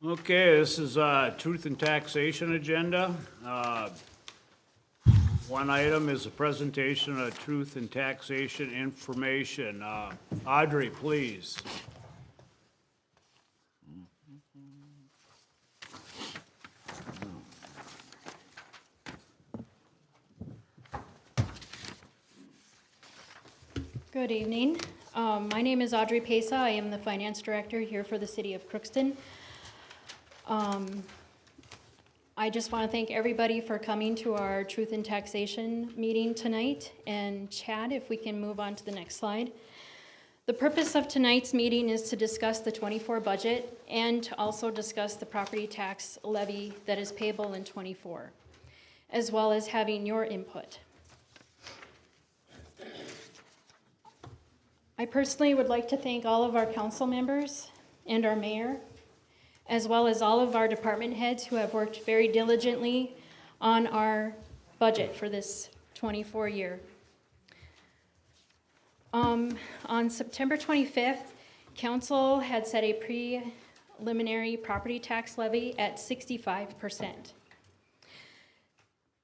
Okay, this is Truth and Taxation agenda. One item is a presentation of truth and taxation information. Audrey, please. Good evening. My name is Audrey Pesa. I am the finance director here for the city of Crookston. I just want to thank everybody for coming to our Truth and Taxation meeting tonight. And Chad, if we can move on to the next slide. The purpose of tonight's meeting is to discuss the 24 budget and to also discuss the property tax levy that is payable in 24, as well as having your input. I personally would like to thank all of our council members and our mayor, as well as all of our department heads who have worked very diligently on our budget for this 24 year. On September 25th, council had set a preliminary property tax levy at 65%.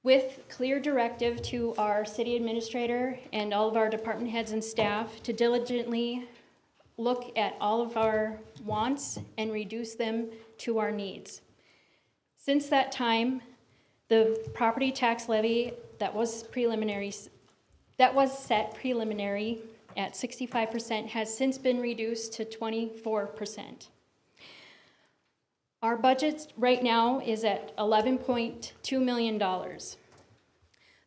With clear directive to our city administrator and all of our department heads and staff to diligently look at all of our wants and reduce them to our needs. Since that time, the property tax levy that was set preliminary at 65% has since been reduced to 24%. Our budget right now is at $11.2 million.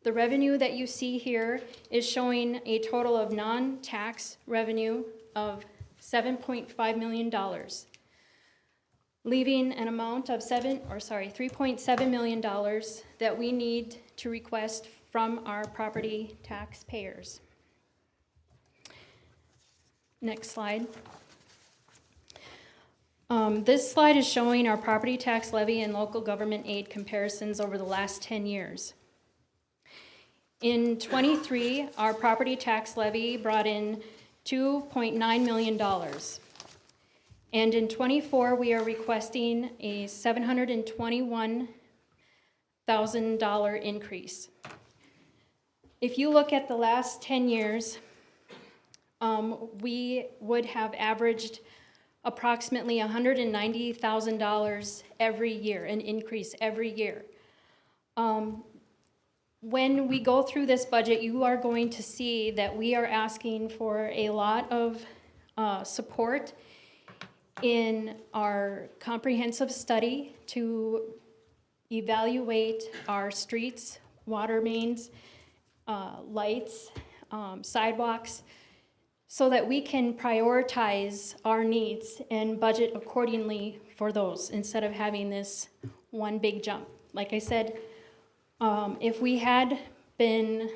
The revenue that you see here is showing a total of non-tax revenue of $7.5 million, leaving an amount of $3.7 million that we need to request from our property taxpayers. Next slide. This slide is showing our property tax levy and local government aid comparisons over the last 10 years. In 23, our property tax levy brought in $2.9 million. And in 24, we are requesting a $721,000 increase. If you look at the last 10 years, we would have averaged approximately $190,000 every year, an increase every year. When we go through this budget, you are going to see that we are asking for a lot of support in our comprehensive study to evaluate our streets, water mains, lights, sidewalks, so that we can prioritize our needs and budget accordingly for those instead of having this one big jump. Like I said, if we had been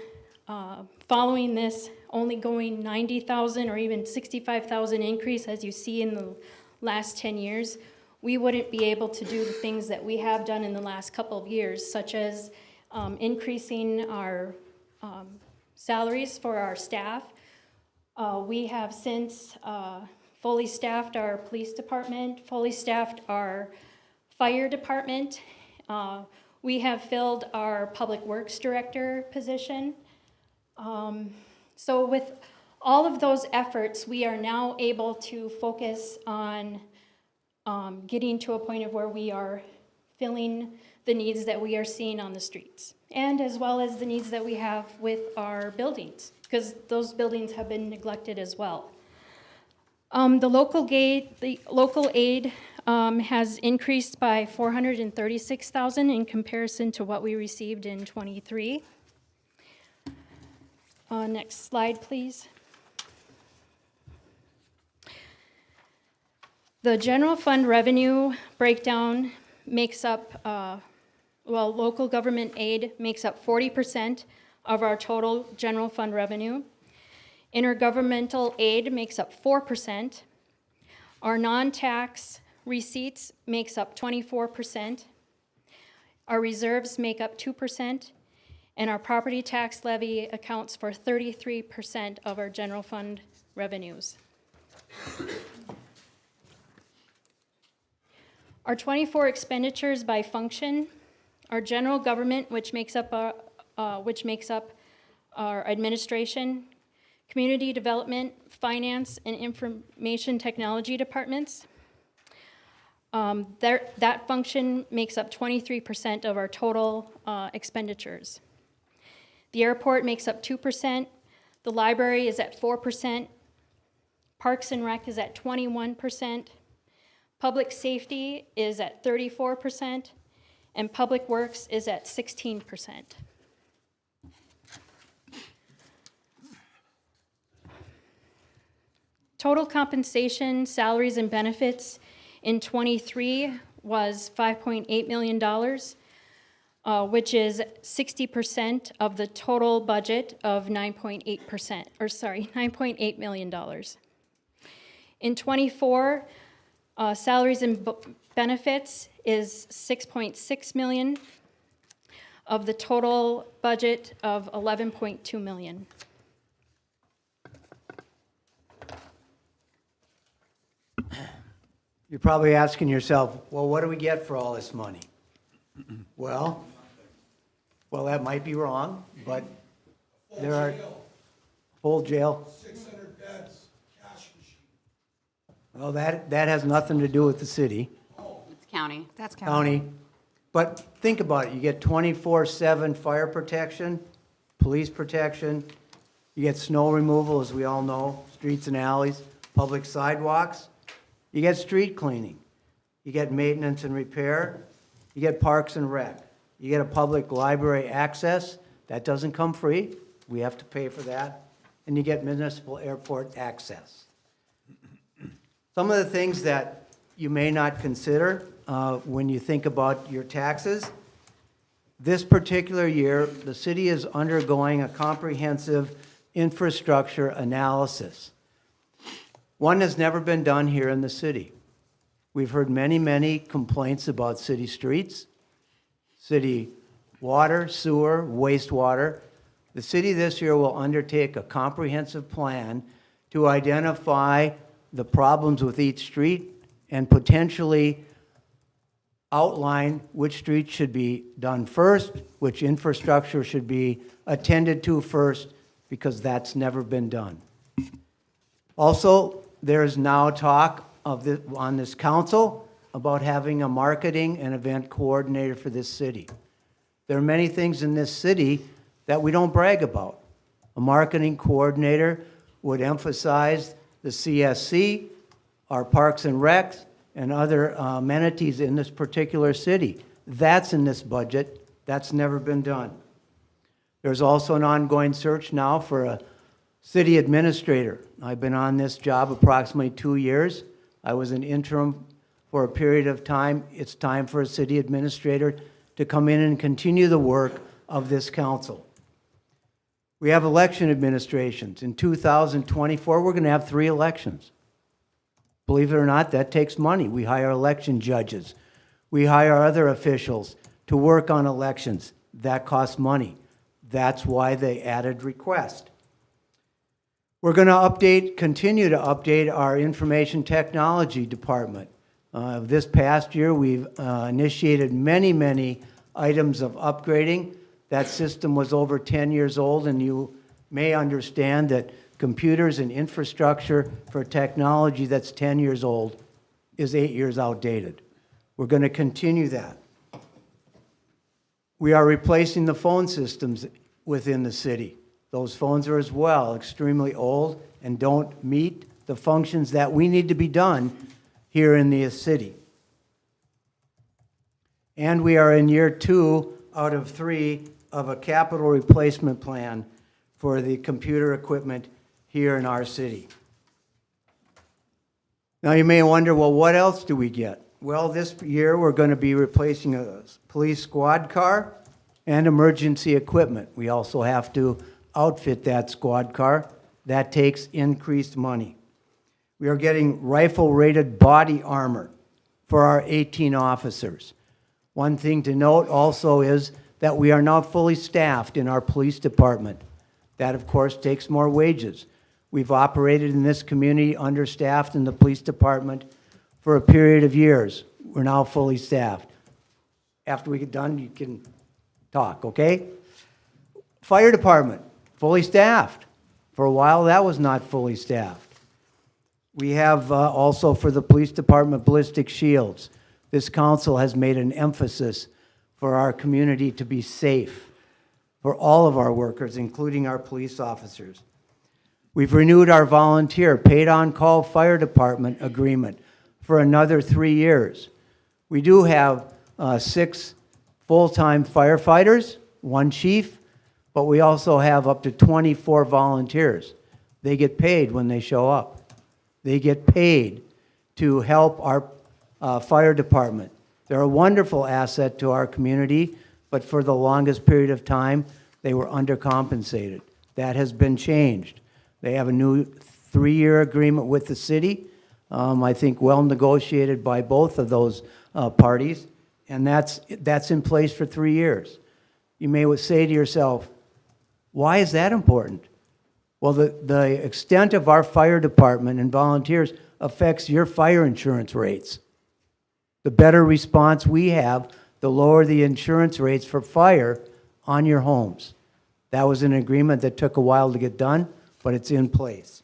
following this, only going 90,000 or even 65,000 increase as you see in the last 10 years, we wouldn't be able to do the things that we have done in the last couple of years, such as increasing our salaries for our staff. We have since fully staffed our police department, fully staffed our fire department. We have filled our public works director position. So with all of those efforts, we are now able to focus on getting to a point of where we are filling the needs that we are seeing on the streets, and as well as the needs that we have with our buildings, because those buildings have been neglected as well. The local aid has increased by $436,000 in comparison to what we received in 23. Next slide, please. The general fund revenue breakdown makes up, local government aid makes up 40% of our total general fund revenue. Intergovernmental aid makes up 4%. Our non-tax receipts makes up 24%. Our reserves make up 2%. And our property tax levy accounts for 33% of our general fund revenues. Our 24 expenditures by function, our general government, which makes up our administration, community development, finance, and information technology departments. That function makes up 23% of our total expenditures. The airport makes up 2%. The library is at 4%. Parks and Rec is at 21%. Public safety is at 34%. And Public Works is at 16%. Total compensation, salaries, and benefits in '23 was $5.8 million, which is 60% of the total budget of $9.8 million. In '24, salaries and benefits is $6.6 million of the total budget of $11.2 million. You're probably asking yourself, well, what do we get for all this money? Well, that might be wrong, but there are full jail. 600 beds, cash machine. Well, that has nothing to do with the city, It's county. That's county. county. But think about it, you get 24/7 fire protection, police protection, you get snow removal, as we all know, streets and alleys, public sidewalks, you get street cleaning, you get maintenance and repair, you get parks and rec, you get a public library access, that doesn't come free, we have to pay for that, and you get municipal airport access. Some of the things that you may not consider when you think about your taxes, this particular year, the city is undergoing a comprehensive infrastructure analysis. One has never been done here in the city. We've heard many, many complaints about city streets, city water, sewer, wastewater. The city this year will undertake a comprehensive plan to identify the problems with each street and potentially outline which streets should be done first, which infrastructure should be attended to first, because that's never been done. Also, there is now talk on this council about having a marketing and event coordinator for this city. There are many things in this city that we don't brag about. A marketing coordinator would emphasize the CSC, our parks and recs, and other amenities in this particular city. That's in this budget. That's never been done. There's also an ongoing search now for a city administrator. I've been on this job approximately 2 years. I was an interim for a period of time. It's time for a city administrator to come in and continue the work of this council. We have election administrations. In 2024, we're going to have 3 elections. Believe it or not, that takes money. We hire election judges. We hire other officials to work on elections. That costs money. That's why they added request. We're going to continue to update our information technology department. This past year, we've initiated many, many items of upgrading. That system was over 10 years old, and you may understand that computers and infrastructure for technology that's 10 years old is 8 years outdated. We're going to continue that. We are replacing the phone systems within the city. Those phones are as well extremely old and don't meet the functions that we need to be done here in the city. And we are in year 2 out of 3 of a capital replacement plan for the computer equipment here in our city. Now you may wonder, well, what else do we get? Well, this year we're going to be replacing a police squad car and emergency equipment. We also have to outfit that squad car. That takes increased money. We are getting rifle-rated body armor for our 18 officers. One thing to note also is that we are now fully staffed in our police department. That, of course, takes more wages. We've operated in this community understaffed in the police department for a period of years. We're now fully staffed. After we get done, you can talk, okay? Fire department, fully staffed. For a while, that was not fully staffed. We have also for the police department ballistic shields. This council has made an emphasis for our community to be safe for all of our workers, including our police officers. We've renewed our volunteer paid on-call fire department agreement for another 3 years. We do have 6 full-time firefighters, 1 chief, but we also have up to 24 volunteers. They get paid when they show up. They get paid to help our fire department. They're a wonderful asset to our community, but for the longest period of time, they were undercompensated. That has been changed. They have a new 3-year agreement with the city, I think well negotiated by both of those parties, and that's in place for 3 years. You may say to yourself, why is that important? Well, the extent of our fire department and volunteers affects your fire insurance rates. The better response we have, the lower the insurance rates for fire on your homes. That was an agreement that took a while to get done, but it's in place.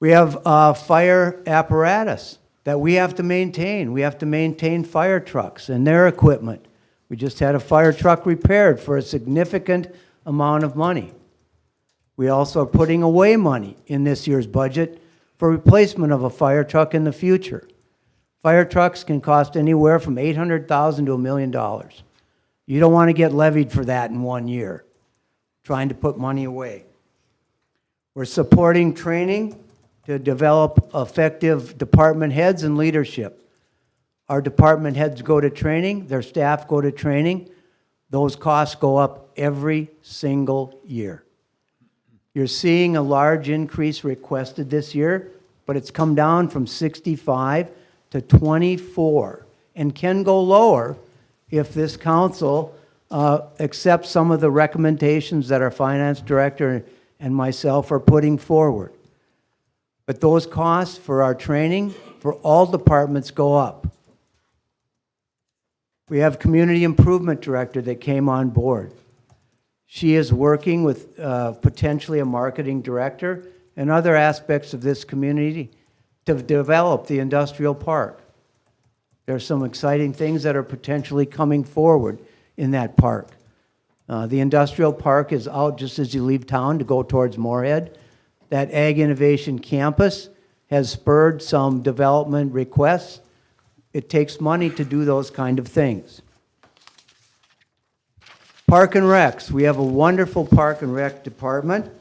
We have fire apparatus that we have to maintain. We have to maintain fire trucks and their equipment. We just had a fire truck repaired for a significant amount of money. We also are putting away money in this year's budget for replacement of a fire truck in the future. Fire trucks can cost anywhere from $800,000 to $1 million. You don't want to get levied for that in 1 year, trying to put money away. We're supporting training to develop effective department heads and leadership. Our department heads go to training, their staff go to training. Those costs go up every single year. You're seeing a large increase requested this year, but it's come down from 65 to 24 and can go lower if this council accepts some of the recommendations that our finance director and myself are putting forward. But those costs for our training for all departments go up. We have community improvement director that came on board. She is working with potentially a marketing director and other aspects of this community to develop the industrial park. There are some exciting things that are potentially coming forward in that park. The industrial park is out just as you leave town to go towards Moorhead. That Ag Innovation Campus has spurred some development requests. It takes money to do those kind of things. Park and Recs. We have a wonderful Park and Rec department.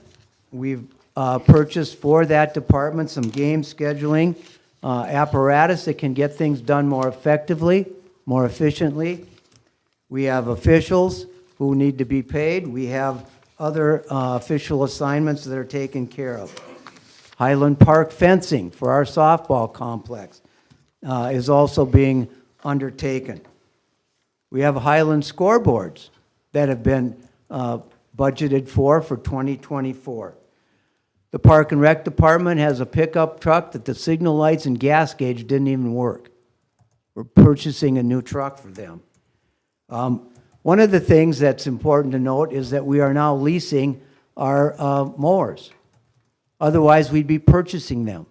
We've purchased for that department some game scheduling apparatus that can get things done more effectively, more efficiently. We have officials who need to be paid. We have other official assignments that are taken care of. Highland Park fencing for our softball complex is also being undertaken. We have Highland scoreboards that have been budgeted for 2024. The Park and Rec Department has a pickup truck that the signal lights and gas gauge didn't even work. We're purchasing a new truck for them. One of the things that's important to note is that we are now leasing our mowers. Otherwise, we'd be purchasing them.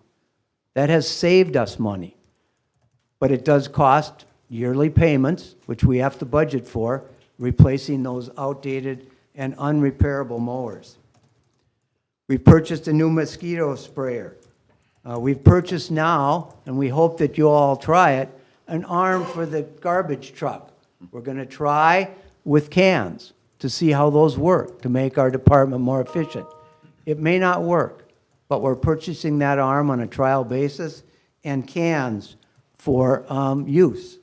That has saved us money. But it does cost yearly payments, which we have to budget for, replacing those outdated and unrepairable mowers. We've purchased a new mosquito sprayer. We've purchased now, and we hope that you'll all try it, an arm for the garbage truck. We're going to try with cans to see how those work, to make our department more efficient. It may not work, but we're purchasing that arm on a trial basis and cans for use.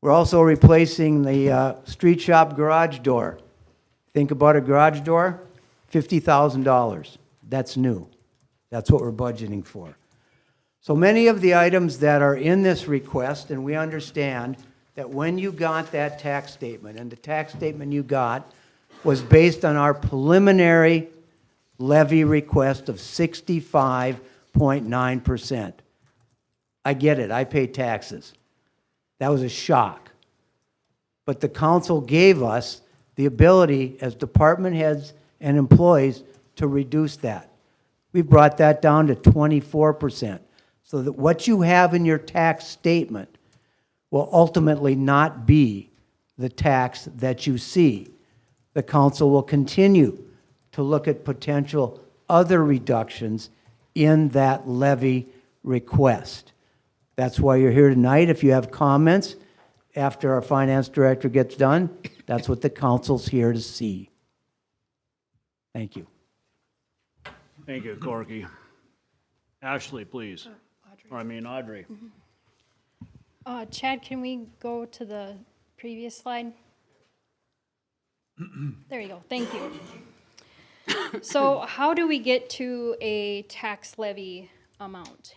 We're also replacing the street shop garage door. Think about a garage door, $50,000. That's new. That's what we're budgeting for. So many of the items that are in this request, and we understand that when you got that tax statement, and the tax statement you got was based on our preliminary levy request of 65.9%. I get it, I pay taxes. That was a shock. But the council gave us the ability as department heads and employees to reduce that. We brought that down to 24%, so that what you have in your tax statement will ultimately not be the tax that you see. The council will continue to look at potential other reductions in that levy request. That's why you're here tonight. If you have comments after our finance director gets done, that's what the council's here to see. Thank you. Thank you, Corky. Ashley, please. Audrey. Chad, can we go to the previous slide? There you go, thank you. So how do we get to a tax levy amount?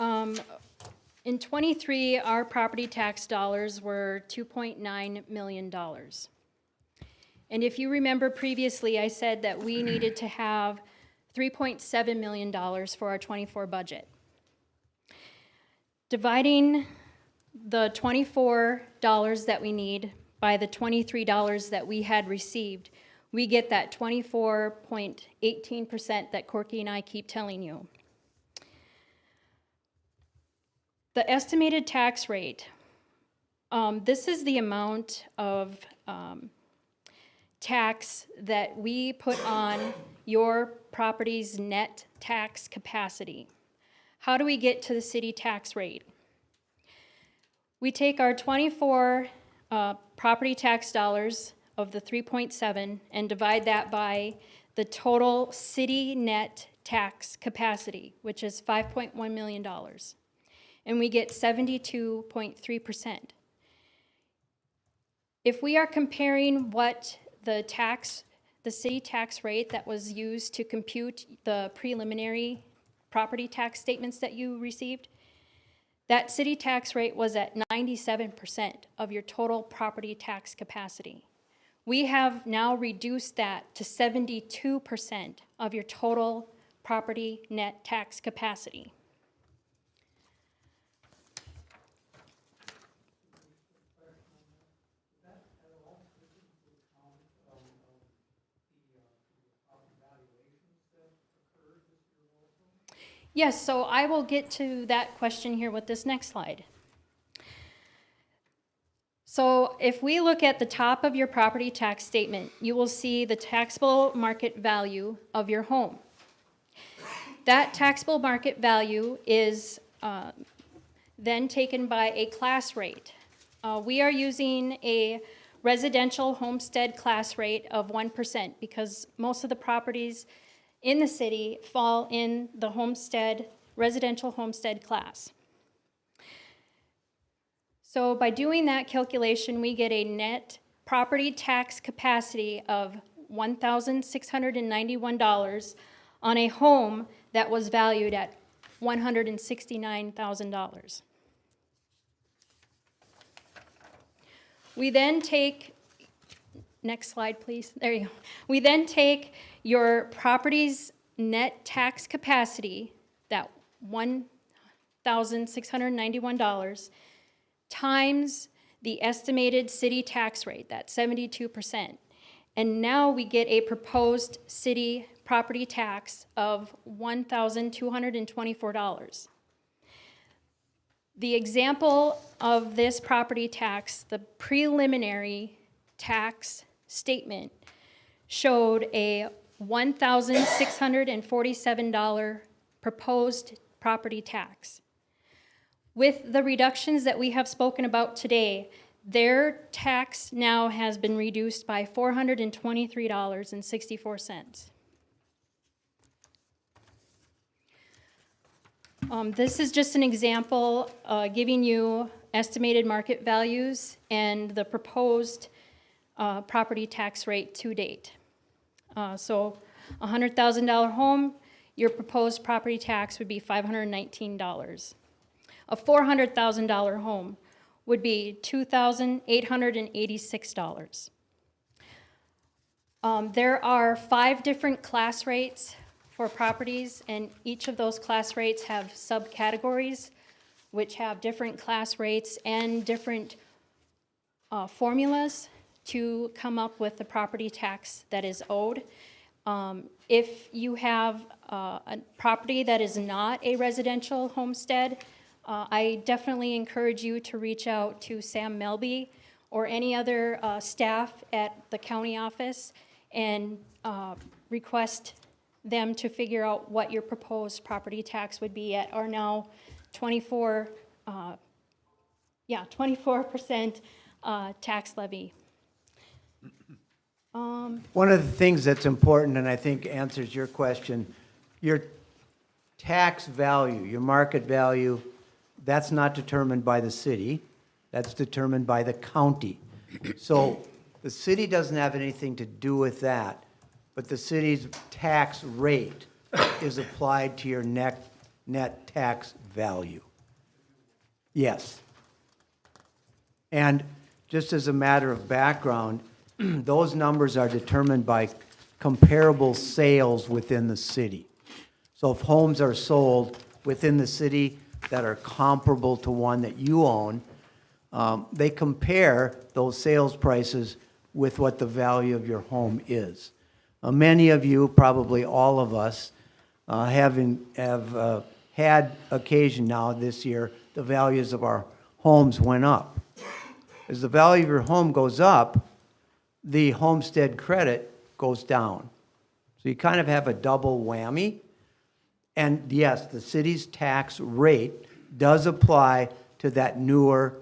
In '23, our property tax dollars were $2.9 million. And if you remember previously, I said that we needed to have $3.7 million for our '24 budget. Dividing the $24 that we need by the $23 that we had received, we get that 24.18% that Corky and I keep telling you. The estimated tax rate, this is the amount of tax that we put on your property's net tax capacity. How do we get to the city tax rate? We take our 24 property tax dollars of the 3.7 and divide that by the total city net tax capacity, which is $5.1 million. And we get 72.3%. If we are comparing what the city tax rate that was used to compute the preliminary property tax statements that you received, that city tax rate was at 97% of your total property tax capacity. We have now reduced that to 72% of your total property net tax capacity. Yes, so I will get to that question here with this next slide. So if we look at the top of your property tax statement, you will see the taxable market value of your home. That taxable market value is then taken by a class rate. We are using a residential homestead class rate of 1% because most of the properties in the city fall in the residential homestead class. So by doing that calculation, we get a net property tax capacity of $1,691 on a home that was valued at $169,000. We then take, next slide please, there you go. We then take your property's net tax capacity, that $1,691, times the estimated city tax rate, that 72%. And now we get a proposed city property tax of $1,224. The example of this property tax, the preliminary tax statement, showed a $1,647 proposed property tax. With the reductions that we have spoken about today, their tax now has been reduced by $423.64. This is just an example giving you estimated market values and the proposed property tax rate to date. So a $100,000 home, your proposed property tax would be $519. A $400,000 home would be $2,886. There are 5 different class rates for properties, and each of those class rates have subcategories, which have different class rates and different formulas to come up with the property tax that is owed. If you have a property that is not a residential homestead, I definitely encourage you to reach out to Sam Melby or any other staff at the county office and request them to figure out what your proposed property tax would be at our now 24% tax levy. One of the things that's important, and I think answers your question, your tax value, your market value, that's not determined by the city, that's determined by the county. So the city doesn't have anything to do with that, but the city's tax rate is applied to your net tax value. Yes. And just as a matter of background, those numbers are determined by comparable sales within the city. So if homes are sold within the city that are comparable to one that you own, they compare those sales prices with what the value of your home is. Many of you, probably all of us, have had occasion now this year, the values of our homes went up. As the value of your home goes up, the homestead credit goes down. So you kind of have a double whammy. And yes, the city's tax rate does apply to that newer,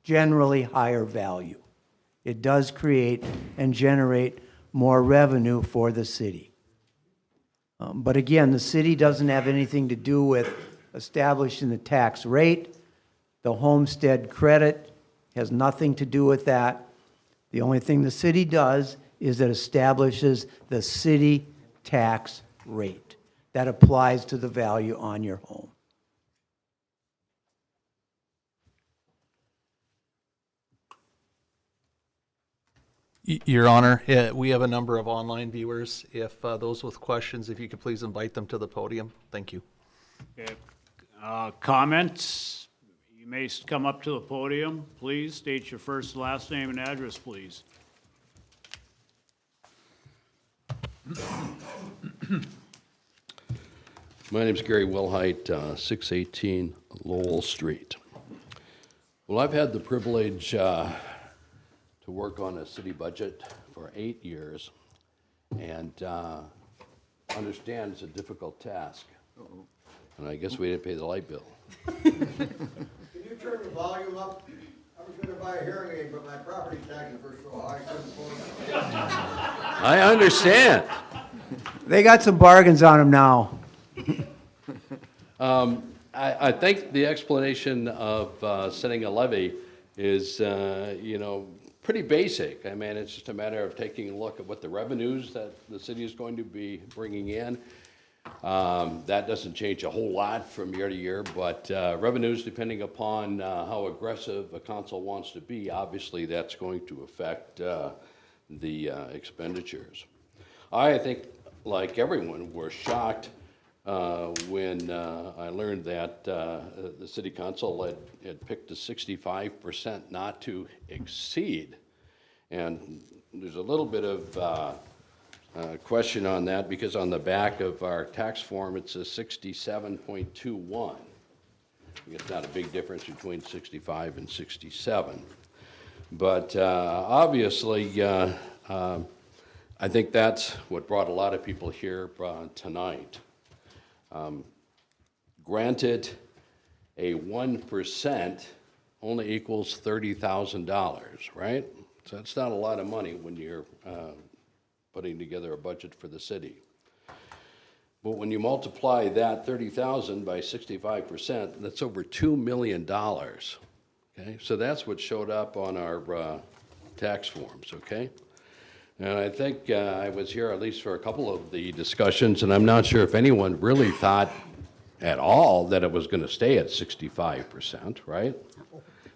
generally higher value. It does create and generate more revenue for the city. But again, the city doesn't have anything to do with establishing the tax rate. The homestead credit has nothing to do with that. The only thing the city does is it establishes the city tax rate that applies to the value on your home. Your Honor, we have a number of online viewers. If those with questions, if you could please invite them to the podium. Thank you. Okay. Comments? You may come up to the podium, please. State your first, last name, and address, please. My name's Gary Wilhite, 618 Lowell Street. Well, I've had the privilege to work on a city budget for 8 years and understand it's a difficult task. And I guess we didn't pay the light bill. Can you turn the volume up? I was gonna buy a hearing aid, but my property taxes were so high, I couldn't afford it. I understand. They got some bargains on them now. I think the explanation of setting a levy is, pretty basic. I mean, it's just a matter of taking a look at what the revenues that the city is going to be bringing in. That doesn't change a whole lot from year to year, but revenues, depending upon how aggressive a council wants to be, obviously that's going to affect the expenditures. I think, like everyone, we're shocked when I learned that the city council had picked a 65% not to exceed. And there's a little bit of question on that, because on the back of our tax form it says 67.21. It's not a big difference between 65 and 67. But obviously, I think that's what brought a lot of people here tonight. Granted, a 1% only equals $30,000, right? So that's not a lot of money when you're putting together a budget for the city. But when you multiply that 30,000 by 65%, that's over $2 million. Okay, so that's what showed up on our tax forms. Okay, and I think I was here at least for a couple of the discussions, and I'm not sure if anyone really thought at all that it was going to stay at 65%, right?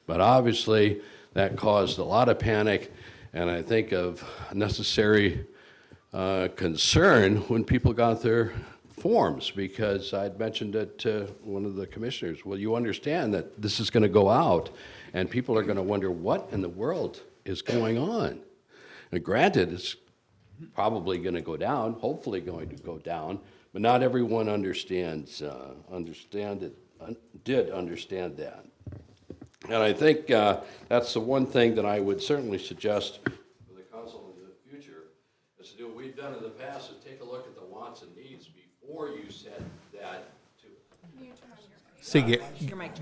But obviously that caused a lot of panic, and I think of necessary concern when people got their forms, because I'd mentioned it to one of the commissioners. Well, you understand that this is going to go out, and people are going to wonder what in the world is going on. And granted, it's probably going to go down, hopefully going to go down, but not everyone did understand that. And I think that's the one thing that I would certainly suggest for the council in the future is to do what we've done in the past, is take a look at the wants and needs before you set that to. See,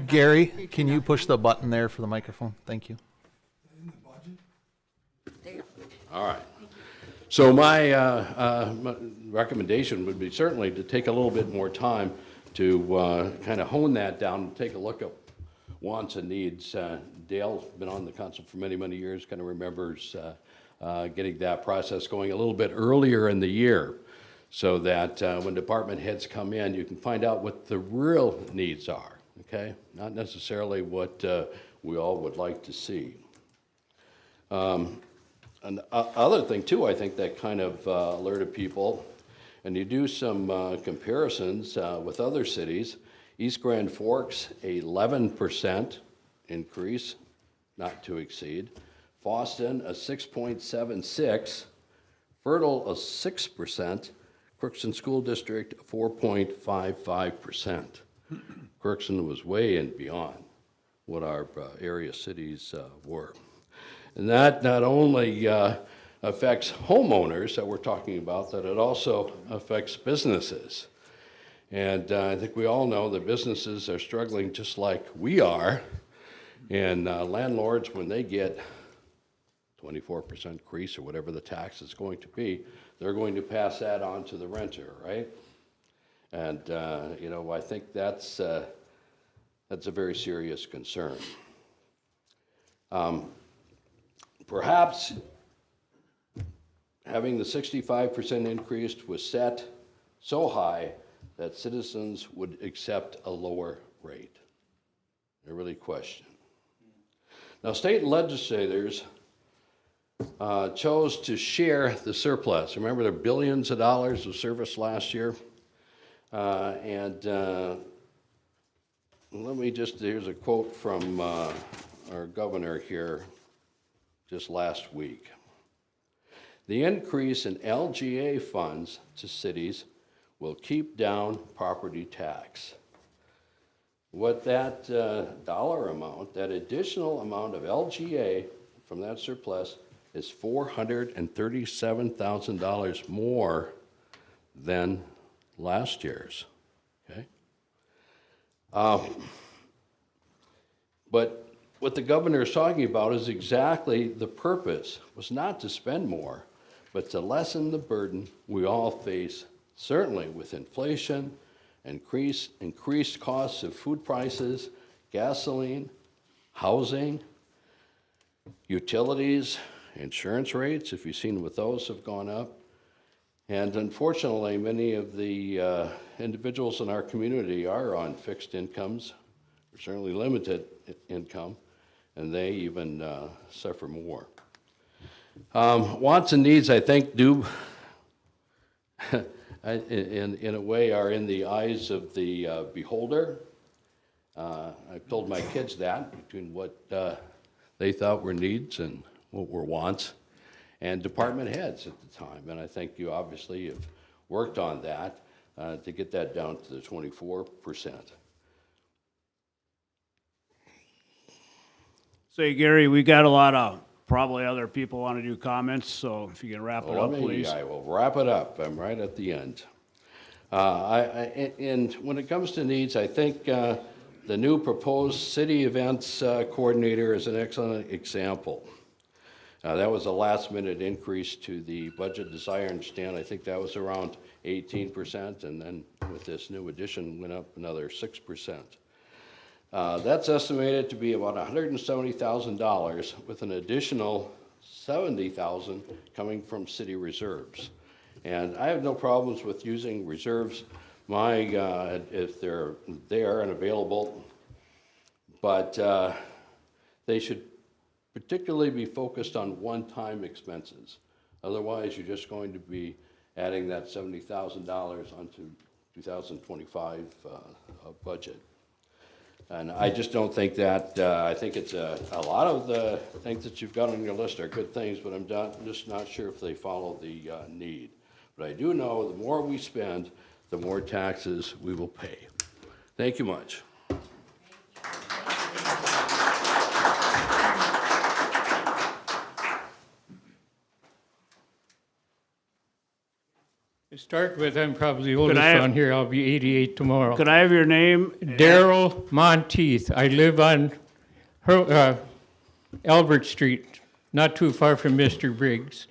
Gary, can you push the button there for the microphone? Thank you. All right. So my recommendation would be certainly to take a little bit more time to kind of hone that down and take a look at wants and needs. Dale's been on the council for many, many years, kind of remembers getting that process going a little bit earlier in the year so that when department heads come in, you can find out what the real needs are, okay? Not necessarily what we all would like to see. And other thing too, I think that kind of alerted people, and you do some comparisons with other cities. East Grand Forks, 11% increase, not to exceed. Boston, a 6.76. Fertile, a 6%. Crookston School District, 4.55%. Crookston was way and beyond what our area cities were. And that not only affects homeowners that we're talking about, that it also affects businesses. And I think we all know that businesses are struggling just like we are. And landlords, when they get 24% increase or whatever the tax is going to be, they're going to pass that on to the renter, right? And, you know, I think that's a very serious concern. Perhaps having the 65% increase was set so high that citizens would accept a lower rate. I really question. Now, state legislators chose to share the surplus. Remember, there are billions of dollars of service last year. Let me just, here's a quote from our governor here just last week. The increase in LGA funds to cities will keep down property tax. What that dollar amount, that additional amount of LGA from that surplus is $437,000 more than last year's, okay? But what the governor is talking about is exactly the purpose, was not to spend more, but to lessen the burden we all face, certainly with inflation, increased costs of food prices, gasoline, housing, utilities, insurance rates, if you've seen what those have gone up. And unfortunately, many of the individuals in our community are on fixed incomes, or certainly limited income, and they even suffer more. Wants and needs, I think, do, in a way, are in the eyes of the beholder. I've told my kids that, between what they thought were needs and what were wants, and department heads at the time. And I think you obviously have worked on that to get that down to the 24%. Say, Gary, we got a lot of, probably other people want to do comments, so if you can wrap it up, please. I will wrap it up. I'm right at the end. And when it comes to needs, I think the new proposed city events coordinator is an excellent example. That was a last-minute increase to the budget, as I understand. I think that was around 18%, and then with this new addition, went up another 6%. That's estimated to be about $170,000, with an additional $70,000 coming from city reserves. And I have no problems with using reserves, if they're there and available, but they should particularly be focused on one-time expenses. Otherwise, you're just going to be adding that $70,000 onto 2025 budget. And I just don't think that, I think it's a lot of the things that you've got on your list are good things, but I'm just not sure if they follow the need. But I do know the more we spend, the more taxes we will pay. Thank you much. To start with, I'm probably the oldest I have- one here. I'll be 88 tomorrow. Could I have your name? Daryl Monteith. I live on Albert Street, not too far from Mr. Briggs.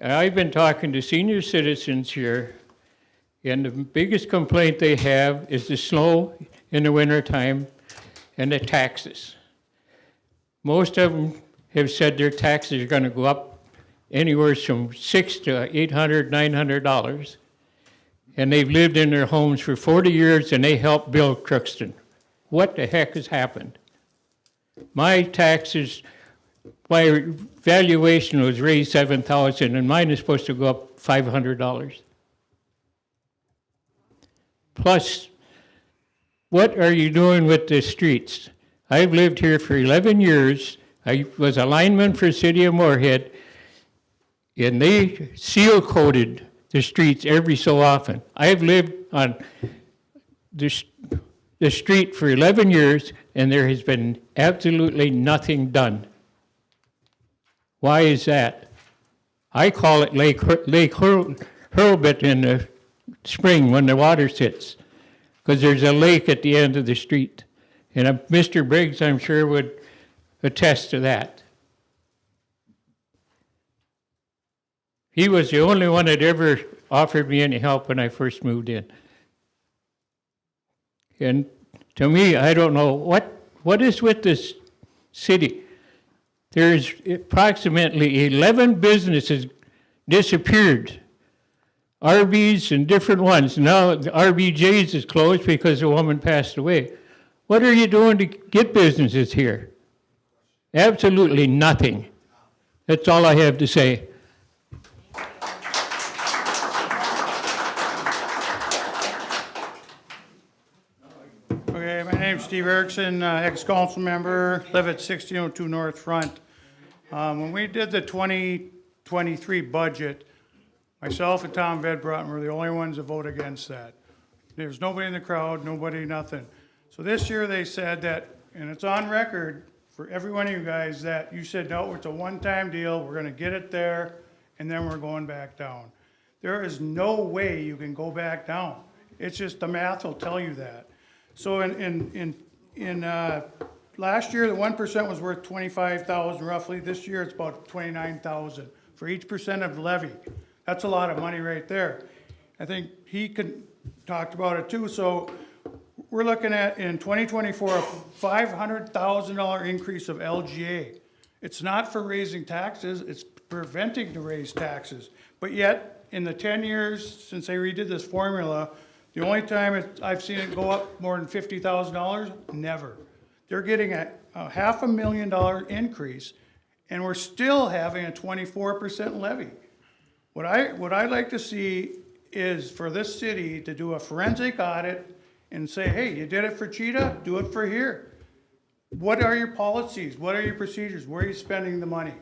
I've been talking to senior citizens here, and the biggest complaint they have is the snow in the wintertime and the taxes. Most of them have said their taxes are going to go up anywhere from $600 to $800, $900. And they've lived in their homes for 40 years and they helped build Crookston. What the heck has happened? My taxes, my valuation was raised $7,000 and mine is supposed to go up $500. Plus, what are you doing with the streets? I've lived here for 11 years. I was a lineman for City of Moorhead, and they seal coated the streets every so often. I've lived on the street for 11 years, and there has been absolutely nothing done. Why is that? I call it Lake Hurlbut in the spring when the water sits, because there's a lake at the end of the street. And Mr. Briggs, I'm sure, would attest to that. He was the only one that ever offered me any help when I first moved in. And to me, I don't know, what is with this city? There's approximately 11 businesses disappeared. Arby's and different ones. Now the RBJ's is closed because a woman passed away. What are you doing to get businesses here? Absolutely nothing. That's all I have to say. Okay, my name's Steve Erickson, ex-council member, live at 1602 North Front. When we did the 2023 budget, myself and Tom Vedbrotten were the only ones to vote against that. There's nobody in the crowd, nobody, nothing. So this year they said that, and it's on record for every one of you guys, that you said, no, it's a one-time deal, we're gonna get it there, and then we're going back down. There is no way you can go back down. It's just, the math will tell you that. So in last year, the 1% was worth 25,000 roughly. This year, it's about 29,000 for each percent of the levy. That's a lot of money right there. I think he talked about it too. So we're looking at, in 2024, a $500,000 increase of LGA. It's not for raising taxes, it's preventing to raise taxes. But yet, in the 10 years since they redid this formula, the only time I've seen it go up more than $50,000, never. They're getting a $500,000 increase, and we're still having a 24% levy. What I'd like to see is for this city to do a forensic audit and say, hey, you did it for Cheetah, do it for here. What are your policies? What are your procedures? Where are you spending the money?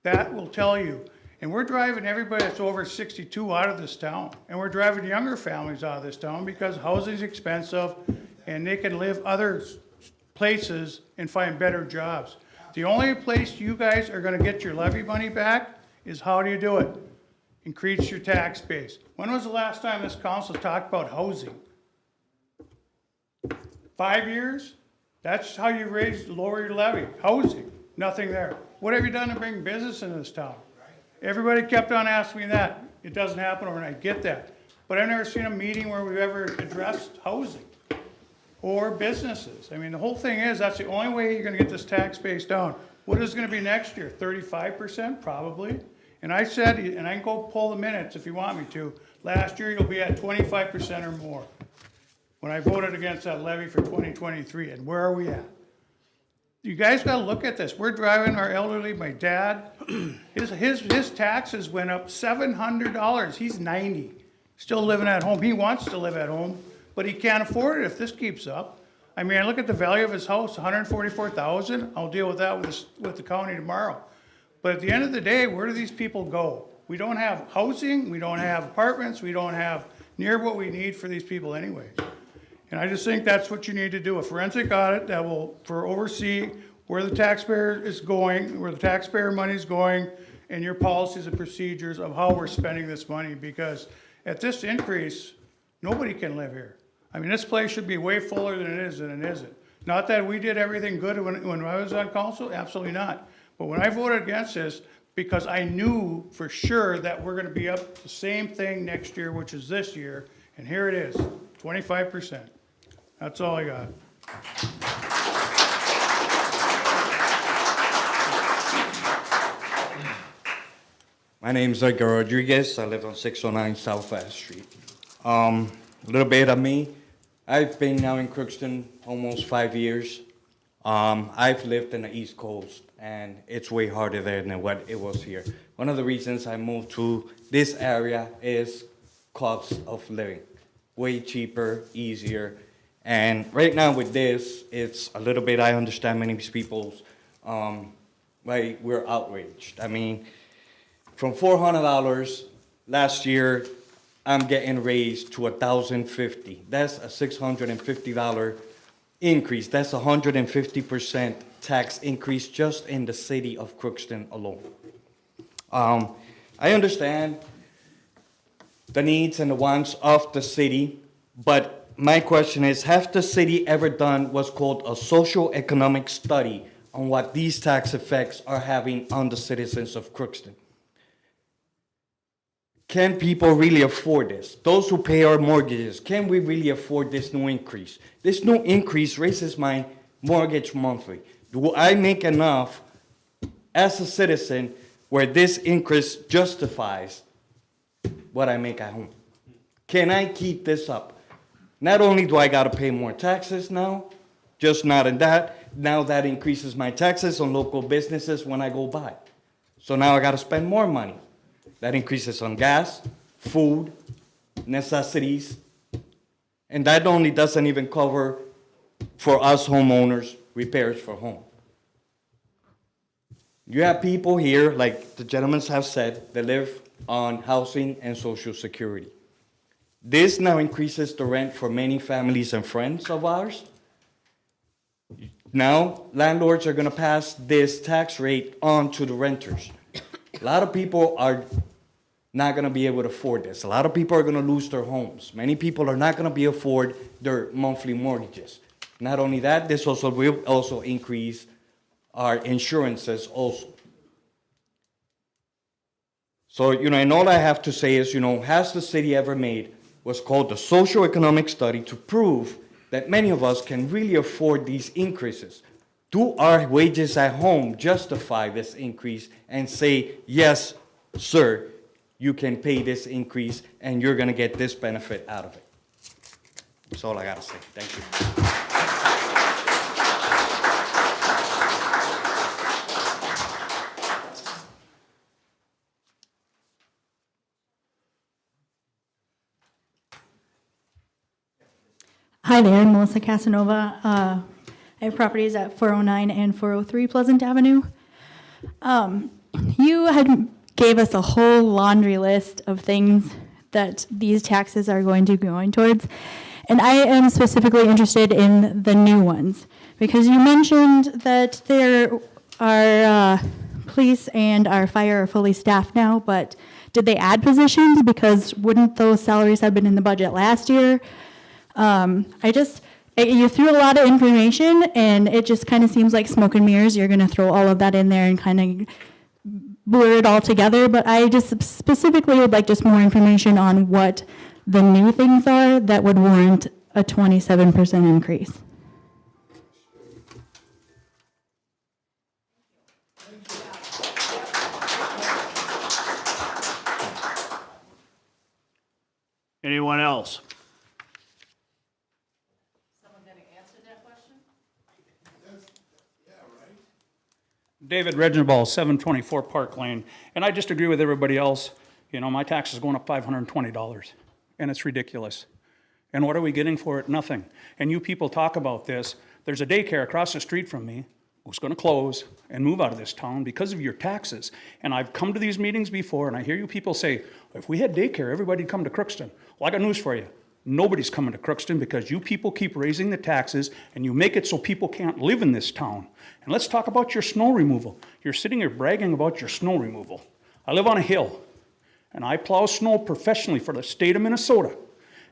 That will tell you. And we're driving everybody that's over 62 out of this town. And we're driving younger families out of this town because housing's expensive and they can live other places and find better jobs. The only place you guys are gonna get your levy money back is how do you do it? Increase your tax base. When was the last time this council talked about housing? 5 years? That's how you lower your levy, housing, nothing there. What have you done to bring business into this town? Everybody kept on asking me that. It doesn't happen overnight, I get that. But I've never seen a meeting where we've ever addressed housing or businesses. I mean, the whole thing is, that's the only way you're gonna get this tax base down. What is it gonna be next year? 35%, probably? And I said, and I can go pull the minutes if you want me to, last year you'll be at 25% or more. When I voted against that levy for 2023, and where are we at? You guys gotta look at this. We're driving our elderly, my dad, his taxes went up $700. He's 90. still living at home. He wants to live at home, but he can't afford it if this keeps up. I mean, I look at the value of his house, $144,000. I'll deal with that with the county tomorrow. But at the end of the day, where do these people go? We don't have housing, we don't have apartments, we don't have near what we need for these people anyway. And I just think that's what you need to do, a forensic audit that will oversee where the taxpayer is going, where the taxpayer money is going, and your policies and procedures of how we're spending this money, because at this increase, nobody can live here. I mean, this place should be way fuller than it is, and it isn't. Not that we did everything good when I was on council, absolutely not. But when I voted against this, because I knew for sure that we're gonna be up the same thing next year, which is this year, and here it is, 25%. That's all I got. My name is Edgar Rodriguez. I live on 609 South Fast Street. A little bit of me. I've been now in Crookston almost 5 years. I've lived in the East Coast, and it's way harder there than what it was here. One of the reasons I moved to this area is cost of living. Way cheaper, easier. And right now with this, it's a little bit, I understand many people's, like, we're outraged. I mean, from $400 last year, I'm getting raised to $1,050. That's a $650 increase. That's 150% tax increase just in the city of Crookston alone. I understand the needs and the wants of the city, but my question is, have the city ever done what's called a social economic study on what these tax effects are having on the citizens of Crookston? Can people really afford this? Those who pay our mortgages, can we really afford this new increase? This new increase raises my mortgage monthly. Do I make enough as a citizen where this increase justifies what I make at home? Can I keep this up? Not only do I gotta pay more taxes now, just not in that, now that increases my taxes on local businesses when I go by. So now I gotta spend more money. That increases on gas, food, necessities, and that only doesn't even cover for us homeowners, repairs for home. You have people here, like the gentlemen have said, that live on housing and Social Security. This now increases the rent for many families and friends of ours. Now, landlords are gonna pass this tax rate on to the renters. A lot of people are not gonna be able to afford this. A lot of people are gonna lose their homes. Many people are not gonna be able to afford their monthly mortgages. Not only that, this also will also increase our insurances also. So, and all I have to say is, has the city ever made what's called the socioeconomic study to prove that many of us can really afford these increases? Do our wages at home justify this increase and say, yes, sir, you can pay this increase and you're gonna get this benefit out of it? That's all I gotta say. Thank you. Hi there, Melissa Casanova. I have properties at 409 and 403 Pleasant Avenue. You had gave us a whole laundry list of things that these taxes are going to be going towards, and I am specifically interested in the new ones, because you mentioned that our police and our fire are fully staffed now, but did they add positions? Because wouldn't those salaries have been in the budget last year? You threw a lot of information, and it just kind of seems like smoke and mirrors. You're going to throw all of that in there and kind of blur it all together, but I just specifically would like just more information on what the new things are that would warrant a 27% increase. Anyone else? David Reginald, 724 Park Lane, and I just agree with everybody else. My tax is going up $520. and it's ridiculous. And what are we getting for it? Nothing. And you people talk about this. There's a daycare across the street from me who's gonna close and move out of this town because of your taxes. And I've come to these meetings before, and I hear you people say, if we had daycare, everybody'd come to Crookston. Well, I got news for you. Nobody's coming to Crookston because you people keep raising the taxes and you make it so people can't live in this town. And let's talk about your snow removal. You're sitting here bragging about your snow removal. I live on a hill, and I plow snow professionally for the state of Minnesota.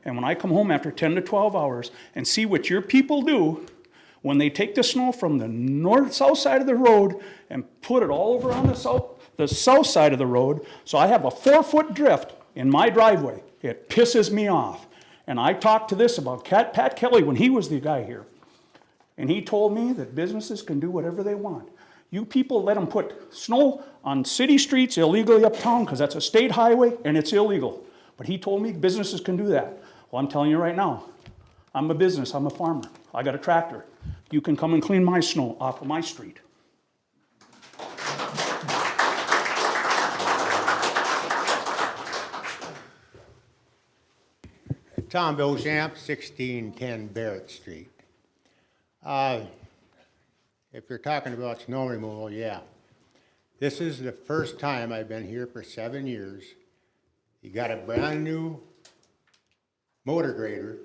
And when I come home after 10 to 12 hours and see what your people do, when they take the snow from the south side of the road and put it all over on the south side of the road, so I have a 4-foot drift in my driveway, it pisses me off. And I talked to this about Pat Kelly when he was the guy here. And he told me that businesses can do whatever they want. You people let them put snow on city streets illegally uptown because that's a state highway and it's illegal. But he told me businesses can do that. Well, I'm telling you right now, I'm a business, I'm a farmer. I got a tractor. You can come and clean my snow off of my street. Tom Beauchamp, 1610 Barrett Street. If you're talking about snow removal, yeah. This is the first time I've been here for 7 years. You got a brand new motor grader,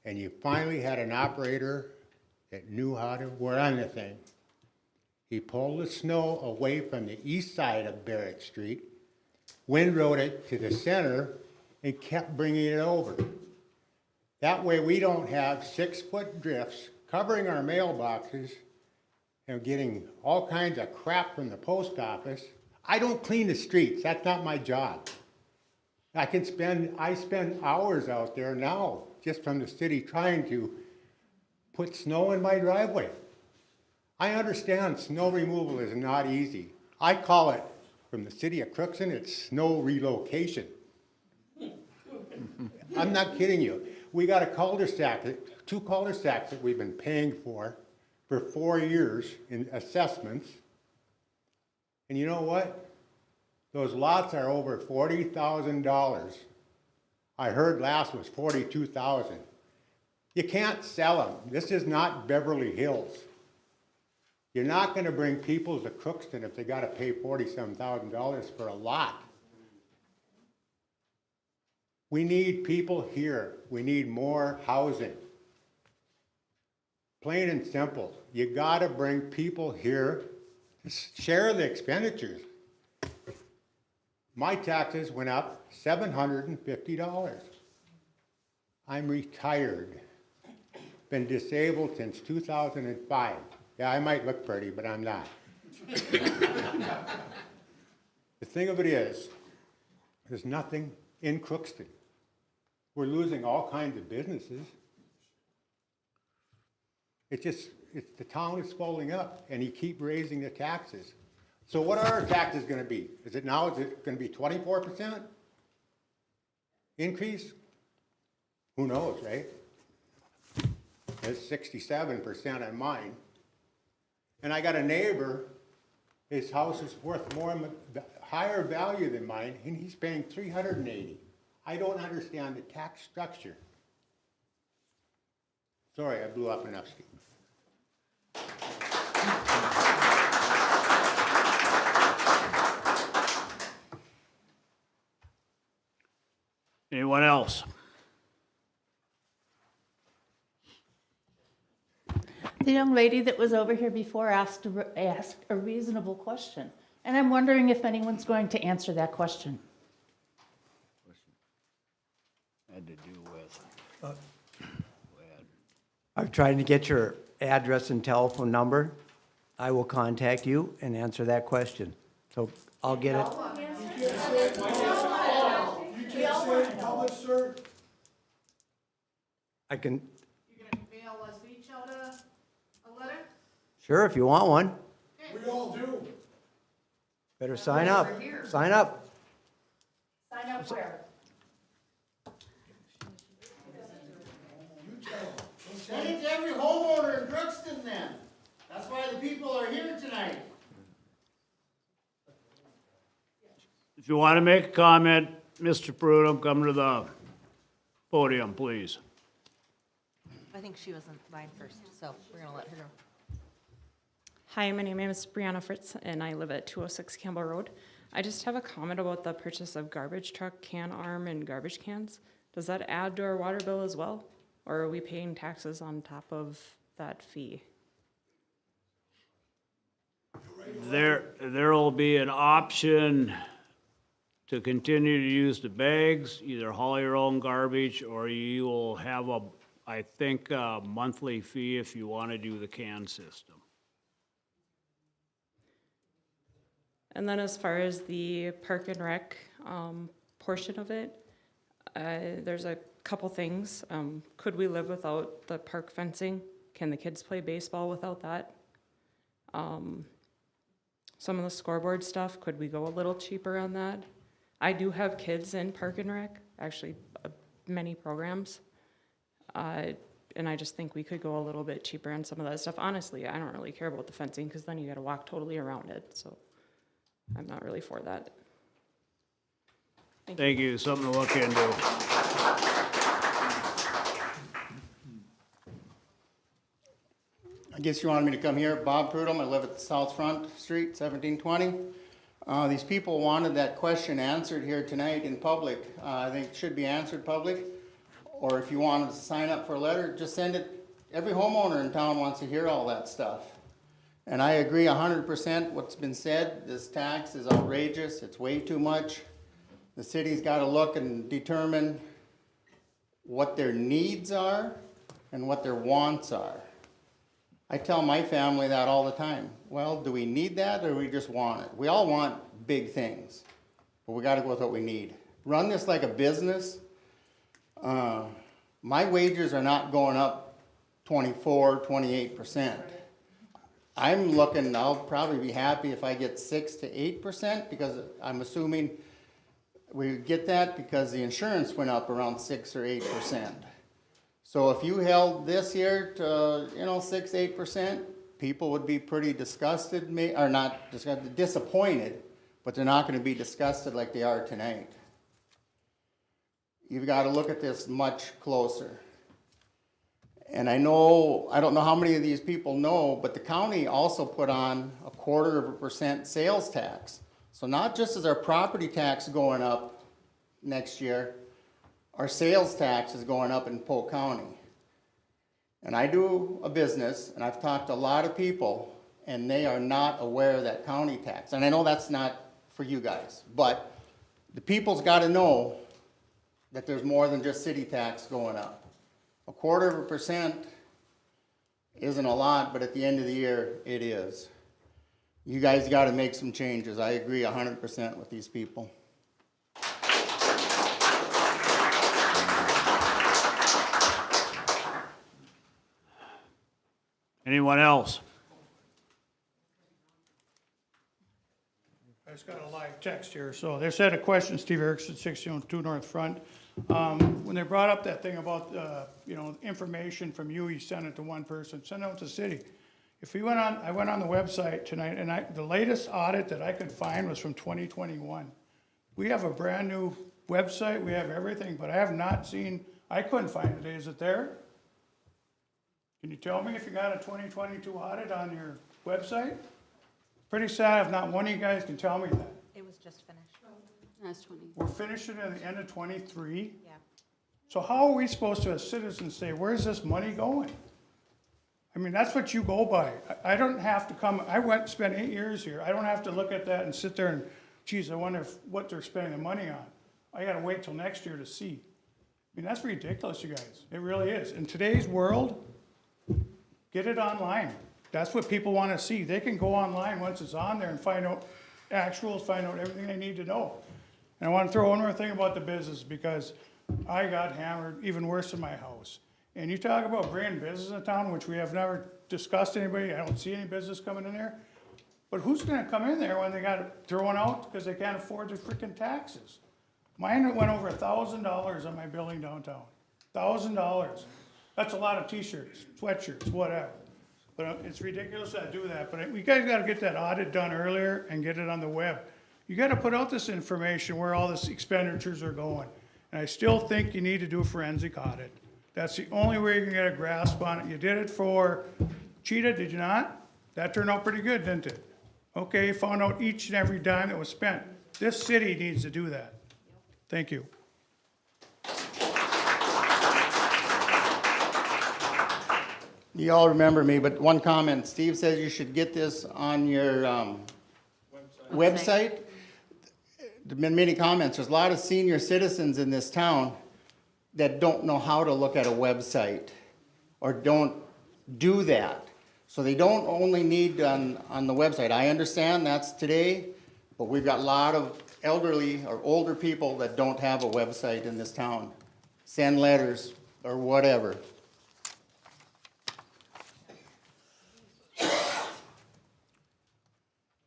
and you finally had an operator that knew how to run the thing. He pulled the snow away from the east side of Barrett Street, windrowed it to the center, and kept bringing it over. That way we don't have 6-foot drifts covering our mailboxes and getting all kinds of crap from the post office. I don't clean the streets, that's not my job. I spend hours out there now, just from the city, trying to put snow in my driveway. I understand snow removal is not easy. I call it, from the city of Crookston, it's snow relocation. I'm not kidding you. We got a cul-de-sac, 2 cul-de-sacs that we've been paying for 4 years in assessments. And you know what? Those lots are over $40,000. I heard last was $42,000. You can't sell them. This is not Beverly Hills. You're not going to bring people to Crookston if they got to pay $47,000 for a lot. We need people here. We need more housing. Plain and simple. You got to bring people here to share the expenditures. My taxes went up $750. I'm retired. Been disabled since 2005. Yeah, I might look pretty, but I'm not. The thing of it is, there's nothing in Crookston. We're losing all kinds of businesses. The town is swelling up, and you keep raising the taxes. So what are our taxes gonna be? Is it gonna be 24% increase? Who knows, right? It's 67% on mine. And I got a neighbor, his house is worth higher value than mine, and he's paying $380. I don't understand the tax structure. Sorry, I blew up enough steam. Anyone else? The young lady that was over here before asked a reasonable question, and I'm wondering if anyone's going to answer that question. Had to do with. I'm trying to get your address and telephone number. I will contact you and answer that question. So I'll get it. I can. You're gonna mail us each out a letter? Sure, if you want one. We all do. Better sign up. Sign up. Sign up where? Send it to every homeowner in Crookston then. That's why the people are here tonight. If you want to make a comment, Mr. Prudhomme, come to the podium, please. I think she was in line first, so we're gonna let her go. Hi, my name is Brianna Fritz, and I live at 206 Campbell Road. I just have a comment about the purchase of garbage truck, can arm, and garbage cans. Does that add to our water bill as well? Or are we paying taxes on top of that fee? There'll be an option to continue to use the bags, either haul your own garbage, or you will have I think, a monthly fee if you want to do the can system. And then as far as the park and rec portion of it, there's a couple things. Could we live without the park fencing? Can the kids play baseball without that? Some of the scoreboard stuff, could we go a little cheaper on that? I do have kids in park and rec, actually many programs. And I just think we could go a little bit cheaper on some of that stuff. Honestly, I don't really care about the fencing because then you got to walk totally around it. So I'm not really for that. Thank you, something to look into. I guess you wanted me to come here. Bob Prudhomme, I live at South Front Street, 1720. These people wanted that question answered here tonight in public. I think it should be answered public. Or if you wanted to sign up for a letter, just send it. Every homeowner in town wants to hear all that stuff. And I agree 100% what's been said. This tax is outrageous. It's way too much. The city's got to look and determine what their needs are and what their wants are. I tell my family that all the time. Well, do we need that or do we just want it? We all want big things, but we got to go with what we need. Run this like a business. My wages are not going up 24, 28%. I'm looking, I'll probably be happy if I get 6 to 8% because I'm assuming we get that because the insurance went up around 6 or 8%. So if you held this year to, 6, 8%, people would be pretty disgusted, or not disgusted, disappointed, but they're not going to be disgusted like they are tonight. You've got to look at this much closer. And I don't know how many of these people know, but the county also put on a 0.25% sales tax. So not just is our property tax going up next year, our sales tax is going up in Polk County. And I do a business, and I've talked to a lot of people, and they are not aware of that county tax. And I know that's not for you guys, but the people's got to know that there's more than just city tax going up. 0.25% isn't a lot, but at the end of the year, it is. You guys got to make some changes. I agree 100% with these people. Anyone else? I just got a live text here. So they said a question, Steve Erickson, 1602 North Front. When they brought up that thing about, information from you sent it to one person, send it out to the city. If we I went on the website tonight, and the latest audit that I could find was from 2021. We have a brand new website, we have everything, but I have not seen, I couldn't find it. Is it there? Can you tell me if you got a 2022 audit on your website? Pretty sad if not one of you guys can tell me that. It was just finished. That's 20. We're finishing at the end of 23. Yeah. So how are we supposed to, as citizens, say, where's this money going? I mean, that's what you go by. I don't have to come, spent 8 years here. I don't have to look at that and sit there and, geez, I wonder what they're spending the money on. I gotta wait till next year to see. I mean, that's ridiculous, you guys. It really is. In today's world, get it online. That's what people wanna see. They can go online once it's on there and find out actuals, find out everything they need to know. And I want to throw one more thing about the business because I got hammered even worse in my house. And you talk about bringing business in town, which we have never discussed anybody. I don't see any business coming in there. But who's going to come in there when they got it thrown out because they can't afford their freaking taxes? Mine went over $1,000 on my building downtown. $1,000. That's a lot of t-shirts, sweatshirts, whatever. But it's ridiculous to do that. But we guys got to get that audit done earlier and get it on the web. You gotta put out this information where all this expenditures are going. And I still think you need to do a forensic audit. That's the only way you can get a grasp on it. You did it for Cheetah, did you not? That turned out pretty good, didn't it? Okay, found out each and every dime that was spent. This city needs to do that. Thank you. You all remember me, but one comment. Steve says you should get this on your website. There've been many comments. There's a lot of senior citizens in this town that don't know how to look at a website or don't do that. So they don't only need on the website. I understand that's today, but we've got a lot of elderly or older people that don't have a website in this town. Send letters or whatever.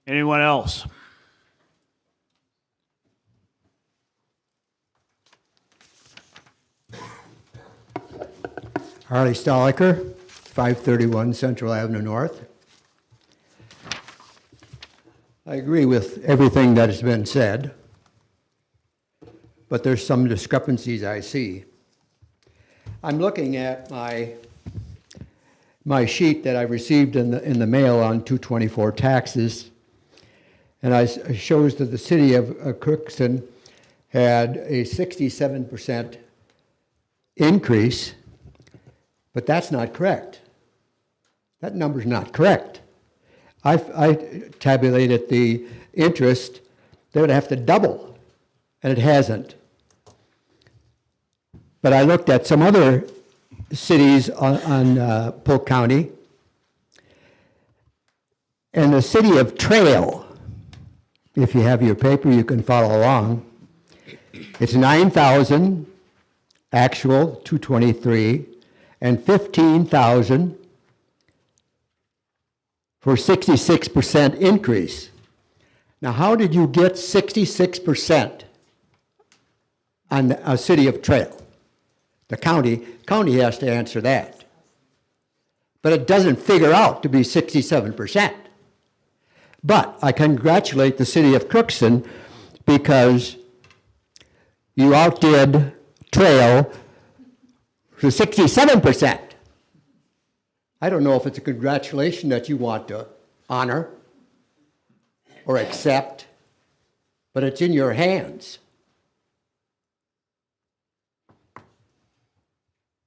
Anyone else? Harley Stoliker, 531 Central Avenue North. I agree with everything that has been said, but there's some discrepancies I see. I'm looking at my sheet that I received in the mail on 224 taxes, and it shows that the city of Crookston had a 67% increase, but that's not correct. That number's not correct. I tabulated the interest, they would have to double, and it hasn't. But I looked at some other cities on Polk County, and the city of Trail, if you have your paper, you can follow along. It's 9,000 actual, 223, and 15,000 for 66% increase. Now, how did you get 66% on a city of Trail? The county has to answer that. But it doesn't figure out to be 67%. But I congratulate the city of Crookston because you outdid Trail for 67%. I don't know if it's a congratulation that you want to honor or accept, but it's in your hands.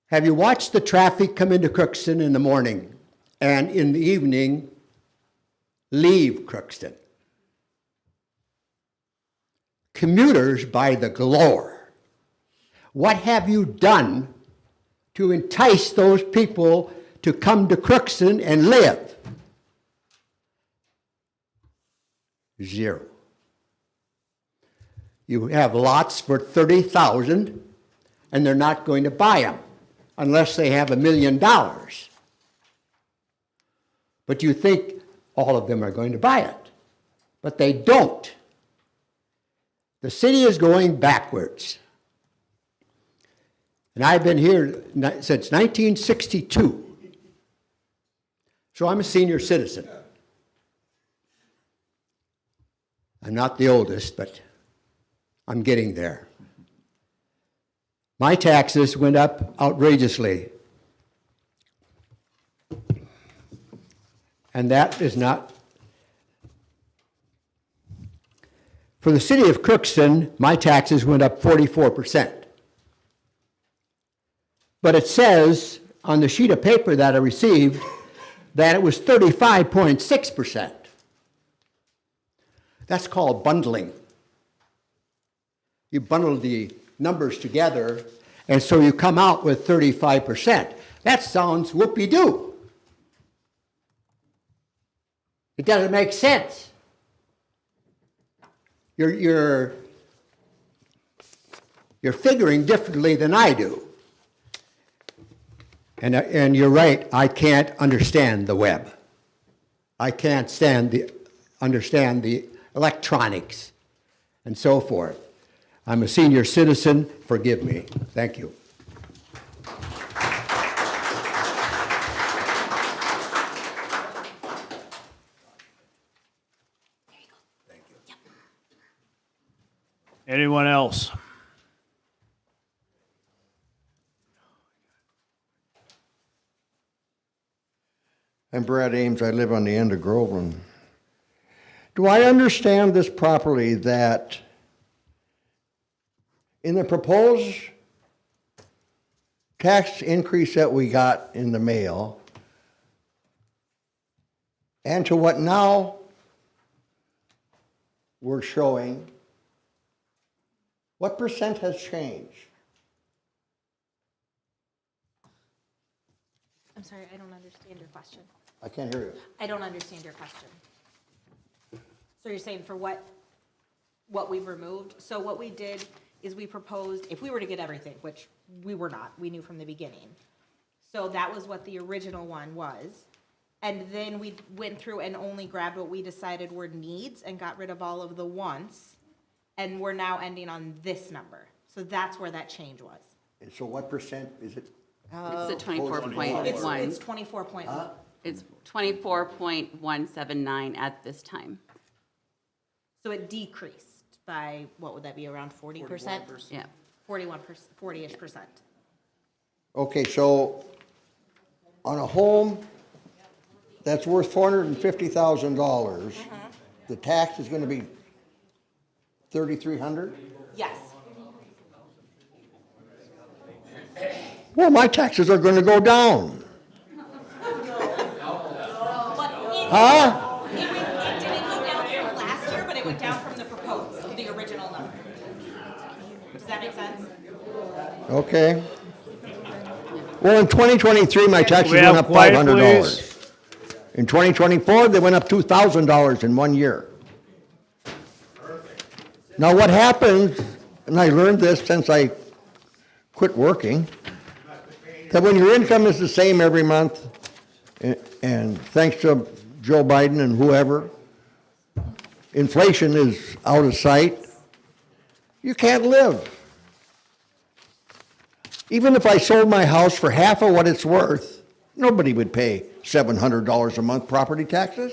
Have you watched the traffic come into Crookston in the morning and in the evening leave Crookston? Commuters by the galore. What have you done to entice those people to come to Crookston and live? Zero. You have lots for $30,000 and they're not going to buy them unless they have $1 million. But you think all of them are going to buy it, but they don't. The city is going backwards. And I've been here since 1962. So I'm a senior citizen. I'm not the oldest, but I'm getting there. My taxes went up outrageously. And that is not. For the city of Crookston, my taxes went up 44%. But it says on the sheet of paper that I received that it was 35.6%. That's called bundling. You bundle the numbers together, and so you come out with 35%. That sounds whoopee-doo. It doesn't make sense. You're figuring differently than I do. And you're right, I can't understand the web. I can't understand the electronics and so forth. I'm a senior citizen, forgive me. Thank you. Anyone else? I'm Brad Ames, I live on the end of Groveland. Do I understand this properly, that in the proposed tax increase that we got in the mail, and to what now we're showing, what percent has changed? I'm sorry, I don't understand your question. I can't hear you. I don't understand your question. So you're saying for what we've removed? So what we did is we proposed, if we were to get everything, which we were not, we knew from the beginning. So that was what the original one was. And then we went through and only grabbed what we decided were needs and got rid of all of the wants. And we're now ending on this number. So that's where that change was. And so what percent is it? It's the 24.1. It's 24.1. It's 24.179 at this time. So it decreased by, what would that be, around 40%? Yeah. 41%, 40-ish percent. Okay, so on a home that's worth $450,000, the tax is gonna be $3,300? Yes. Well, my taxes are gonna go down. Huh? It didn't go down from last year, but it went down from the proposed, the original number. Does that make sense? Okay. Well, in 2023, my taxes we went have up quiet, $500. In 2024, they went up $2,000 in 1 year. Now, what happens, and I learned this since I quit working, that when your income is the same every month, and thanks to Joe Biden and whoever, inflation is out of sight, you can't live. Even if I sold my house for half of what it's worth, nobody would pay $700 a month property taxes.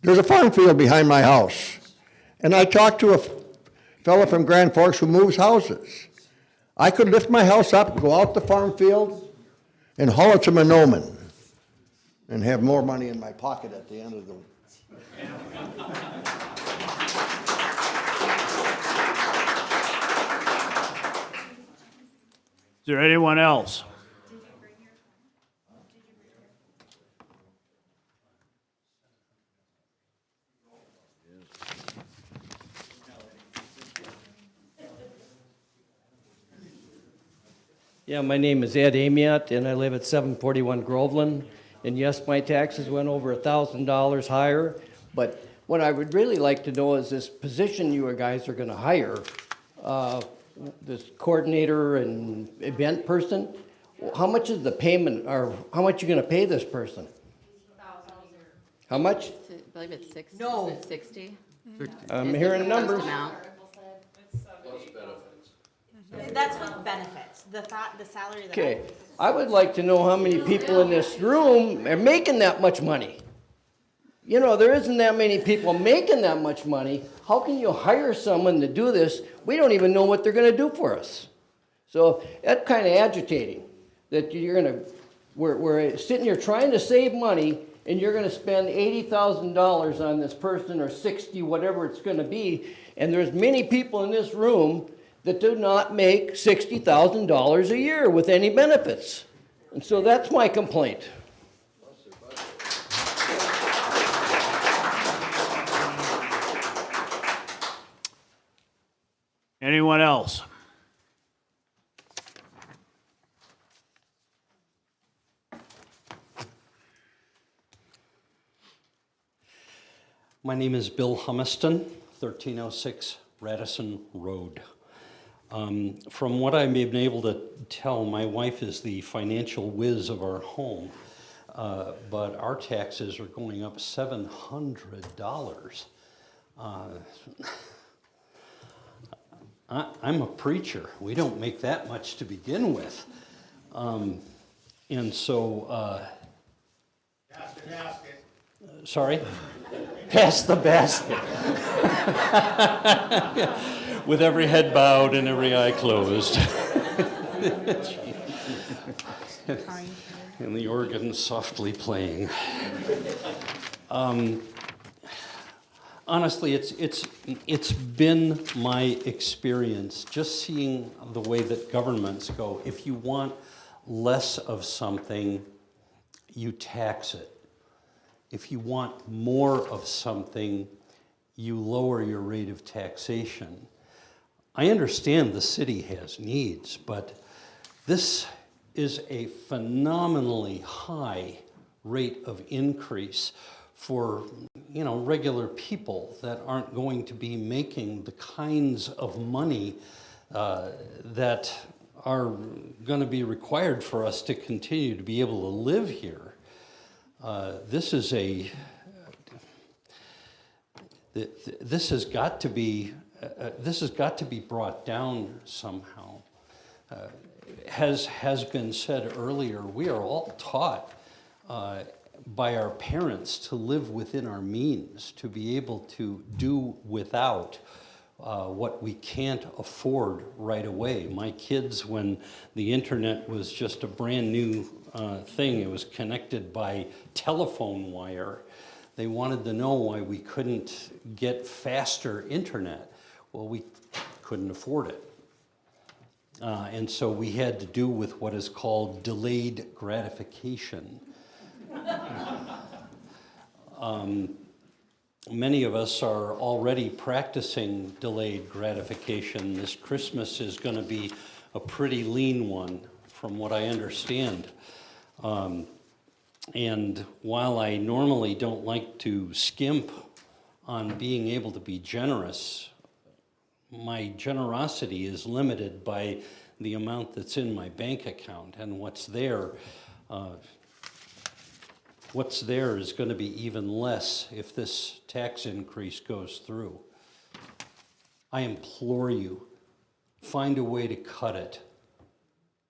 There's a farm field behind my house, and I talked to a fellow from Grand Forks who moves houses. I could lift my house up, go out the farm field, and haul it to Monoman, and have more money in my pocket at the end of the week. Is there anyone else? Yeah, my name is Ed Amiot, and I live at 741 Groveland. And yes, my taxes went over $1,000 higher, but what I would really like to know is this position you guys are gonna hire, this coordinator and event person, how much is the payment, or how much you gonna pay this person? How much? I believe it's 60. No. Is it 60? I'm Is the hearing proposed numbers. amount? That's with benefits, the salary that. Okay, I would like to know how many people in this room are making that much money. You know, there isn't that many people making that much money. How can you hire someone to do this? We don't even know what they're gonna do for us. So that's kind of agitating, that we're sitting here trying to save money, and you're gonna spend $80,000 on this person, or 60, whatever it's gonna be, and there's many people in this room that do not make $60,000 a year with any benefits. And so that's my complaint. Anyone else? My name is Bill Humiston, 1306 Radisson Road. From what I've been able to tell, my wife is the financial whiz of our home, but our taxes are going up $700. I'm a preacher. We don't make that much to begin with. And so, Sorry? Pass the basket. With every head bowed and every eye closed. And the organ softly playing. Honestly, it's been my experience just seeing the way that governments go. If you want less of something, you tax it. If you want more of something, you lower your rate of taxation. I understand the city has needs, but this is a phenomenally high rate of increase for, you know, regular people that aren't going to be making the kinds of money that are going to be required for us to continue to be able to live here. This has got to be brought down somehow. Has been said earlier, we are all taught by our parents to live within our means, to be able to do without what we can't afford right away. My kids, when the internet was just a brand new thing, it was connected by telephone wire, they wanted to know why we couldn't get faster internet. Well, we couldn't afford it. And so we had to do with what is called delayed gratification. Many of us are already practicing delayed gratification. This Christmas is going to be a pretty lean one, from what I understand. And while I normally don't like to skimp on being able to be generous, my generosity is limited by the amount that's in my bank account, and what's there is going to be even less if this tax increase goes through. I implore you, find a way to cut it.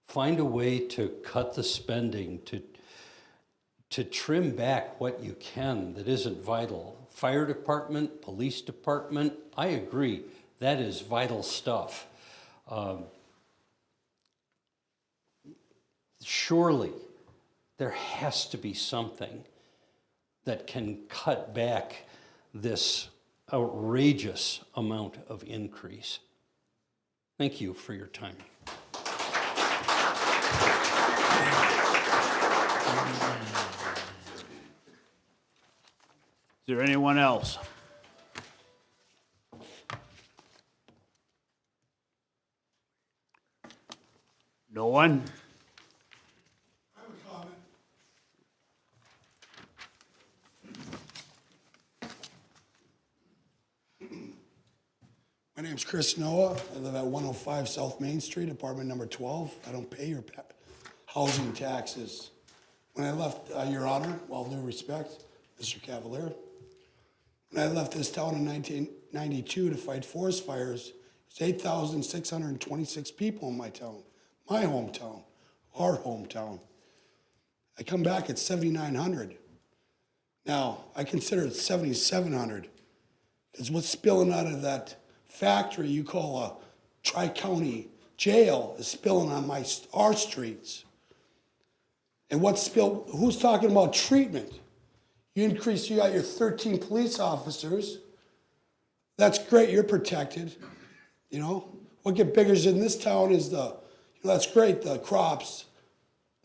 Find a way to cut the spending, to trim back what you can that isn't vital. Fire department, police department, I agree, that is vital stuff. Surely, there has to be something that can cut back this outrageous amount of increase. Thank you for your time. Is there anyone else? No one? My name's Chris Noah. I live at 105 South Main Street, apartment number 12. I don't pay your housing taxes. When I left, Your Honor, with all due respect, Mr. Cavalier, when I left this town in 1992 to fight forest fires, there's 8,626 people in my town, my hometown, our hometown. I come back at 7,900. Now, I consider it 7,700 because what's spilling out of that factory you call a tri-county jail is spilling on our streets. And who's talking about treatment? You got your 13 police officers. That's great, you're protected. You know, what get bigger in this town is that's great, the crops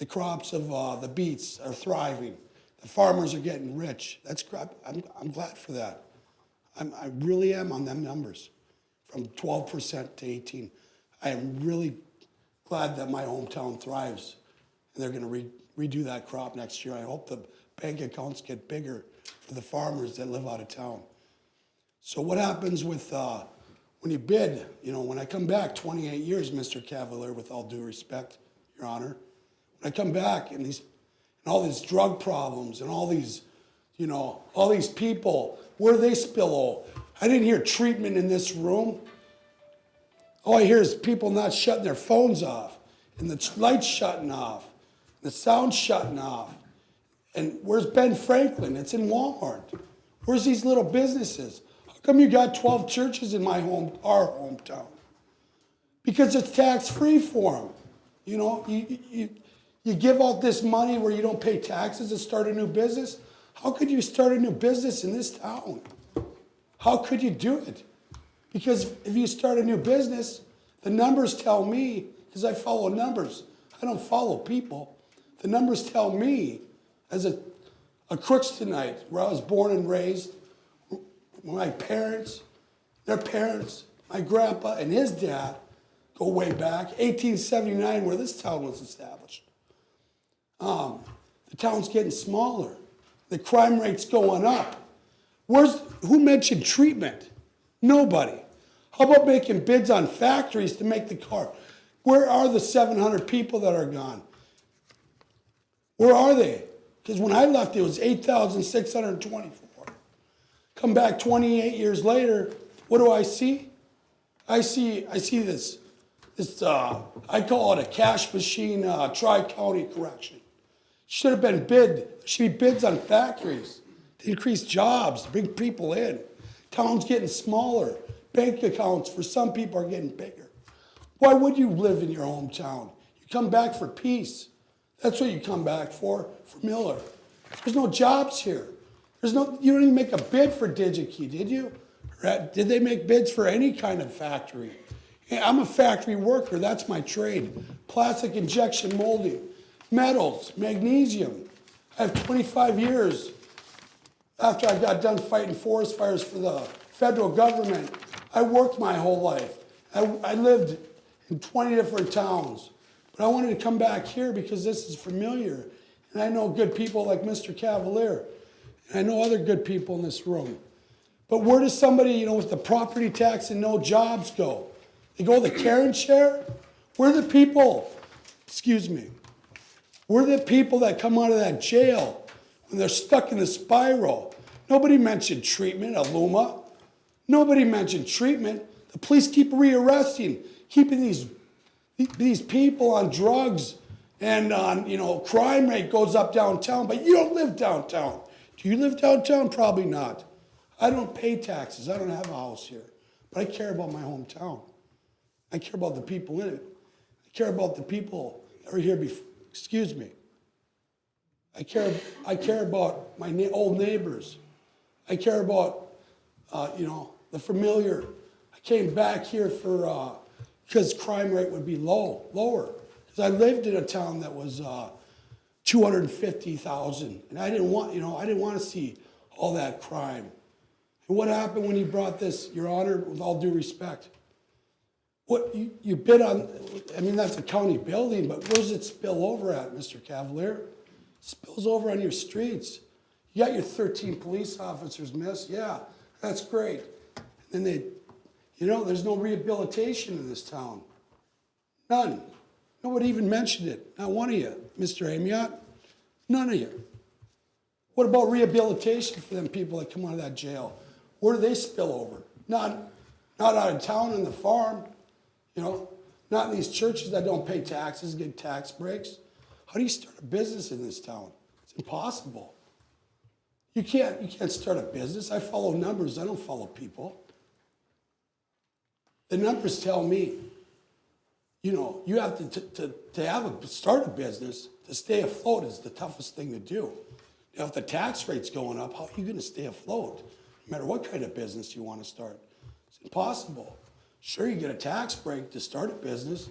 of the beets are thriving. The farmers are getting rich. That's great, I'm glad for that. I really am on them numbers, from 12% to 18%. I am really glad that my hometown thrives. And they're gonna redo that crop next year. I hope the bank accounts get bigger for the farmers that live out of town. So what happens with, when you bid, you know, when I come back 28 years, Mr. Cavalier, with all due respect, Your Honor, when I come back and all these drug problems and all these, you know, all these people, where do they spill over? I didn't hear treatment in this room. All I hear is people not shutting their phones off, and the lights shutting off, the sound shutting off. And where's Ben Franklin? It's in Walmart. Where's these little businesses? How come you got 12 churches in our hometown? Because it's tax-free for them. You know, you give out this money where you don't pay taxes to start a new business. How could you start a new business in this town? How could you do it? Because if you start a new business, the numbers tell me, because I follow numbers, I don't follow people. The numbers tell me, as a Crookstonite, where I was born and raised, my parents, their parents, my grandpa and his dad go way back, 1879, where this town was established. The town's getting smaller. The crime rate's going up. Who mentioned treatment? Nobody. How about making bids on factories to make the car? Where are the 700 people that are gone? Where are they? Because when I left, it was 8,624. Come back 28 years later, what do I see? I see this I call it a cash machine, tri-county correction. Should have been should be bids on factories to increase jobs, to bring people in. Town's getting smaller. Bank accounts for some people are getting bigger. Why would you live in your hometown? You come back for peace. That's what you come back for Miller. There's no jobs here. You don't even make a bid for DigiKey, did you? Did they make bids for any kind of factory? Yeah, I'm a factory worker, that's my trade. Plastic injection molding, metals, magnesium. I have 25 years after I got done fighting forest fires for the federal government. I worked my whole life. I lived in 20 different towns. But I wanted to come back here because this is familiar. And I know good people like Mr. Cavalier. And I know other good people in this room. But where does somebody, with the property tax and no jobs go? They go the Karen share? Where are the people, where are the people that come out of that jail when they're stuck in the spiral? Nobody mentioned treatment at Luma. Nobody mentioned treatment. The police keep rearresting, keeping these people on drugs and on, crime rate goes up downtown, but you don't live downtown. Do you live downtown? Probably not. I don't pay taxes. I don't have a house here, but I care about my hometown. I care about the people in it. I care about the people that were here before. I care about my old neighbors. I care about, the familiar. I came back here because crime rate would be lower. Because I lived in a town that was 250,000, and I didn't want to see all that crime. And what happened when you brought this, Your Honor, with all due respect? What you bid on, that's a county building, but where does it spill over at, Mr. Cavalier? It spills over on your streets. You got your 13 police officers, miss. Yeah, that's great. And then there's no rehabilitation in this town. None. Nobody even mentioned it. Not one of you, Mr. Amiot. None of you. What about rehabilitation for them people that come out of that jail? Where do they spill over? Not out of town on the farm. Not in these churches that don't pay taxes, get tax breaks. How do you start a business in this town? It's impossible. You can't start a business. I follow numbers. I don't follow people. The numbers tell me, you have to start a business, to stay afloat is the toughest thing to do. Now, if the tax rate's going up, how are you going to stay afloat? No matter what kind of business you want to start. It's impossible. Sure, you get a tax break to start a business,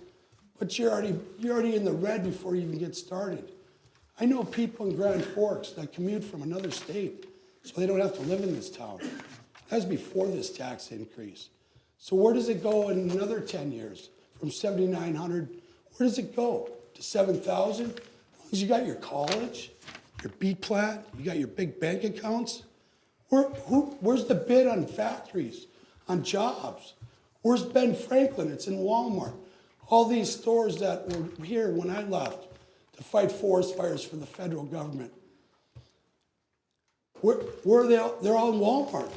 but you're already in the red before you even get started. I know people in Grand Forks that commute from another state, so they don't have to live in this town. That was before this tax increase. So where does it go in another 10 years? From 7,900, where does it go? To 7,000? As long as you got your college, your B-plat, you got your big bank accounts. Where's the bid on factories, on jobs? Where's Ben Franklin? It's in Walmart. All these stores that were here when I left to fight forest fires for the federal government. Where are they all? They're all in Walmart.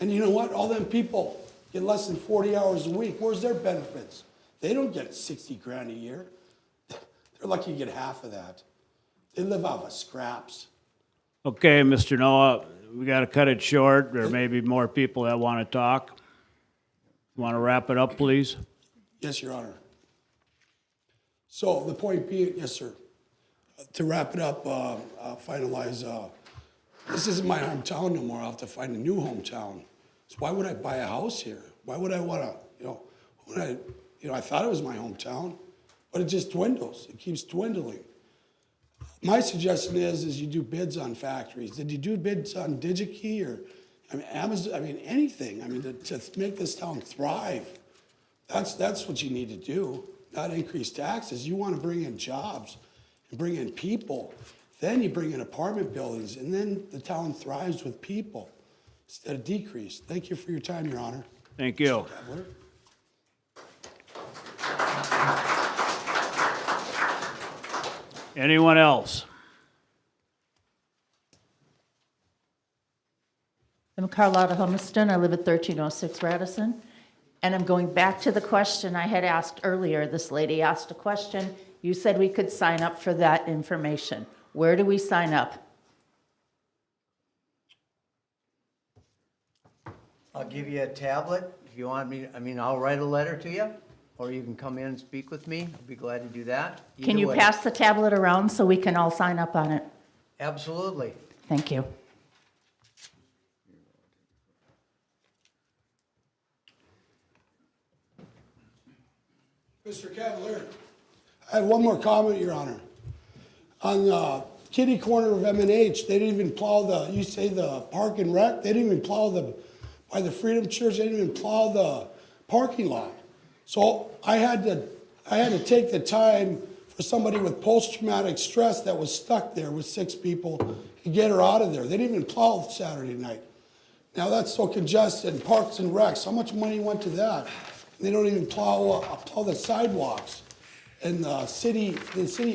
And you know what? All them people get less than 40 hours a week. Where's their benefits? They don't get 60 grand a year. They're lucky to get half of that. They live off of scraps. Okay, Mr. Noah, we gotta cut it short. There may be more people that wanna talk. Want to wrap it up, please? Yes, Your Honor. So the point being, yes, sir. To wrap it up, finalize, this isn't my hometown no more. I'll have to find a new hometown. So why would I buy a house here? Why would I want to, I thought it was my hometown, but it just dwindles. It keeps dwindling. My suggestion is you do bids on factories. Did you do bids on DigiKey or Amazon? Anything. To make this town thrive. That's what you need to do, not increase taxes. You want to bring in jobs and bring in people. Then you bring in apartment buildings, and then the town thrives with people instead of decrease. Thank you for your time, Your Honor. Thank you. Anyone else? I'm Carlotta Humiston. I live at 1306 Radisson. And I'm going back to the question I had asked earlier. This lady asked a question. You said we could sign up for that information. Where do we sign up? I'll give you a tablet if you want me, I'll write a letter to you, or you can come in and speak with me. I'd be glad to do that. Can Either you way. pass the tablet around so we can all sign up on it? Absolutely. Thank you. Mr. Cavalier, I have one more comment, Your Honor. On kitty corner of M&H, they didn't even plow you say the park and rec, they didn't even plow by the Freedom Church, they didn't even plow the parking lot. So I had to take the time for somebody with post-traumatic stress that was stuck there with 6 people to get her out of there. They didn't even plow Saturday night. Now that's so congested, parks and recs, how much money went to that? They don't even plow the sidewalks. And the city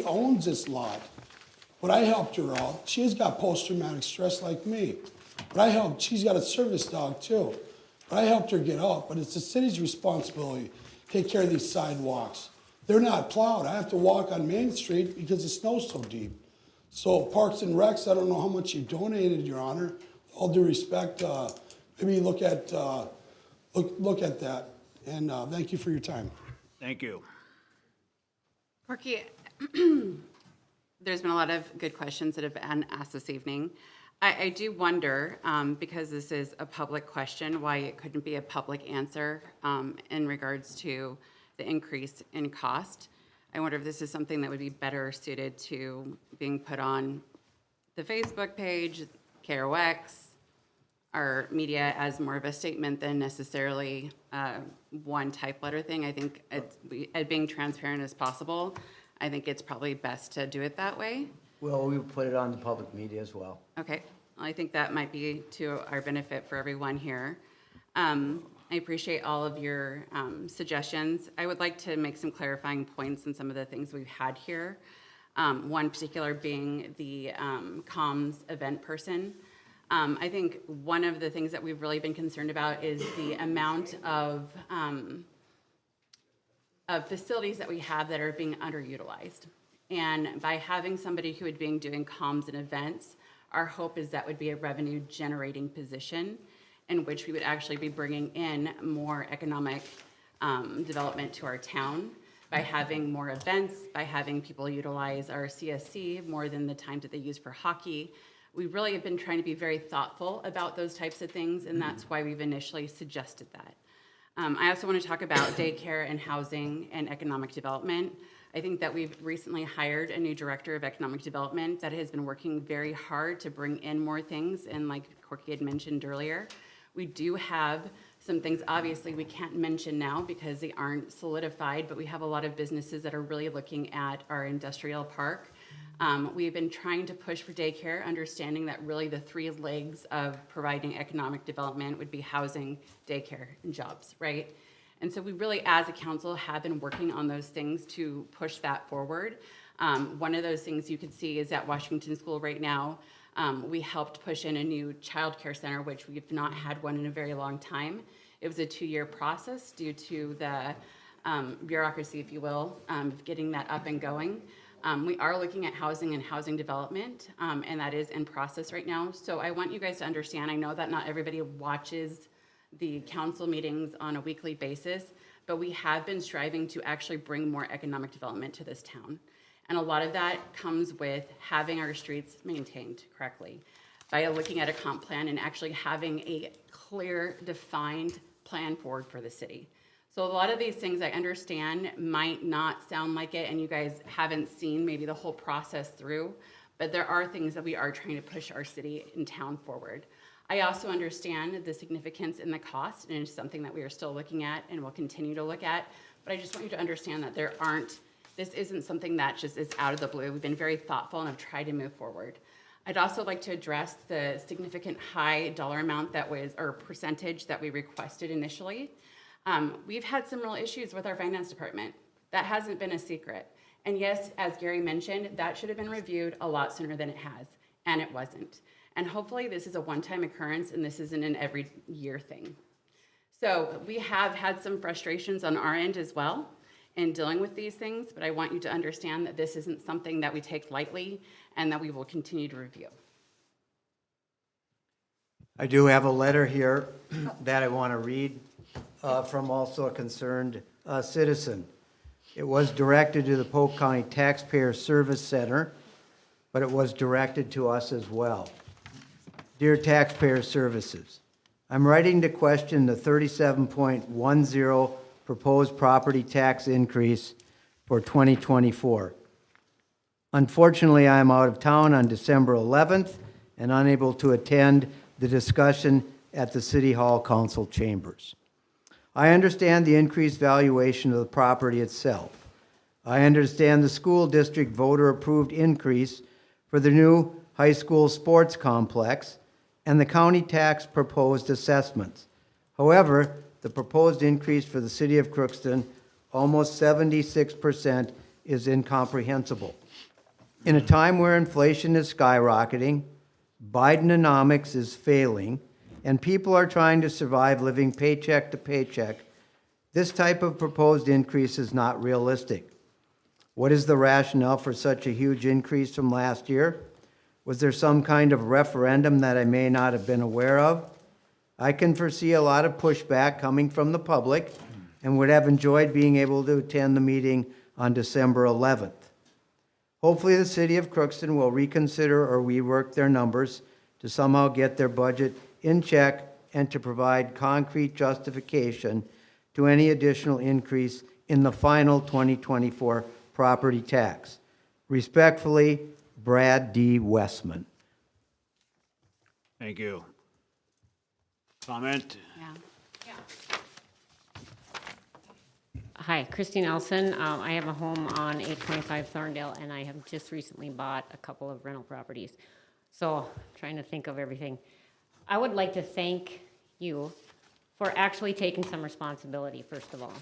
owns this lot. But I helped her out. She's got post-traumatic stress like me. But she's got a service dog too. But I helped her get out. But it's the city's responsibility to take care of these sidewalks. They're not plowed. I have to walk on Main Street because the snow's so deep. So Parks and Recs, I don't know how much you donated, Your Honor. With all due respect, maybe look at that. And thank you for your time. Thank you. Corky, there's been a lot of good questions that have been asked this evening. I do wonder, because this is a public question, why it couldn't be a public answer in regards to the increase in cost. I wonder if this is something that would be better suited to being put on the Facebook page, KROX, our media as more of a statement than necessarily one type letter thing. I think being transparent as possible, I think it's probably best to do it that way. Well, we put it on the public media as well. Okay, well, I think that might be to our benefit for everyone here. I appreciate all of your suggestions. I would like to make some clarifying points on some of the things we've had here. One particular being the comms event person. I think one of the things that we've really been concerned about is the amount of facilities that we have that are being underutilized. And by having somebody who would be doing comms and events, our hope is that would be a revenue generating position in which we would actually be bringing in more economic development to our town by having more events, by having people utilize our CSC more than the time that they use for hockey. We really have been trying to be very thoughtful about those types of things, and that's why we've initially suggested that. I also want to talk about daycare and housing and economic development. I think that we've recently hired a new director of economic development that has been working very hard to bring in more things, and like Corky had mentioned earlier, we do have some things obviously we can't mention now because they aren't solidified, but we have a lot of businesses that are really looking at our industrial park. We've been trying to push for daycare, understanding that really the 3 legs of providing economic development would be housing, daycare, and jobs, right? And so we really, as a council, have been working on those things to push that forward. One of those things you can see is at Washington School right now, we helped push in a new child care center, which we've not had one in a very long time. It was a 2-year process due to the bureaucracy, if you will, getting that up and going. We are looking at housing and housing development, and that is in process right now. So I want you guys to understand, I know that not everybody watches the council meetings on a weekly basis, but we have been striving to actually bring more economic development to this town. And a lot of that comes with having our streets maintained correctly, by looking at a comp plan and actually having a clear, defined plan forward for the city. So a lot of these things I understand might not sound like it, and you guys haven't seen maybe the whole process through, but there are things that we are trying to push our city and town forward. I also understand the significance in the cost, and it's something that we are still looking at and will continue to look at, but I just want you to understand that this isn't something that just is out of the blue. We've been very thoughtful and have tried to move forward. I'd also like to address the significant high dollar amount that was, or percentage that we requested initially. We've had some real issues with our finance department. That hasn't been a secret. And yes, as Gary mentioned, that should have been reviewed a lot sooner than it has, and it wasn't. And hopefully this is a one-time occurrence and this isn't an every year thing. So we have had some frustrations on our end as well in dealing with these things, but I want you to understand that this isn't something that we take lightly and that we will continue to review. I do have a letter here that I want to read from also a concerned citizen. It was directed to the Polk County Taxpayer Service Center, but it was directed to us as well. Dear Taxpayer Services, I'm writing to question the 37.10 proposed property tax increase for 2024. Unfortunately, I am out of town on December 11th and unable to attend the discussion at the City Hall Council chambers. I understand the increased valuation of the property itself. I understand the school district voter-approved increase for the new high school sports complex and the county tax proposed assessments. However, the proposed increase for the city of Crookston, almost 76%, is incomprehensible. In a time where inflation is skyrocketing, Bidenomics is failing, and people are trying to survive living paycheck to paycheck, this type of proposed increase is not realistic. What is the rationale for such a huge increase from last year? Was there some kind of referendum that I may not have been aware of? I can foresee a lot of pushback coming from the public and would have enjoyed being able to attend the meeting on December 11th. Hopefully the city of Crookston will reconsider or rework their numbers to somehow get their budget in check and to provide concrete justification to any additional increase in the final 2024 property tax. Respectfully, Brad D. Westman. Thank you. Comment? Yeah. Hi, Christine Elson. I have a home on 825 Thorndale, and I have just recently bought a couple of rental properties. So, trying to think of everything. I would like to thank you for actually taking some responsibility, first of all,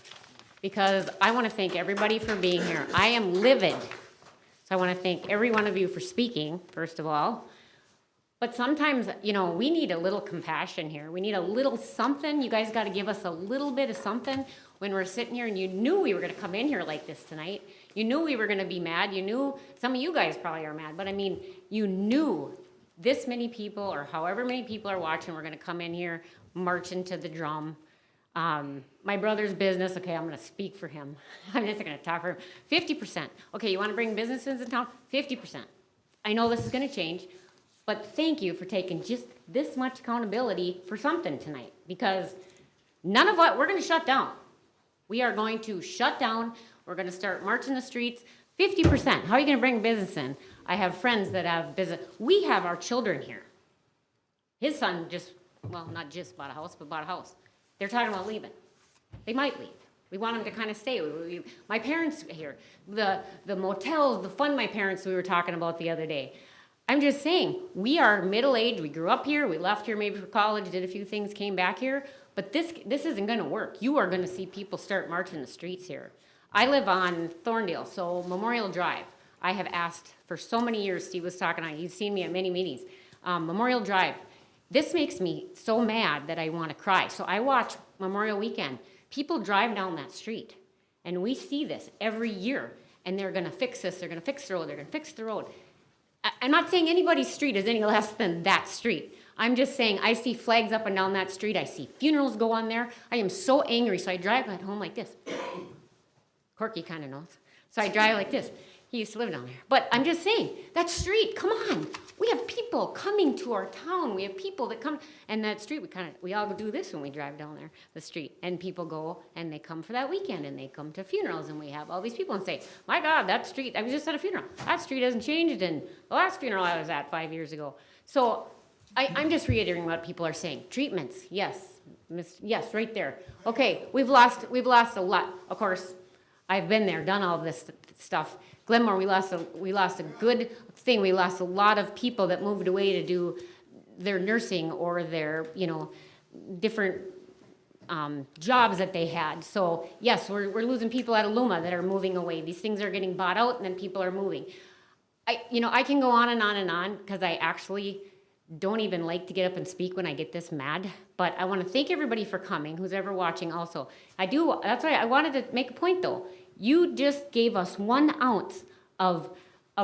because I want to thank everybody for being here. I am livid. So I want to thank every one of you for speaking, first of all. But sometimes, you know, we need a little compassion here. We need a little something. You guys got to give us a little bit of something when we're sitting here, and you knew we were going to come in here like this tonight. You knew we were going to be mad. You knew, some of you guys probably are mad, but I mean, you knew this many people or however many people are watching were going to come in here marching to the drum. My brother's business, okay, I'm going to speak for him. I'm just going to talk for him. 50%. Okay, you want to bring businesses in town? 50%. I know this is going to change, but thank you for taking just this much accountability for something tonight, because none of what, we're going to shut down. We are going to shut down. We're going to start marching the streets. 50%. How are you going to bring business in? I have friends that have business. We have our children here. His son just, well, not just bought a house, but bought a house. They're talking about leaving. They might leave. We want them to kind of stay. My parents here, the motels, the fun my parents we were talking about the other day. I'm just saying, we are middle-aged. We grew up here. We left here maybe for college, did a few things, came back here. But this isn't going to work. You are going to see people start marching the streets here. I live on Thorndale, so Memorial Drive. I have asked for so many years, Steve was talking on, he's seen me at many meetings. Memorial Drive. This makes me so mad that I want to cry. So I watch Memorial Weekend. People drive down that street, and we see this every year. and they're gonna fix this, they're gonna fix the road, they're gonna fix the road. I'm not saying anybody's street is any less than that street. I'm just saying I see flags up and down that street. I see funerals go on there. I am so angry, so I drive at home like this. Corky kind of knows. So I drive like this. He used to live down there. But I'm just saying, that street, come on. We have people coming to our town. We have people that come, and that street, we all do this when we drive down there, the street. And people go, and they come for that weekend, and they come to funerals, and we have all these people and say, my God, that street, I was just at a funeral. That street hasn't changed in the last funeral I was at 5 years ago. So I'm just reiterating what people are saying. Treatments, yes. Yes, right there. Okay, we've lost a lot. Of course, I've been there, done all this stuff. Glenmore, we lost a good thing. We lost a lot of people that moved away to do their nursing or their, different jobs that they had. So yes, we're losing people at Aluma that are moving away. These things are getting bought out and then people are moving. I can go on and on and on because I actually don't even like to get up and speak when I get this mad. But I want to thank everybody for coming, who's ever watching also. That's why I wanted to make a point though. You just gave us 1 ounce of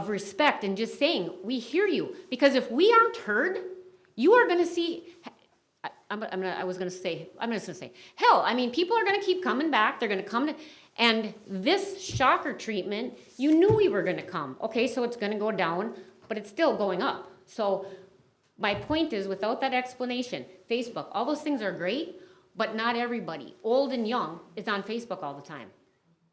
respect and just saying, we hear you. Because if we aren't heard, you are going to see, I'm just going to say, hell, people are going to keep coming back. They're going to come to, and this shocker treatment, you knew we were going to come. Okay, so it's going to go down, but it's still going up. So my point is, without that explanation, Facebook, all those things are great, but not everybody, old and young, is on Facebook all the time.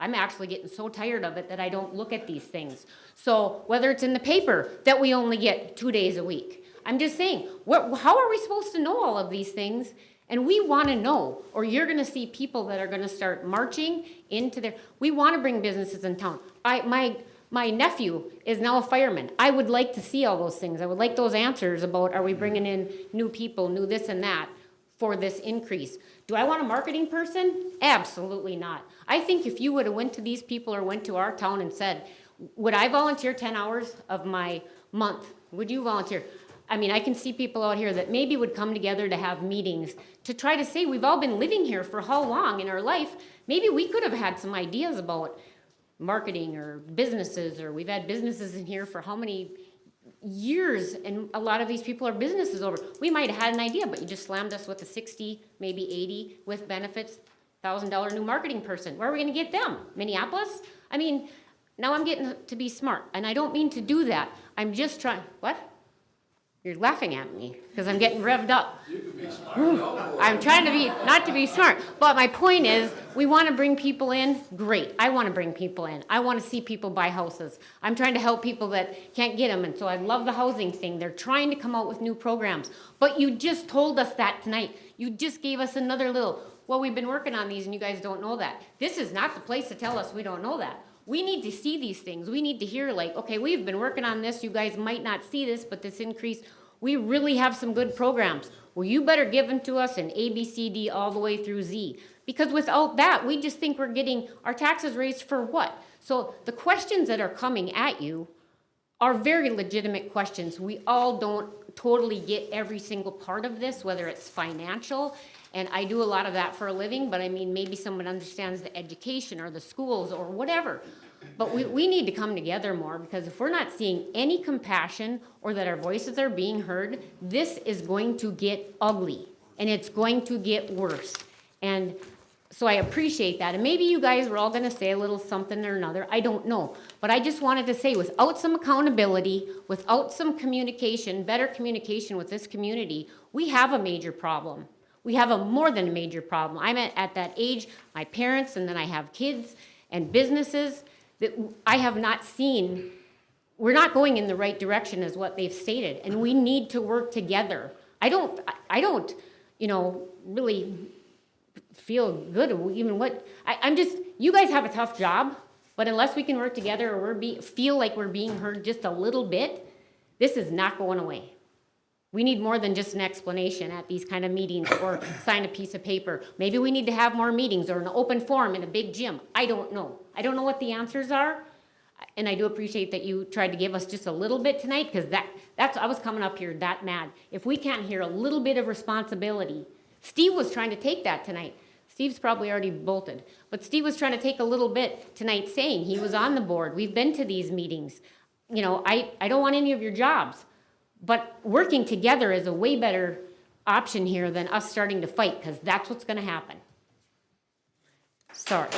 I'm actually getting so tired of it that I don't look at these things. So whether it's in the paper that we only get 2 days a week, I'm just saying, how are we supposed to know all of these things? And we want to know, or you're going to see people that are going to start marching into their, we want to bring businesses in town. My nephew is now a fireman. I would like to see all those things. I would like those answers about, are we bringing in new people, new this and that for this increase? Do I want a marketing person? Absolutely not. I think if you would have went to these people or went to our town and said, would I volunteer 10 hours of my month? Would you volunteer? I can see people out here that maybe would come together to have meetings to try to say, we've all been living here for how long in our life? Maybe we could have had some ideas about marketing or businesses, or we've had businesses in here for how many years, and a lot of these people are businesses over. We might have had an idea, but you just slammed us with a 60, maybe 80 with benefits, $1,000 new marketing person. Where are we going to get them? Minneapolis? Now I'm getting to be smart, and I don't mean to do that. I'm just trying, what? You're laughing at me because I'm getting revved up. You can be smart. I'm trying to be, not to be smart. But my point is, we want to bring people in. Great. I want to bring people in. I want to see people buy houses. I'm trying to help people that can't get them. And so I love the housing thing. They're trying to come out with new programs. But you just told us that tonight. You just gave us another little, well, we've been working on these and you guys don't know that. This is not the place to tell us we don't know that. We need to see these things. We need to hear okay, we've been working on this. You guys might not see this, but this increase, we really have some good programs. Well, you better give them to us in A, B, C, D, all the way through Z. Because without that, we just think we're getting our taxes raised for what? So the questions that are coming at you are very legitimate questions. We all don't totally get every single part of this, whether it's financial, and I do a lot of that for a living, but maybe someone understands the education or the schools or whatever. But we need to come together more, because if we're not seeing any compassion or that our voices are being heard, this is going to get ugly and it's going to get worse. And so I appreciate that. And maybe you guys were all going to say a little something or another. I don't know. But I just wanted to say, without some accountability, without some communication, better communication with this community, we have a major problem. We have a more than a major problem. I'm at that age, my parents, and then I have kids and businesses that I have not seen. We're not going in the right direction as what they've stated, and we need to work together. I don't, really feel good even what, I'm just, you guys have a tough job, but unless we can work together or feel like we're being heard just a little bit, this is not going away. We need more than just an explanation at these kind of meetings or sign a piece of paper. Maybe we need to have more meetings or an open forum in a big gym. I don't know. I don't know what the answers are. And I do appreciate that you tried to give us just a little bit tonight, because that's I was coming up here that mad. If we can't hear a little bit of responsibility, Steve was trying to take that tonight. Steve's probably already bolted. But Steve was trying to take a little bit tonight saying he was on the board. We've been to these meetings. You know, I don't want any of your jobs. But working together is a way better option here than us starting to fight, because that's what's gonna happen. Sorry.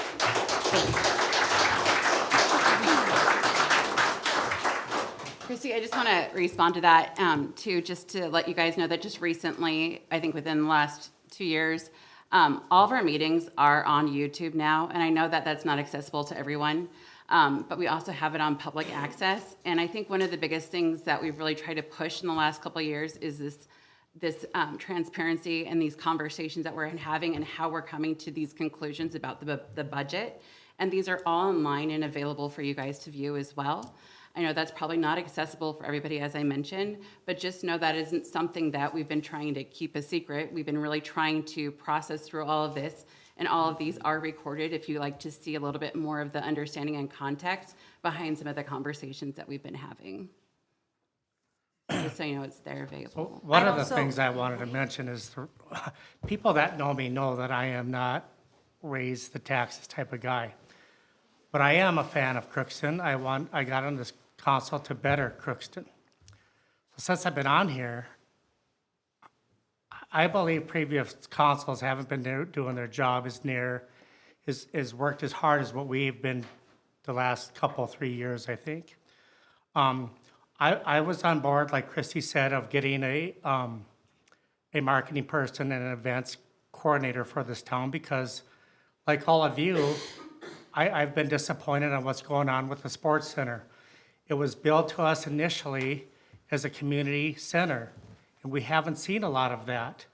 Christy, I just want to respond to that, too, just to let you guys know that just recently, I think within the last 2 years, all of our meetings are on YouTube now, and I know that that's not accessible to everyone, but we also have it on public access. And I think one of the biggest things that we've really tried to push in the last couple of years is this transparency and these conversations that we're having and how we're coming to these conclusions about the budget. And these are all online and available for you guys to view as well. I know that's probably not accessible for everybody, as I mentioned, but just know that isn't something that we've been trying to keep a secret. We've been really trying to process through all of this, and all of these are recorded if you like to see a little bit more of the understanding and context behind some of the conversations that we've been having. Just so you know, it's there available. One of the things I wanted to mention is people that know me know that I am not raise the taxes type of guy. But I am a fan of Crookston. I got on this council to better Crookston. So since I've been on here, I believe previous councils haven't been doing their job as worked as hard as what we've been the last 3 years, I think. I was on board, like Christy said, of getting a marketing person and an events coordinator for this town, because like all of you, I've been disappointed on what's going on with the sports center. It was billed to us initially as a community center, and we haven't seen a lot of that.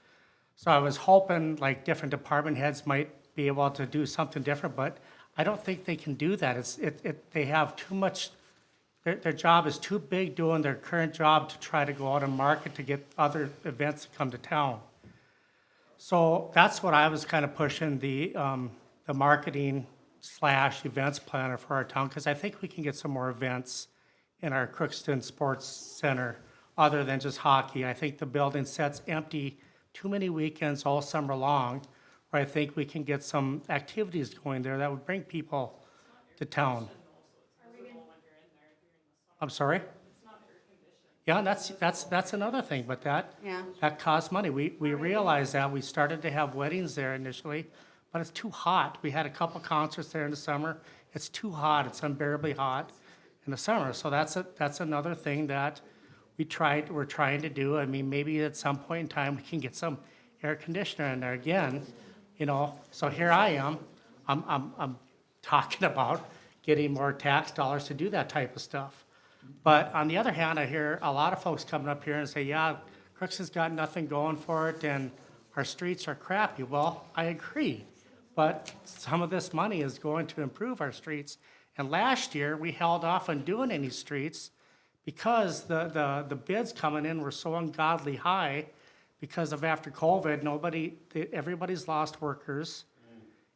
So I was hoping like different department heads might be able to do something different, but I don't think they can do that. They have too much, their job is too big doing their current job to try to go out and market to get other events to come to town. So that's what I was kind of pushing, the marketing / events planner for our town, because I think we can get some more events in our Crookston Sports Center other than just hockey. I think the building sits empty too many weekends all summer long, where I think we can get some activities going there that would bring people to town. I'm sorry? Yeah, that's another thing, but that costs money. We realized that. We started to have weddings there initially, but it's too hot. We had a couple concerts there in the summer. It's too hot. It's unbearably hot in the summer. So that's another thing that we're trying to do. I mean, maybe at some point in time we can get some air conditioner in there again, you know. So here I am. I'm talking about getting more tax dollars to do that type of stuff. But on the other hand, I hear a lot of folks coming up here and say, yeah, Crookston's got nothing going for it and our streets are crappy. Well, I agree. But some of this money is going to improve our streets. And last year, we held off on doing any streets because the bids coming in were so ungodly high because of after COVID, everybody's lost workers.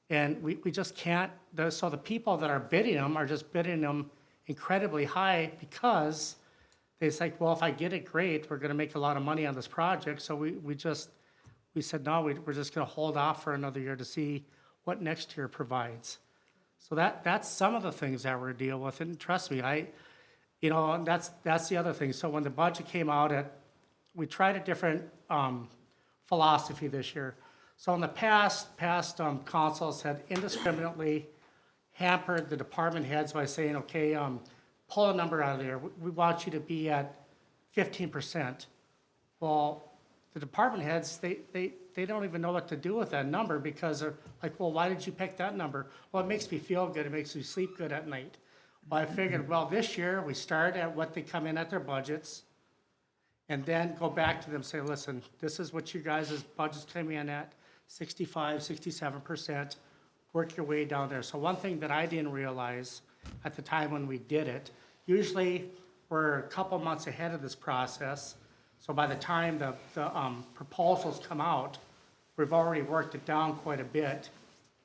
And we just can't, so the people that are bidding them are just bidding them incredibly high because it's like, well, if I get it, great, we're gonna make a lot of money on this project. So we said, no, we're just gonna hold off for another year to see what next year provides. So that's some of the things that we're dealing with, and trust me, and that's the other thing. So when the budget came out, we tried a different philosophy this year. So in the past councils had indiscriminately hampered the department heads by saying, okay, pull a number out of there. We want you to be at 15%. Well, the department heads, they don't even know what to do with that number because they're like, well, why did you pick that number? Well, it makes me feel good. It makes me sleep good at night. Well, I figured, well, this year we start at what they come in at their budgets and then go back to them and say, listen, this is what you guys' budgets came in at, 65, 67%. Work your way down there. So one thing that I didn't realize at the time when we did it, usually we're a couple months ahead of this process. So by the time the proposals come out, we've already worked it down quite a bit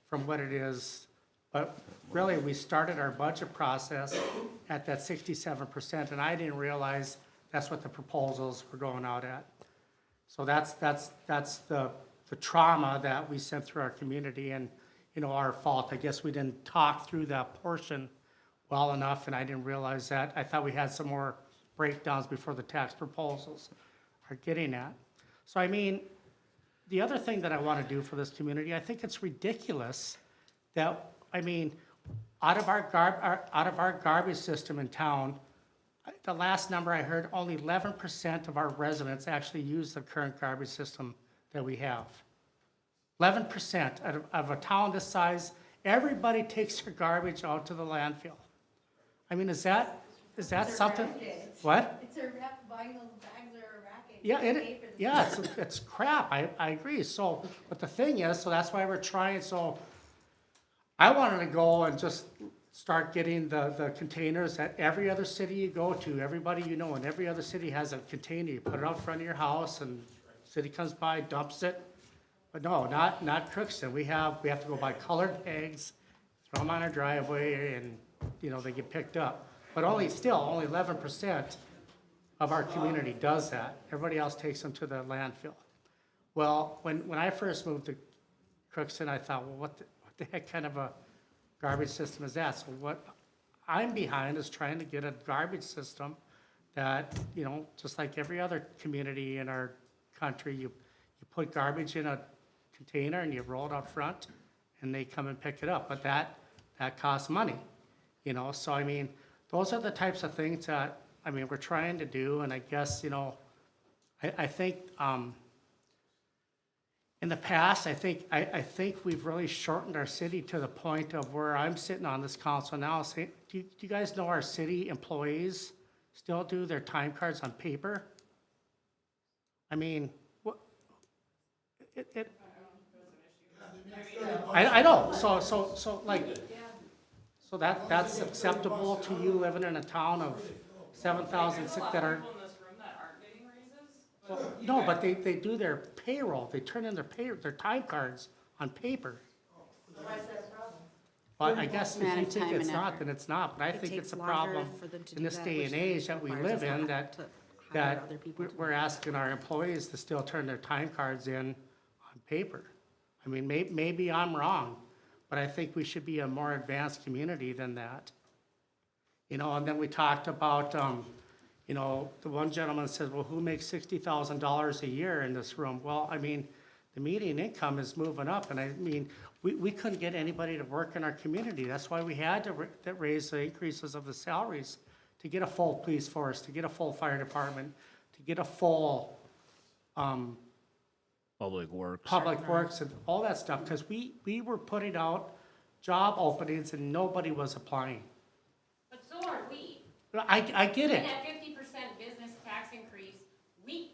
from what it is. But really, we started our budget process at that 67%, and I didn't realize that's what the proposals were going out at. So that's the the trauma that we sent through our community and, you know, our fault. I guess we didn't talk through that portion well enough, and I didn't realize that. I thought we had some more breakdowns before the tax proposals are getting at. So I mean, the other thing that I want to do for this community, I think it's ridiculous that, I mean, out of our garbage system in town, the last number I heard, only 11% of our residents actually use the current garbage system that we have. 11% of a town this size, everybody takes their garbage out to the landfill. I mean, is that something? What? It's a wrap, buying those bags are a racket. Yeah, it's crap, I agree. So, but the thing is, so that's why we're trying, so I wanted to go and just start getting the containers at every other city you go to, everybody you know, and every other city has a container. You put it out front of your house and city comes by, dumps it. But no, not Crookston. We have to go buy colored bags, throw them on our driveway, and, you know, they get picked up. But only 11% of our community does that. Everybody else takes them to the landfill. Well, when I first moved to Crookston, I thought, well, what the heck kind of a garbage system is that? So what I'm behind is trying to get a garbage system that, you know, just like every other community in our country, you put garbage in a container and you roll it out front and they come and pick it up. But that costs money, you know? So, I mean, those are the types of things that, I mean, we're trying to do. And I guess, you know, I think, in the past, I think we've really shortened our city to the point of where I'm sitting on this council now saying, do you guys know our city employees still do their time cards on paper? I mean, what, I know, so like, so that's acceptable to you living in a town of 7,000 that are. Well, no, but they do their payroll, they turn in their time cards on paper. Why is that a problem? Well, I guess if you think it's not, then it's not, but I think it's a problem in this day and age that we live in, that we're asking our employees to still turn their time cards in on paper. I mean, maybe I'm wrong, but I think we should be a more advanced community than that. You know, and then we talked about, you know, the one gentleman said, well, who makes $60,000 a year in this room? Well, I mean, the median income is moving up, and I mean, we couldn't get anybody to work in our community. That's why we had to raise the increases of the salaries to get a full police force, to get a full fire department, to get a full Public Works. Public Works and all that stuff, because we were putting out job openings and nobody was applying. But so are we. I get it. And that 50% business tax increase, we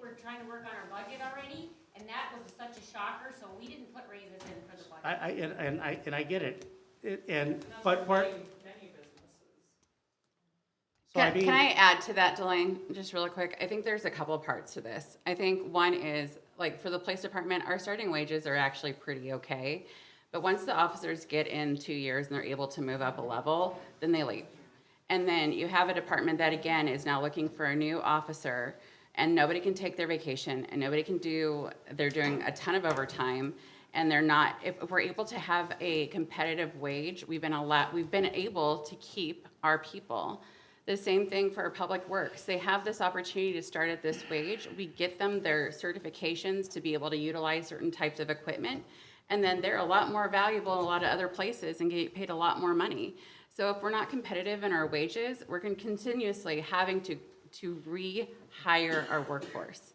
were trying to work on our budget already, and that was such a shocker, so we didn't put raises in for the budget. I get it. But we're. So Can I add to that, Delane, just really quick? I think there's a couple of parts to this. I think one is, like, for the police department, our starting wages are actually pretty okay. But once the officers get in 2 years and they're able to move up a level, then they leave. And then you have a department that, again, is now looking for a new officer, and nobody can take their vacation, and nobody can they're doing a ton of overtime, and they're not, if we're able to have a competitive wage, we've been able to keep our people. The same thing for our public works. They have this opportunity to start at this wage. We get them their certifications to be able to utilize certain types of equipment, and then they're a lot more valuable in a lot of other places and get paid a lot more money. So if we're not competitive in our wages, we're continuously having to rehire our workforce.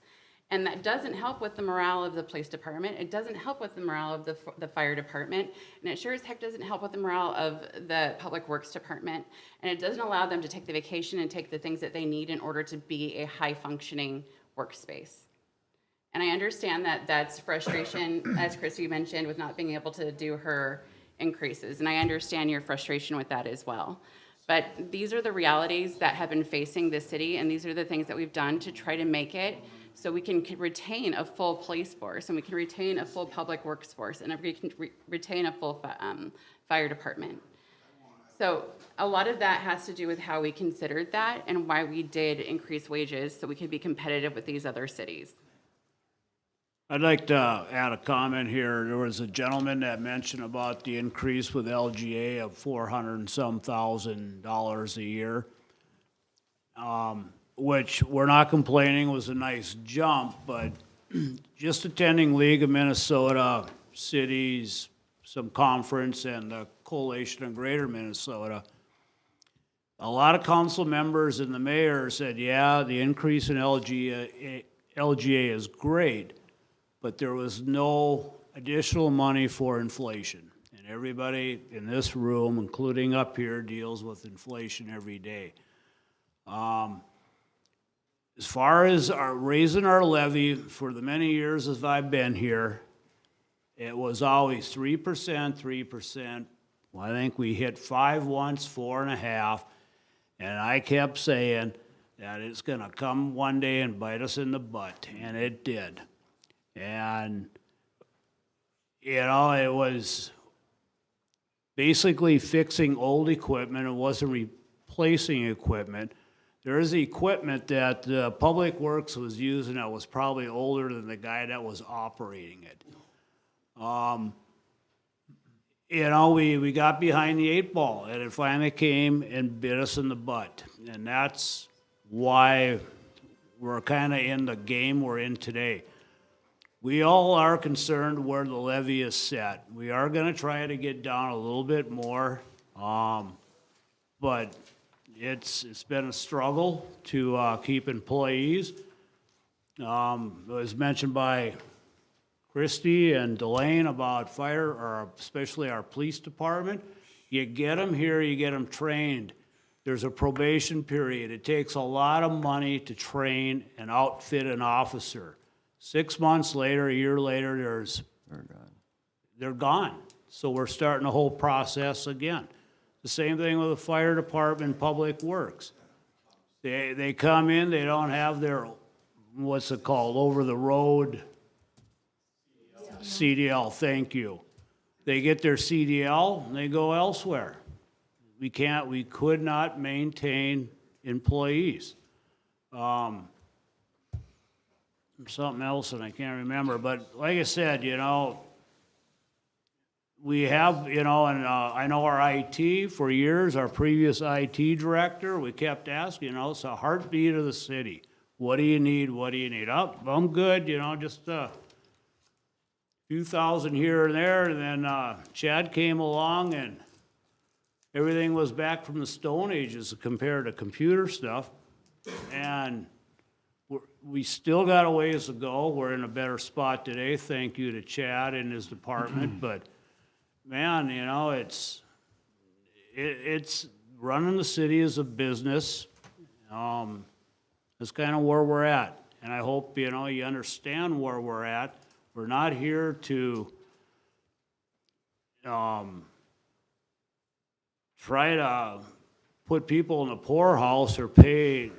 And that doesn't help with the morale of the police department. It doesn't help with the morale of the fire department. And it sure as heck doesn't help with the morale of the public works department. And it doesn't allow them to take the vacation and take the things that they need in order to be a high functioning workspace. And I understand that that's frustration, as Christy mentioned, with not being able to do her increases. And I understand your frustration with that as well. But these are the realities that have been facing the city, and these are the things that we've done to try to make it so we can retain a full police force, and we can retain a full public works force, and we can retain a full fire department. So a lot of that has to do with how we considered that and why we did increase wages so we could be competitive with these other cities. I'd like to add a comment here. There was a gentleman that mentioned about the increase with LGA of 400 and some $1,000 a year. Which we're not complaining was a nice jump, but just attending League of Minnesota Cities, some conference and the Coalition of Greater Minnesota, a lot of council members and the mayor said, yeah, the increase in LGA is great, but there was no additional money for inflation. And everybody in this room, including up here, deals with inflation every day. As far as raising our levy, for the many years as I've been here, it was always 3%, 3%. Well, I think we hit 5 once, 4.5, and I kept saying that it's gonna come one day and bite us in the butt, and it did. And, you know, it was basically fixing old equipment. It wasn't replacing equipment. There is equipment that Public Works was using that was probably older than the guy that was operating it. You know, we got behind the 8 ball, and it finally came and bit us in the butt. And that's why we're kind of in the game we're in today. We all are concerned where the levy is set. We are going to try to get down a little bit more, but it's been a struggle to keep employees. It was mentioned by Christie and Delane about fire, or especially our police department. You get them here, you get them trained. There's a probation period. It takes a lot of money to train and outfit an officer. 6 months later, a year later, they're gone. So we're starting the whole process again. The same thing with the fire department, Public Works. They come in, they don't have their, what's it called, over-the-road CDL, thank you. They get their CDL and they go elsewhere. We could not maintain employees. Something else and I can't remember, but like I said, you know, we have, you know, and I know our IT for years, our previous IT director, we kept asking, you know, it's a heartbeat of the city. What do you need? What do you need? Oh, I'm good, you know, just a few thousand here and there. And then Chad came along and everything was back from the Stone Ages compared to computer stuff. And we still got a ways to go. We're in a better spot today. Thank you to Chad and his department. But man, you know, it's running the city as a business. That's kind of where we're at. And I hope, you know, you understand where we're at. We're not here to try to put people in the poorhouse or pay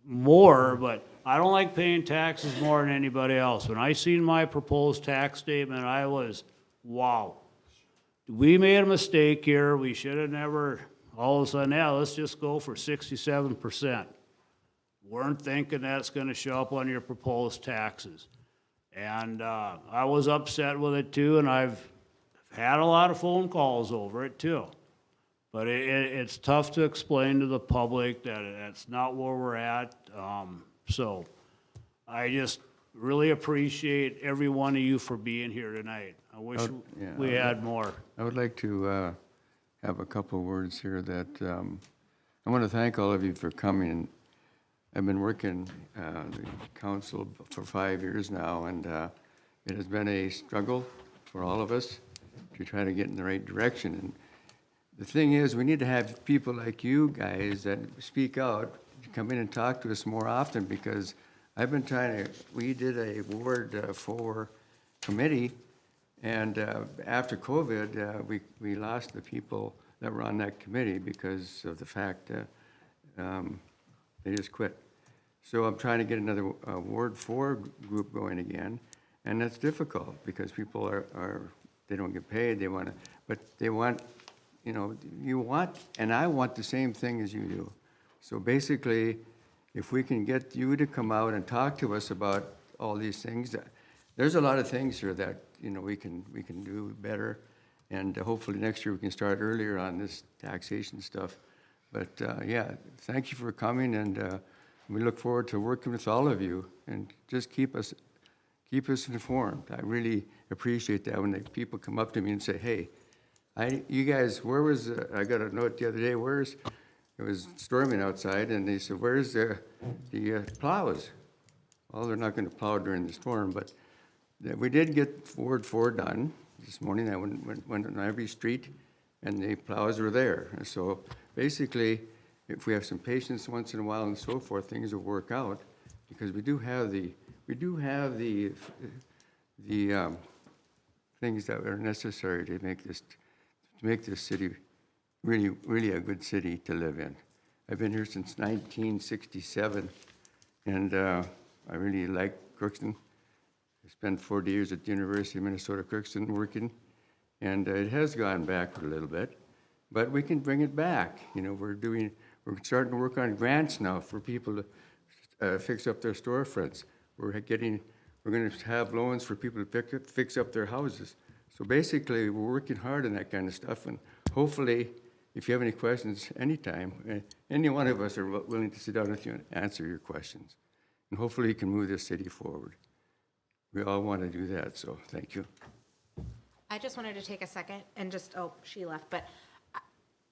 more, but I don't like paying taxes more than anybody else. When I seen my proposed tax statement, I was, wow. We made a mistake here. We should have never, all of a sudden, yeah, let's just go for 67%. Weren't thinking that's going to show up on your proposed taxes. And I was upset with it too, and I've had a lot of phone calls over it too. But it's tough to explain to the public that that's not where we're at. So I just really appreciate every one of you for being here tonight. I wish we had more. I would like to have a couple of words here that I want to thank all of you for coming. I've been working the council for 5 years now, and it has been a struggle for all of us to try to get in the right direction. And the thing is, we need to have people like you guys that speak out, come in and talk to us more often, because I've been trying to, we did a Ward 4 committee, and after COVID, we lost the people that were on that committee because of the fact that they just quit. So I'm trying to get another Ward 4 group going again, and that's difficult because people they don't get paid, they want to, but they want, you know, you want, and I want the same thing as you do. So basically, if we can get you to come out and talk to us about all these things, there's a lot of things here that, we can do better. And hopefully next year we can start earlier on this taxation stuff. But, yeah, thank you for coming, and we look forward to working with all of you, and just keep us informed. I really appreciate that when the people come up to me and say, hey, you guys, where was, I got a note the other day, it was storming outside, and they said, where's the plows? Well, they're not gonna plow during the storm, but we did get Ward 4 done this morning. I went on every street, and the plows were there. And so basically, if we have some patience once in a while and so forth, things will work out, because we do have the things that are necessary to make this city really, really a good city to live in. I've been here since 1967, and I really like Crookston. I spent 40 years at the University of Minnesota Crookston working, and it has gone back a little bit, but we can bring it back. We're starting to work on grants now for people to fix up their storefronts. We're going to have loans for people to fix up their houses. So basically, we're working hard on that kind of stuff, and hopefully, if you have any questions anytime, any one of us are willing to sit down with you and answer your questions. And hopefully, you can move this city forward. We all want to do that, so thank you. I just wanted to take a second and she left, but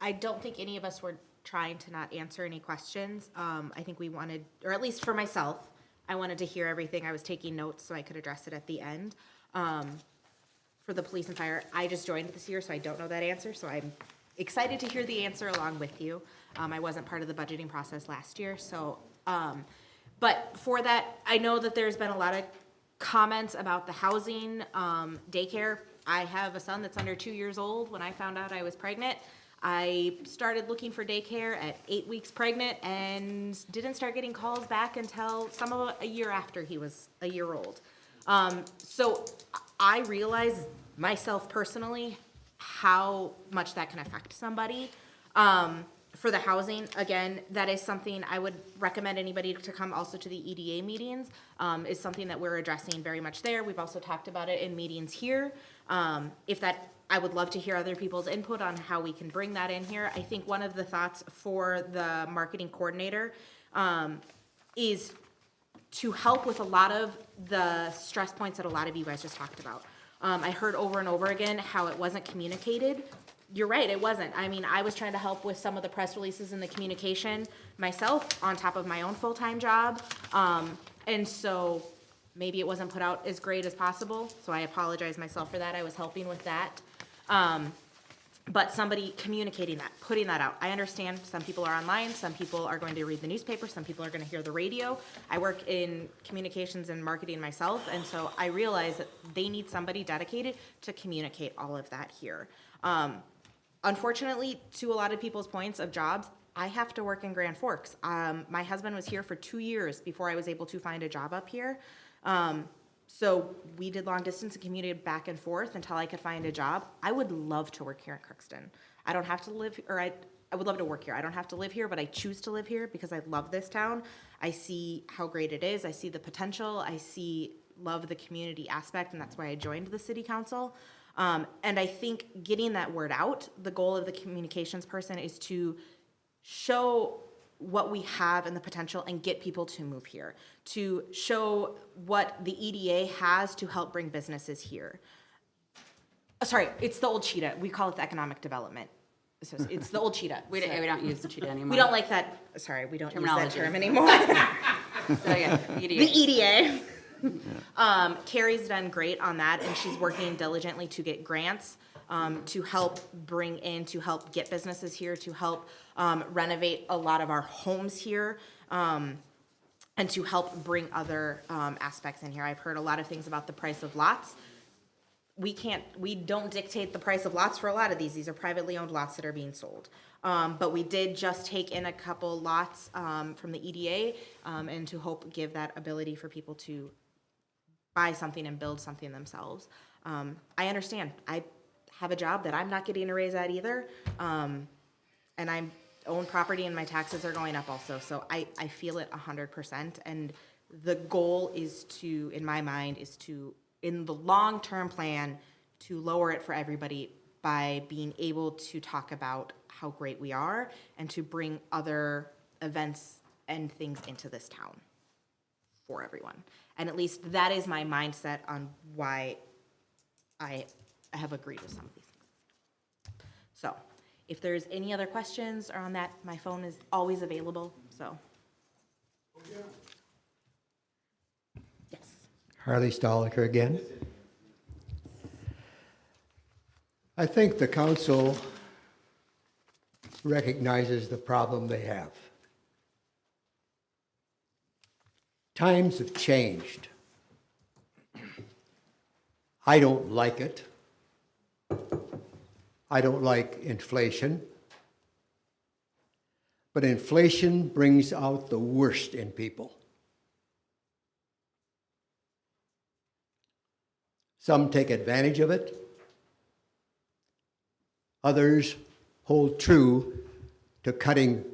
I don't think any of us were trying to not answer any questions. I think we wanted, or at least for myself, I wanted to hear everything. I was taking notes so I could address it at the end. For the police and fire, I just joined this year, so I don't know that answer, so I'm excited to hear the answer along with you. I wasn't part of the budgeting process last year, so, but for that, I know that there's been a lot of comments about the housing, daycare. I have a son that's under 2 years old. When I found out I was pregnant, I started looking for daycare at 8 weeks pregnant and didn't start getting calls back until a year after he was a year old. So I realize myself personally how much that can affect somebody. For the housing, again, that is something I would recommend anybody to come also to the EDA meetings, is something that we're addressing very much there. We've also talked about it in meetings here. I would love to hear other people's input on how we can bring that in here. I think one of the thoughts for the marketing coordinator is to help with a lot of the stress points that a lot of you guys just talked about. I heard over and over again how it wasn't communicated. You're right, it wasn't. I mean, I was trying to help with some of the press releases and the communication myself on top of my own full-time job. And so maybe it wasn't put out as great as possible, so I apologize myself for that. I was helping with that. But somebody communicating that, putting that out. I understand some people are online, some people are going to read the newspaper, some people are going to hear the radio. I work in communications and marketing myself, and so I realize that they need somebody dedicated to communicate all of that here. Unfortunately, to a lot of people's points of jobs, I have to work in Grand Forks. My husband was here for 2 years before I was able to find a job up here. So we did long distance and commuted back and forth until I could find a job. I would love to work here in Crookston. I don't have to live, or I would love to work here. I don't have to live here, but I choose to live here because I love this town. I see how great it is. I see the potential. Love the community aspect, and that's why I joined the city council. And I think getting that word out, the goal of the communications person is to show what we have and the potential and get people to move here, to show what the EDA has to help bring businesses here. Sorry, it's the old cheetah. We call it the economic development. So it's the old cheetah. We don't use the cheetah anymore. We don't like that. Sorry, we don't use that Terminology. term anymore. So yeah, EDA. The EDA. Carrie's done great on that, and she's working diligently to get grants to help bring in, to help get businesses here, to help renovate a lot of our homes here, and to help bring other aspects in here. I've heard a lot of things about the price of lots. We don't dictate the price of lots for a lot of these. These are privately owned lots that are being sold. But we did just take in a couple lots from the EDA and to hope give that ability for people to buy something and build something themselves. I understand. I have a job that I'm not getting a raise at either. And I own property and my taxes are going up also. So I feel it 100%. And the goal is to, in my mind, is to in the long-term plan to lower it for everybody by being able to talk about how great we are and to bring other events and things into this town for everyone. And at least that is my mindset on why I have agreed with some of these things. So if there's any other questions or on that, my phone is always available, so. Yes. Harley Stoliker again. I think the council recognizes the problem they have. Times have changed. I don't like it. I don't like inflation. But inflation brings out the worst in people. Some take advantage of it. Others hold true to cutting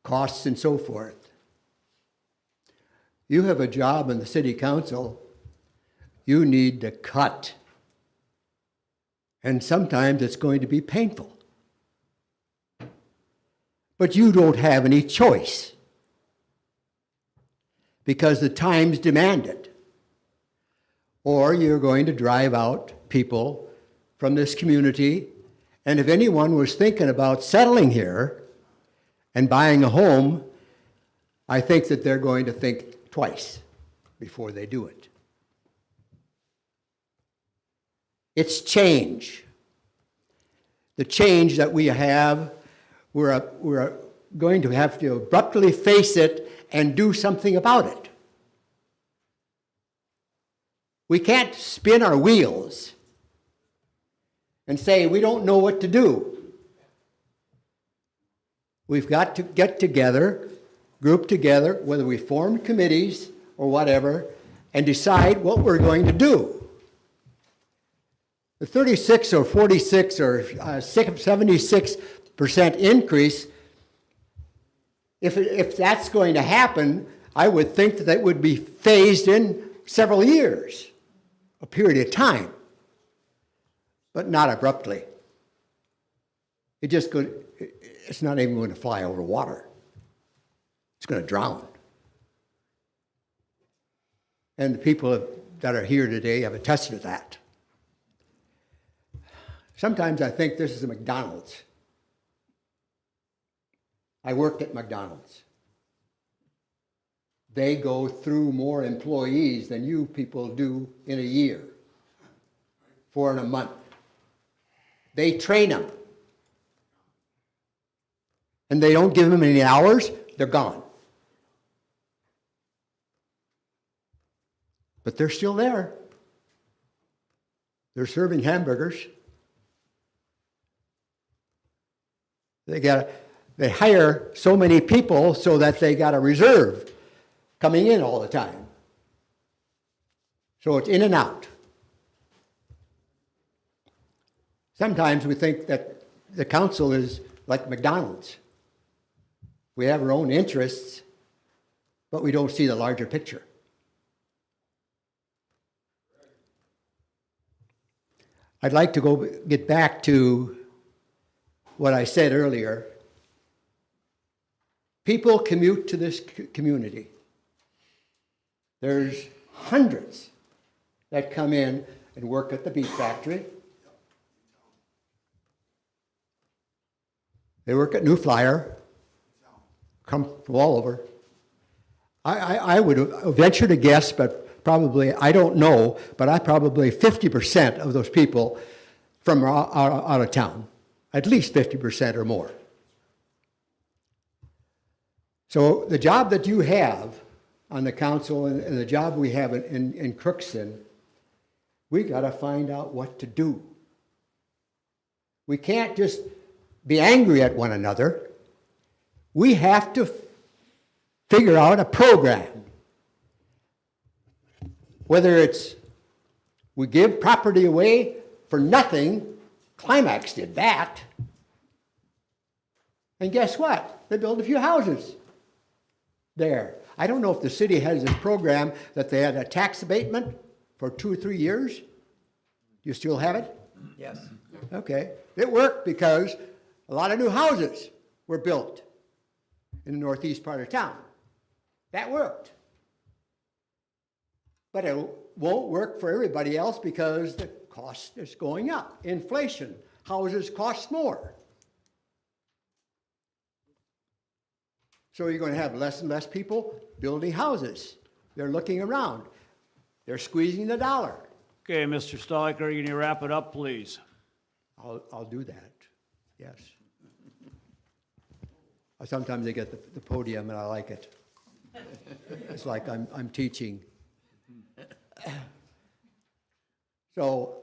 costs and so forth. You have a job in the city council. You need to cut. And sometimes it's going to be painful. But you don't have any choice because the times demand it. Or you're going to drive out people from this community. And if anyone was thinking about settling here and buying a home, I think that they're going to think twice before they do it. It's change. The change that we have, we're going to have to abruptly face it and do something about it. We can't spin our wheels and say we don't know what to do. We've got to get together, group together, whether we form committees or whatever, and decide what we're going to do. The 36 or 46 or 76% increase, if that's going to happen, I would think that that would be phased in several years, a period of time, but not abruptly. It's not even going to fly over water. It's going to drown. And the people that are here today have attested to that. Sometimes I think this is a McDonald's. I worked at McDonald's. They go through more employees than you people do in a year, 4 in a month. They train them. And they don't give them any hours, they're gone. But they're still there. They're serving hamburgers. They hire so many people so that they got a reserve coming in all the time. So it's in and out. Sometimes we think that the council is like McDonald's. We have our own interests, but we don't see the larger picture. I'd like to get back to what I said earlier. People commute to this community. There's hundreds that come in and work at the beef factory. They work at New Flyer, come from all over. I would venture to guess, but probably, I don't know, but I probably 50% of those people from out of town, at least 50% or more. So the job that you have on the council and the job we have in Crookston, we got to find out what to do. We can't just be angry at one another. We have to figure out a program. Whether it's we give property away for nothing, Climax did that. And guess what? They built a few houses there. I don't know if the city has this program that they had a tax abatement for 2 or 3 years? Do you still have it? Yes. Okay. It worked because a lot of new houses were built in the northeast part of town. That worked. But it won't work for everybody else because the cost is going up. Inflation. Houses cost more. So you're going to have less and less people building houses. They're looking around. They're squeezing the dollar. Okay, Mr. Stoliker, can you wrap it up, please? I'll do that, yes. Sometimes I get the podium and I like it. It's like I'm teaching. So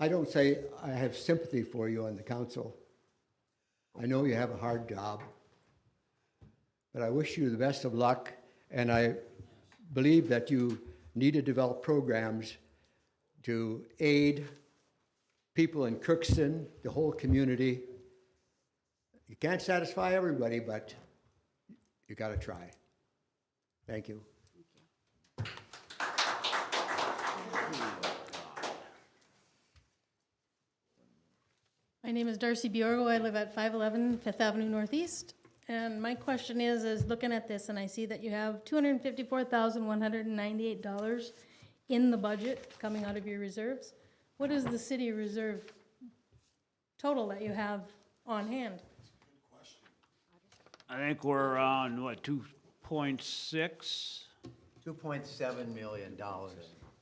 I don't say I have sympathy for you on the council. I know you have a hard job, but I wish you the best of luck, and I believe that you need to develop programs to aid people in Crookston, the whole community. You can't satisfy everybody, but you got to try. Thank you. My name is Darcy Biorgo. I live at 511 Fifth Avenue Northeast. And my question is looking at this, and I see that you have $254,198 in the budget coming out of your reserves. What is the city reserve total that you have on hand? I think we're on, what, 2.6? $2.7 million.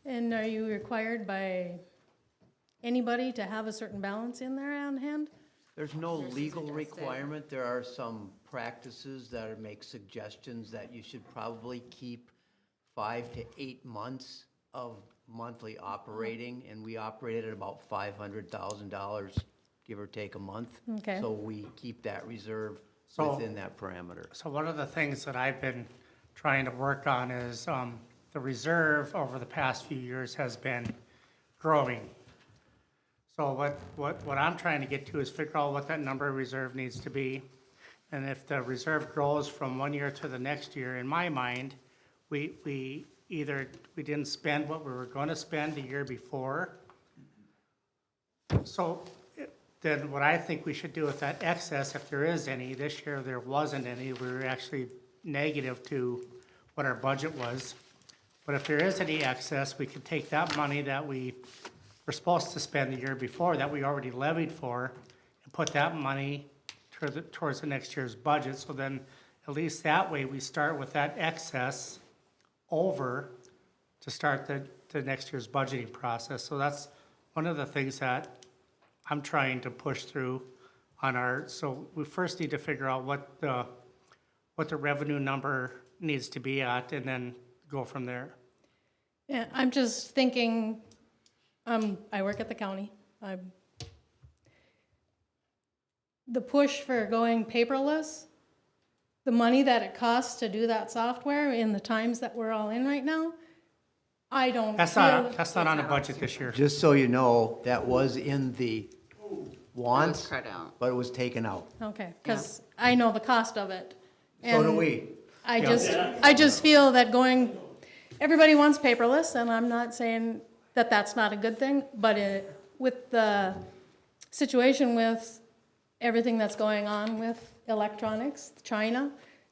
And are you required by anybody to have a certain balance in there on hand? There's no legal requirement. There are some practices that make suggestions that you should probably keep 5 to 8 months of monthly operating, and we operated at about $500,000, give or take a month. Okay. So we keep that reserve So- within that parameter. So one of the things that I've been trying to work on is the reserve over the past few years has been growing. So what I'm trying to get to is figure out what that number of reserve needs to be. And if the reserve grows from one year to the next year, in my mind, we didn't spend what we were going to spend the year before. So then what I think we should do with that excess, if there is any, this year there wasn't any, we were actually negative to what our budget was. But if there is any excess, we could take that money that we were supposed to spend the year before, that we already levied for, and put that money towards the next year's budget. So then, at least that way, we start with that excess over to start the next year's budgeting process. So that's one of the things that I'm trying to push through on so we first need to figure out what the revenue number needs to be at, and then go from there. Yeah, I'm just thinking, I work at the county. The push for going paperless, the money that it costs to do that software in the times that we're all in right now, I don't That's feel. not on a budget this year. Just so you know, that was in the wants, cut out. but it was taken out. Okay, because I know the cost of it. So do And we. I just feel that everybody wants paperless, and I'm not saying that that's not a good thing, but with the situation with everything that's going on with electronics, China,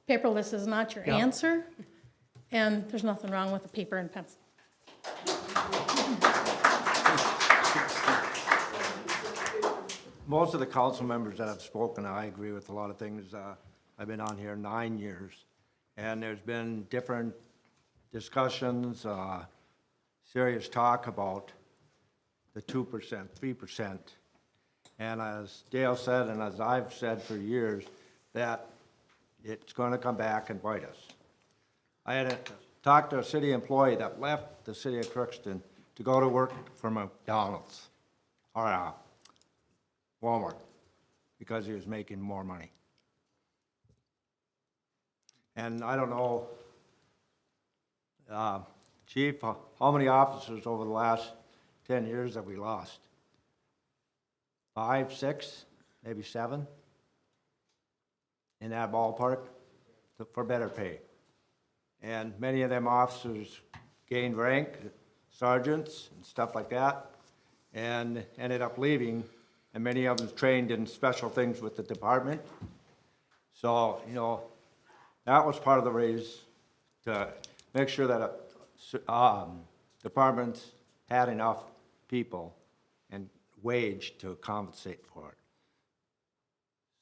paperless is not your Yeah. answer, and there's nothing wrong with a paper and pencil. Most of the council members that have spoken, I agree with a lot of things. I've been on here 9 years, and there's been different discussions, serious talk about the 2%, 3%. And as Dale said, and as I've said for years, that it's going to come back and bite us. I had talked to a city employee that left the city of Crookston to go to work for McDonald's or Walmart because he was making more money. And I don't know, Chief, how many officers over the last 10 years have we lost? 5, 6, maybe 7? In that ballpark for better pay. And many of them officers gained rank, sergeants and stuff like that, and ended up leaving, and many of them trained in special things with the department. So, you know, that was part of the raise, to make sure that departments had enough people and wage to compensate for it.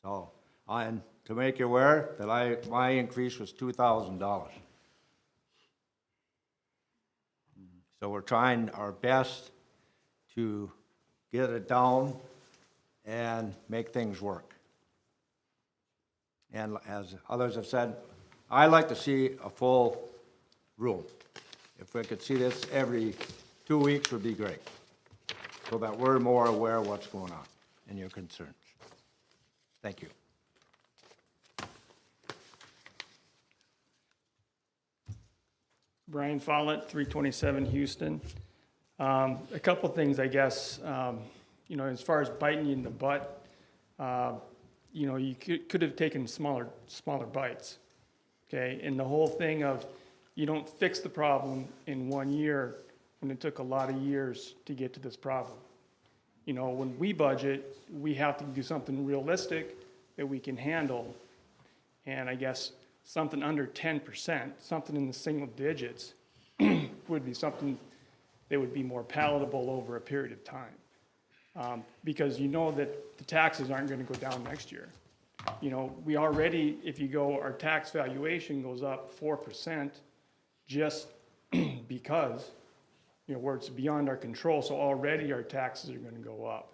So, and to make you aware that my increase was $2,000. So we're trying our best to get it down and make things work. And as others have said, I like to see a full room. If we could see this every 2 weeks would be great, so that we're more aware of what's going on and your concerns. Thank you. Brian Follett, 327 Houston. A couple things, I guess. You know, as far as biting you in the butt, you know, you could have taken smaller bites, okay? And the whole thing of you don't fix the problem in 1 year when it took a lot of years to get to this problem. You know, when we budget, we have to do something realistic that we can handle. And I guess something under 10%, something in the single digits, would be something that would be more palatable over a period of time. Because you know that the taxes aren't going to go down next year. You know, we already, if you go, our tax valuation goes up 4% just because, you know, where it's beyond our control. So already our taxes are going to go up.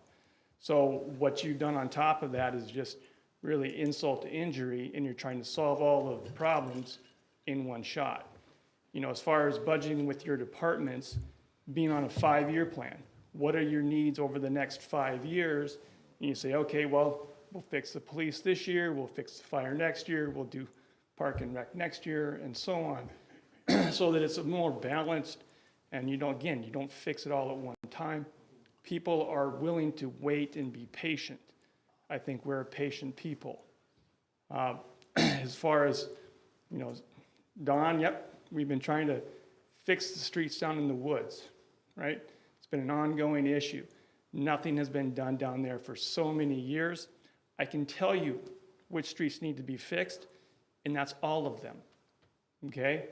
So what you've done on top of that is just really insult to injury, and you're trying to solve all of the problems in one shot. You know, as far as budgeting with your departments, being on a 5-year plan, what are your needs over the next 5 years? And you say, okay, well, we'll fix the police this year, we'll fix the fire next year, we'll do park and rec next year, and so on, so that it's more balanced, and you don't fix it all at one time. People are willing to wait and be patient. I think we're a patient people. As far as, you know, Don, yep, we've been trying to fix the streets down in the woods, right? It's been an ongoing issue. Nothing has been done down there for so many years. I can tell you which streets need to be fixed, and that's all of them, okay?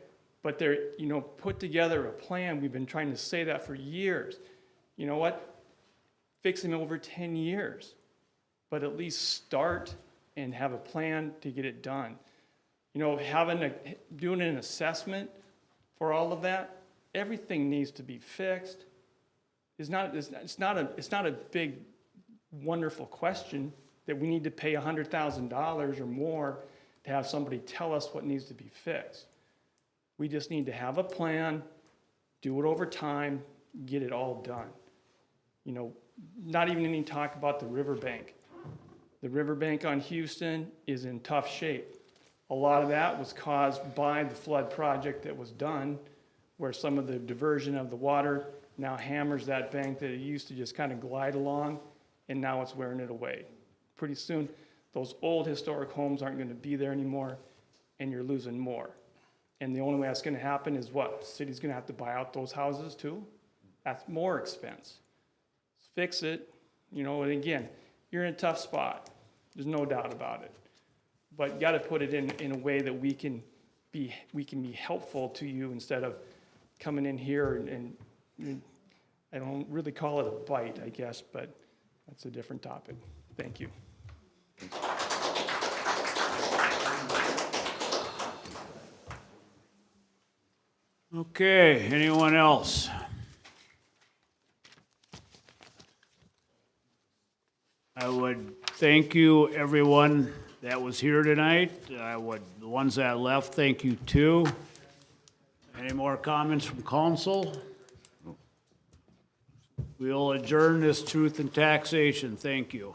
But they're, you know, put together a plan. We've been trying to say that for years. You know what? Fix them over 10 years. But at least start and have a plan to get it done. You know, doing an assessment for all of that, everything needs to be fixed. It's not a big, wonderful question that we need to pay $100,000 or more to have somebody tell us what needs to be fixed. We just need to have a plan, do it over time, get it all done. You know, not even any talk about the riverbank. The riverbank on Houston is in tough shape. A lot of that was caused by the flood project that was done, where some of the diversion of the water now hammers that bank that it used to just kind of glide along, and now it's wearing it away. Pretty soon, those old historic homes aren't going to be there anymore, and you're losing more. And the only way that's going to happen is what? The city's going to have to buy out those houses too? That's more expense. Fix it, you know, and again, you're in a tough spot. There's no doubt about it. But you got to put it in a way that we can be helpful to you instead of coming in here and I don't really call it a bite, I guess, but that's a different topic. Thank you. Okay, anyone else? I would thank you, everyone that was here tonight. The ones that left, thank you too. Any more comments from council? We'll adjourn this truth and taxation. Thank you.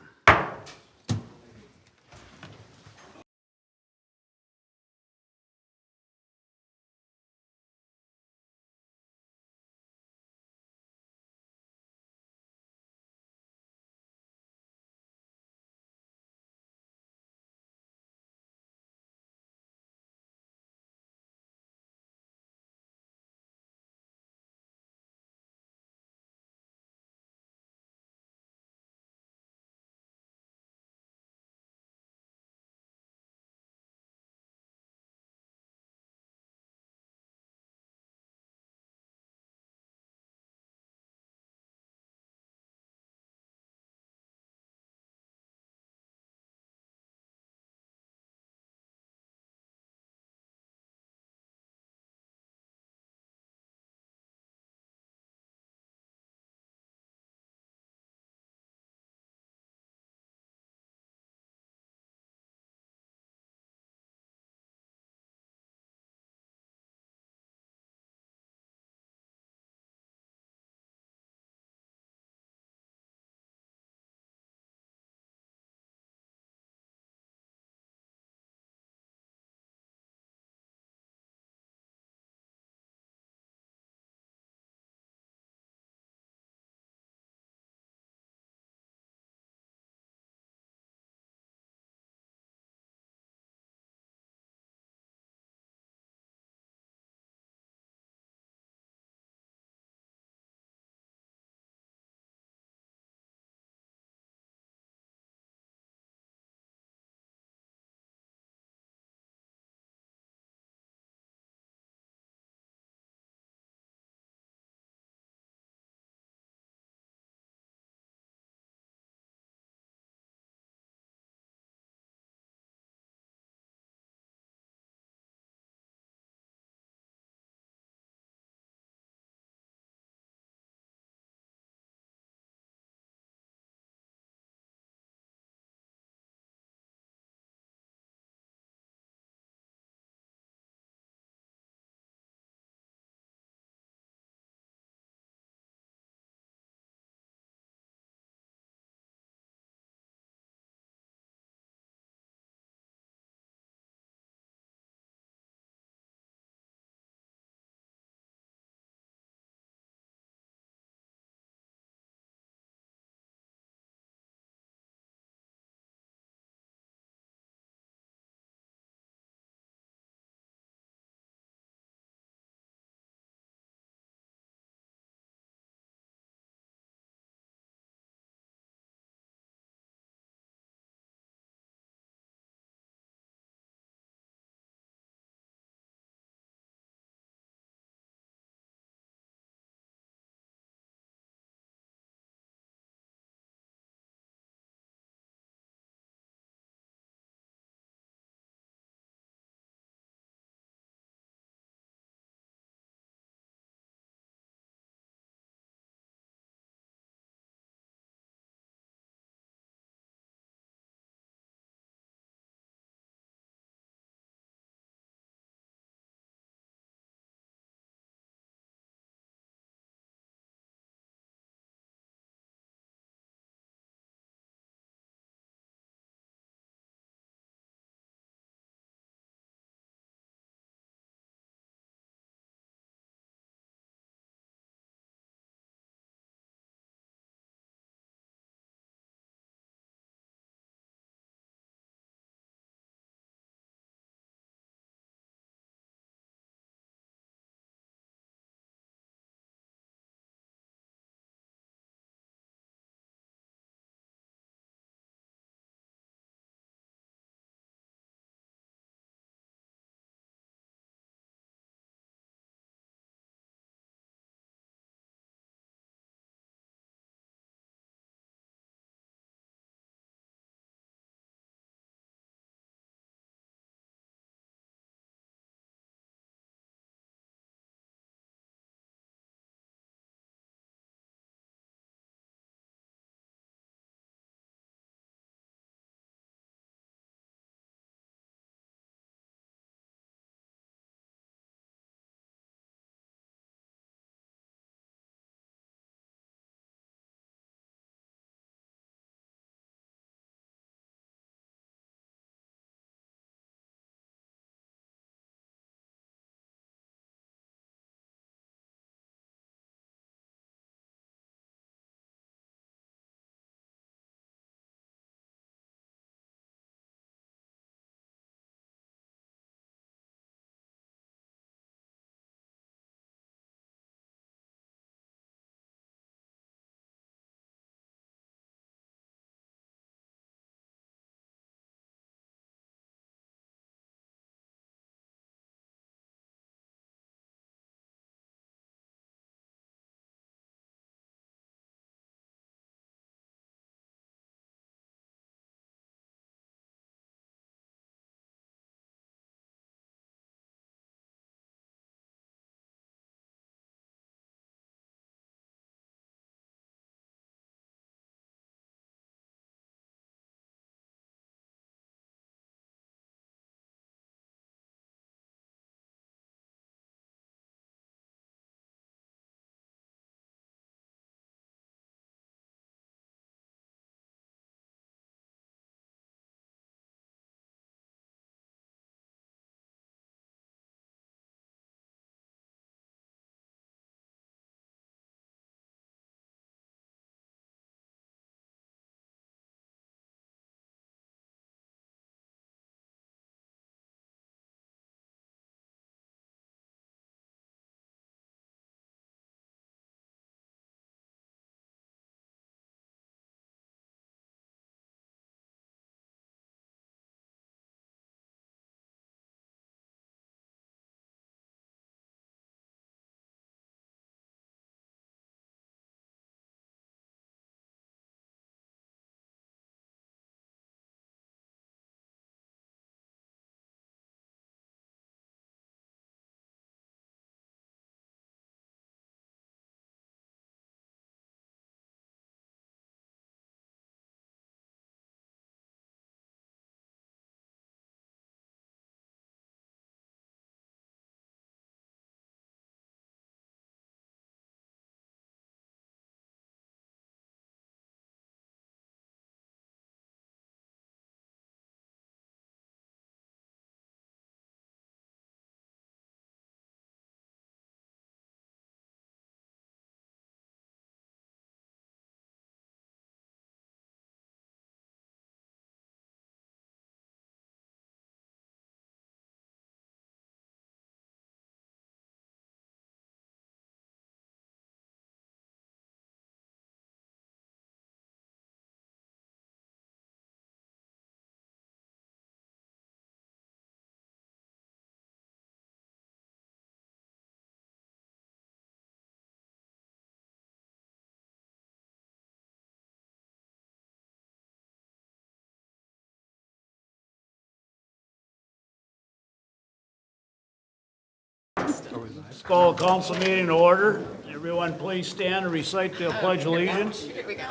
Let's call a council meeting to order. Everyone please stand and recite the pledge of allegiance. Here we go.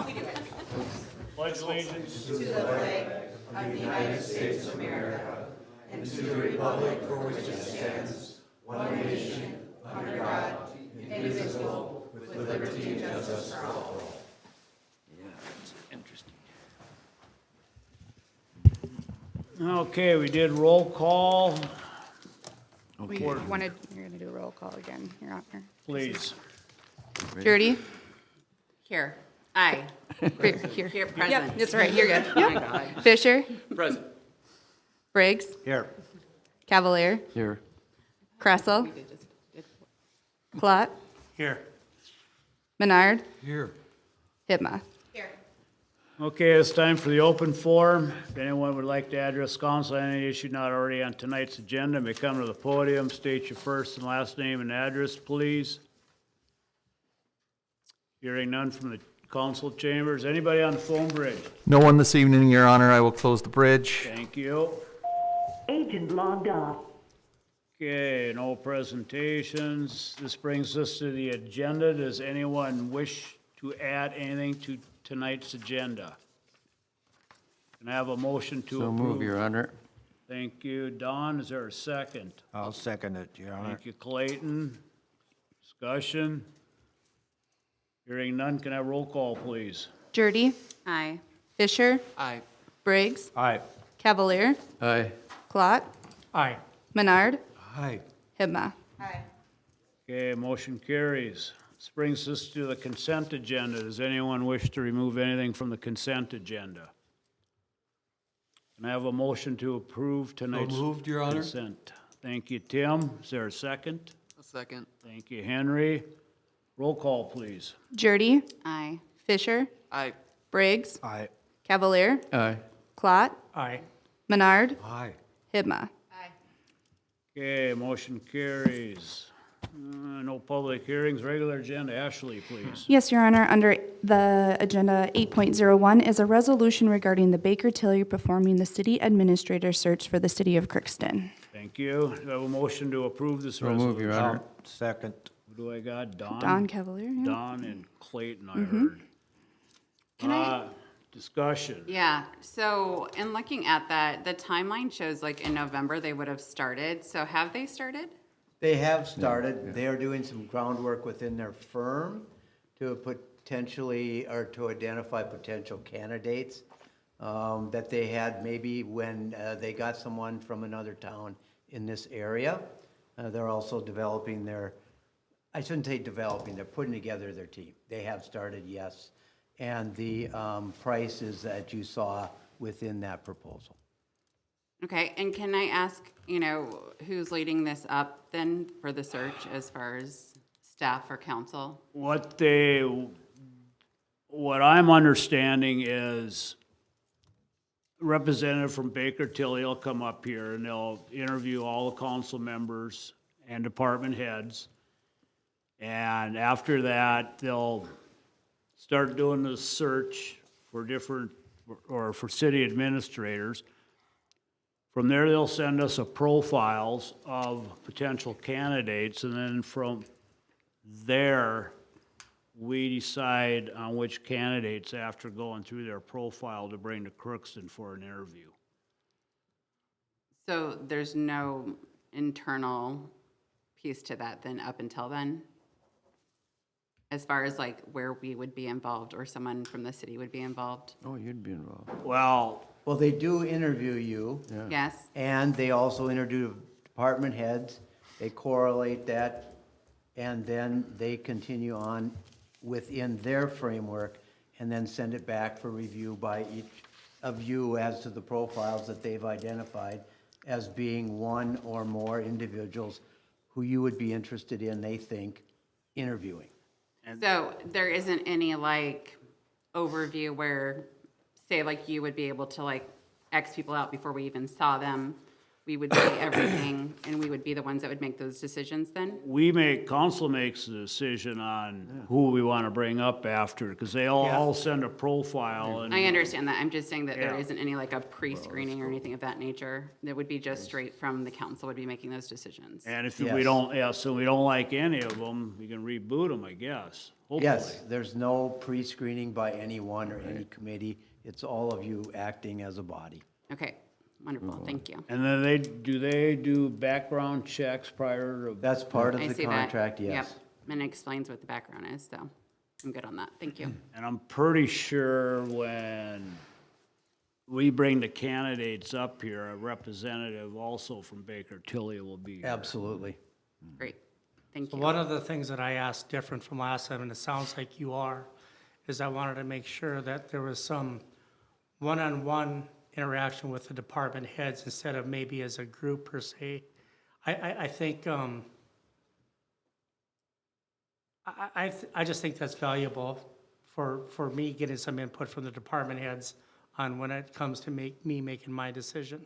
Pledge allegiance. Okay, we did roll call. We wanted, you're gonna do a roll call again, Your Honor. Please. Jurdy? Here. Aye. Here. Here, present. Yep, that's right, you're good. Oh my Yep. God. Fisher? Present. Briggs? Here. Cavalier? Here. Kressel? Clot? Here. Menard? Here. Hipma? Okay, it's time for the open forum. If anyone would like to address council on any issue not already on tonight's agenda, may come to the podium, state your first and last name and address, please. Hearing none from the council chambers. Anybody on the phone bridge? No one this evening, Your Honor. I will close the bridge. Thank you. Agent logged off. Okay, no presentations. This brings us to the agenda. Does anyone wish to add anything to tonight's agenda? Can I have a motion to So approve? move, Your Honor. Thank you. Don, is there a second? I'll second it, Your Honor. Thank you, Clayton. Discussion? Hearing none, can I have roll call, please? Jurdy? Aye. Fisher? Aye. Briggs? Aye. Cavalier? Aye. Clot? Aye. Menard? Aye. Hipma? Okay, motion carries. This brings us to the consent agenda. Does anyone wish to remove anything from the consent agenda? Can I have a motion to approve tonight's moved, Your Honor. consent? Thank you, Tim. Is there a second? A second. Thank you, Henry. Roll call, please. Jurdy? Aye. Fisher? Aye. Briggs? Aye. Cavalier? Aye. Clot? Aye. Menard? Aye. Hipma? Okay, motion carries. No public hearings, regular agenda. Ashley, please. Yes, Your Honor. Under the agenda 8.01 is a resolution regarding the Baker Tilly performing the city administrator search for the city of Crookston. Thank you. Do I have a motion to approve this So resolution? move, Your Honor. Second. Who do I got? Don? Don Cavalier, yeah. Don and Clayton, I heard. Can I- Discussion. Yeah, so in looking at that, the timeline shows like in November they would have started. So have they started? They have started. They are doing some groundwork within their firm to potentially, or to identify potential candidates that they had maybe when they got someone from another town in this area. They're also developing their, I shouldn't say developing, they're putting together their team. They have started, yes. And the prices that you saw within that proposal. Okay, and can I ask, who's leading this up then for the search as far as staff or council? What I'm understanding is a representative from Baker Tilly will come up here and they'll interview all the council members and department heads. And after that, they'll start doing the search for different, or for city administrators. From there, they'll send us a profiles of potential candidates, and then from there, we decide on which candidates after going through their profile to bring to Crookston for an interview. So there's no internal piece to that then up until then? As far as like where we would be involved or someone from the city would be involved? Oh, you'd be involved. Well, they do interview you. Yeah. Yes. And they also interview department heads. They correlate that, and then they continue on within their framework and then send it back for review by each of you as to the profiles that they've identified as being one or more individuals who you would be interested in, they think, interviewing. So there isn't any like overview where, say like you would be able to like X people out before we even saw them. we would see everything, and we would be the ones that would make those decisions then? Council makes the decision on who we want to bring up after, because they all send a profile and. I understand that, I'm just saying that there Yeah. isn't any like a pre-screening or anything of that nature. That would be just straight from the council would be making those decisions. And if we don't, so we don't like any of them, we can reboot them, I guess, hopefully. Yes, there's no pre-screening by anyone or any committee. It's all of you acting as a body. Okay, wonderful, thank you. And then they do background checks prior to? That's part of I the see that. contract, Yep, yes. and it explains what the background is, so I'm good on that, thank you. And I'm pretty sure when we bring the candidates up here, a representative also from Baker Tilly will be here. Absolutely. Great, thank So you. one of the things that I asked different from last time, and it sounds like you are, is I wanted to make sure that there was some one-on-one interaction with the department heads instead of maybe as a group per se. I think, I just think that's valuable for me getting some input from the department heads on when it comes to me making my decision.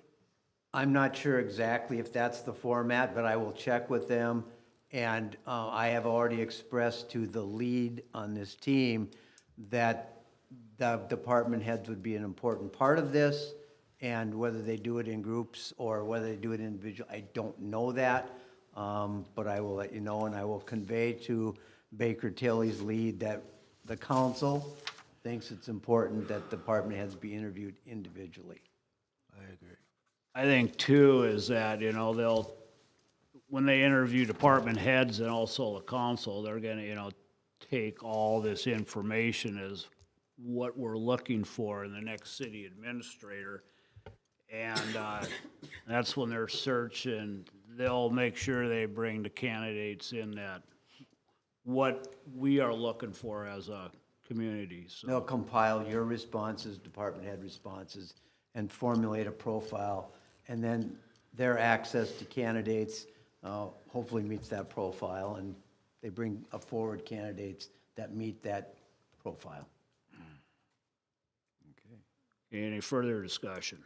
I'm not sure exactly if that's the format, but I will check with them. And I have already expressed to the lead on this team that the department heads would be an important part of this. And whether they do it in groups or whether they do it individually, I don't know that. But I will let you know, and I will convey to Baker Tilly's lead that the council thinks it's important that department heads be interviewed individually. I think too is that, when they interview department heads and also the council, they're gonna, take all this information as what we're looking for in the next city administrator. And, that's when they're searching, they'll make sure they bring the candidates in that what we are looking for as a community, so. They'll compile your responses, department head responses, and formulate a profile. And then their access to candidates hopefully meets that profile, and they bring forward candidates that meet that profile. Any further discussion?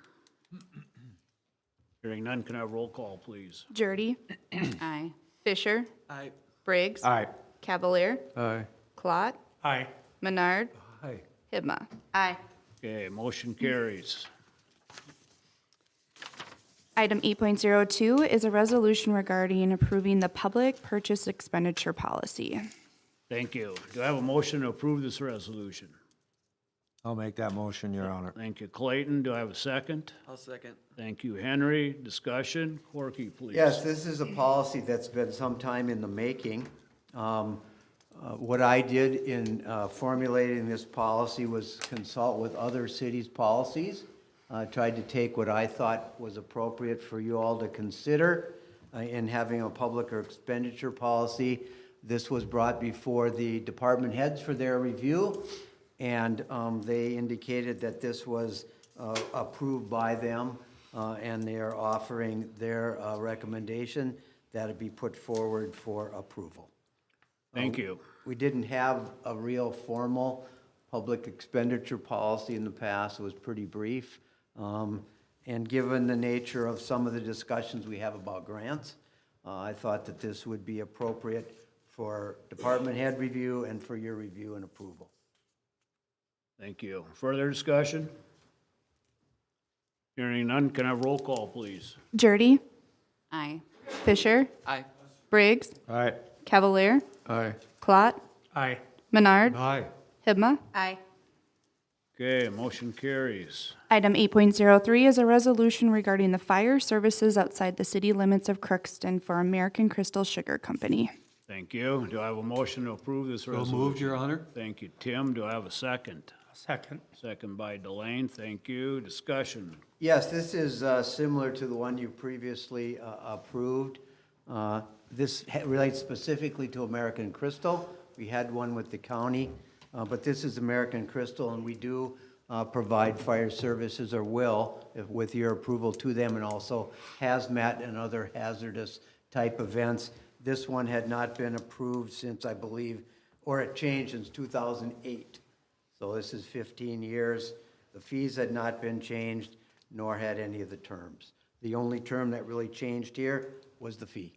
Hearing none, can I have roll call, please? Jurdy. Aye. Fisher. Aye. Briggs. Aye. Cavalier. Aye. Clot. Aye. Menard. Aye. Hibma. Aye. Okay, motion carries. Item 8.02 is a resolution regarding approving the public purchase expenditure policy. Thank you. Do I have a motion to approve this resolution? I'll make that motion, Your Honor. Thank you, Clayton. Do I have a second? I'll second. Thank you, Henry. Discussion? Corky, please. Yes, this is a policy that's been some time in the making. What I did in formulating this policy was consult with other cities' policies. Tried to take what I thought was appropriate for you all to consider in having a public or expenditure policy. This was brought before the department heads for their review, and they indicated that this was approved by them, and they are offering their recommendation that it be put forward for approval. Thank you. We didn't have a real formal public expenditure policy in the past. It was pretty brief. And given the nature of some of the discussions we have about grants, I thought that this would be appropriate for department head review and for your review and approval. Thank you. Further discussion? Hearing none, can I have roll call, please? Jurdy. Aye. Fisher. Aye. Briggs. Aye. Cavalier. Aye. Clot. Aye. Menard. Aye. Hibma. Aye. Okay, motion carries. Item 8.03 is a resolution regarding the fire services outside the city limits of Crookston for American Crystal Sugar Company. Thank you. Do I have a motion to approve this resolution? moved, Your Honor. Thank you, Tim. Do I have a second? Second. Second by Delane. Thank you. Discussion? Yes, this is similar to the one you previously approved. This relates specifically to American Crystal. We had one with the county, but this is American Crystal, and we do provide fire services, or will, with your approval, to them, and also hazmat and other hazardous type events. This one had not been approved since, I believe, or it changed since 2008. So this is 15 years. The fees had not been changed, nor had any of the terms. The only term that really changed here was the fee.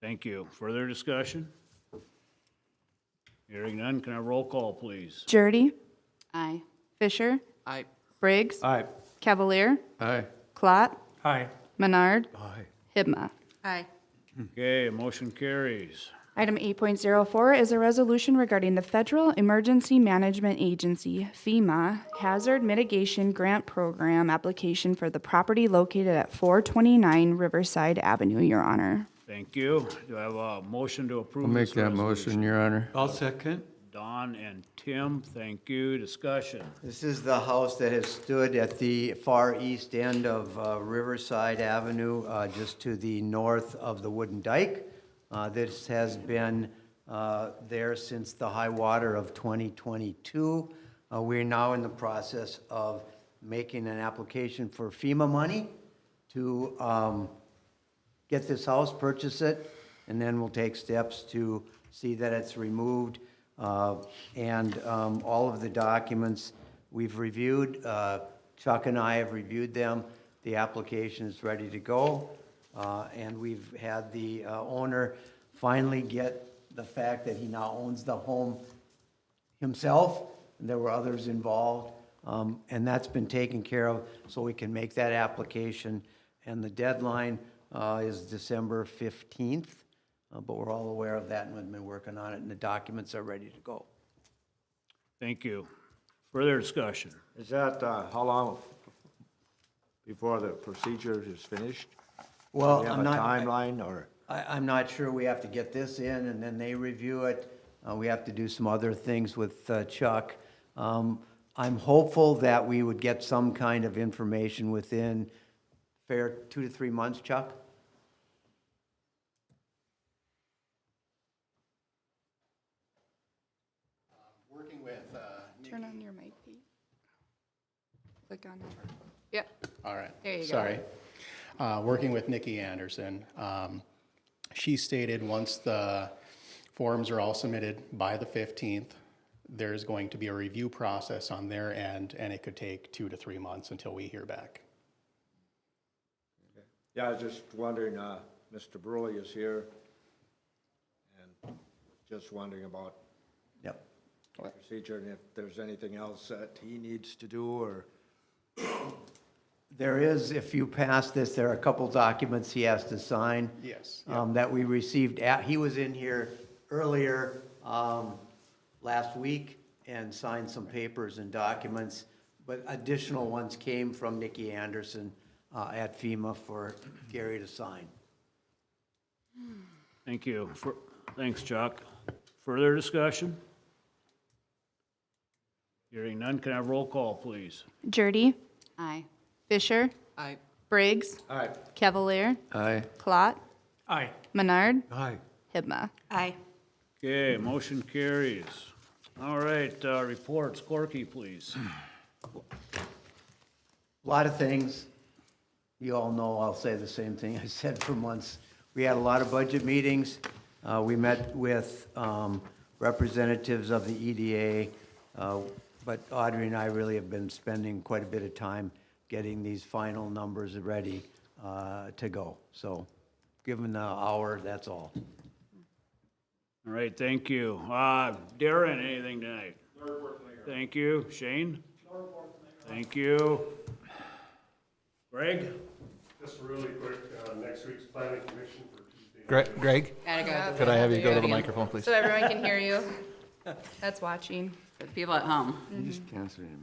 Thank you. Further discussion? Hearing none, can I have roll call, please? Jurdy, Aye. Fisher, Aye. Briggs, Aye. Cavalier, Aye. Clot, Aye. Menard, Aye. Hibma. Aye. Okay, motion carries. Item 8.04 is a resolution regarding the Federal Emergency Management Agency, FEMA, Hazard Mitigation Grant Program application for the property located at 429 Riverside Avenue, Your Honor. Thank you. Do I have a motion to approve I'll make this that resolution? motion, Your Honor. I'll second. Don and Tim, thank you. Discussion. This is the house that has stood at the far east end of Riverside Avenue, just to the north of the wooden dike. This has been there since the high water of 2022. We're now in the process of making an application for FEMA money to get this house, purchase it, and then we'll take steps to see that it's removed. And all of the documents we've reviewed, Chuck and I have reviewed them. The application is ready to go. And we've had the owner finally get the fact that he now owns the home himself. And there were others involved. And that's been taken care of, so we can make that application. And the deadline is December 15th. But we're all aware of that and we've been working on it, and the documents are ready to go. Thank you. Further discussion. Is that, how long before the procedure is finished? Well, Do you have I'm not. a timeline, or? I'm not sure. We have to get this in and then they review it. We have to do some other things with Chuck. I'm hopeful that we would get some kind of information within 2 to 3 months, Chuck? Working with, Turn on your mic, Pete. Click on it. Yep. All right. There you go. Sorry. Working with Nikki Anderson. She stated once the forms are all submitted by the 15th, there's going to be a review process on their end, and it could take 2 to 3 months until we hear back. Yeah, I was just wondering, Mr. Bruley is here, and just wondering about Yep. the procedure, and if there's anything else that he needs to do, or? There is, if you pass this, there are a couple documents he has to sign. Yes. That we received, he was in here earlier last week and signed some papers and documents, but additional ones came from Nikki Anderson at FEMA for Gary to sign. Thank you. Thanks, Chuck. Further discussion? Hearing none, can I have roll call, please? Jurdy, Aye. Fisher, Aye. Briggs, Aye. Cavalier, Aye. Clot, Aye. Menard, Aye. Hibma. Aye. Okay, motion carries. All right, reports. Corky, please. A lot of things. You all know I'll say the same thing I said for months. We had a lot of budget meetings. We met with representatives of the EDA, but Audrey and I really have been spending quite a bit of time getting these final numbers ready to go. So given the hour, that's all. All right, thank you. Darren, anything tonight? Thank you. Shane? Thank you. Greg? Just really quick, next week's planning commission for Tuesday. Greg? Gotta go. Could I have you go to the microphone, please? So everyone can hear you. That's watching. For the people at home. You just canceled him.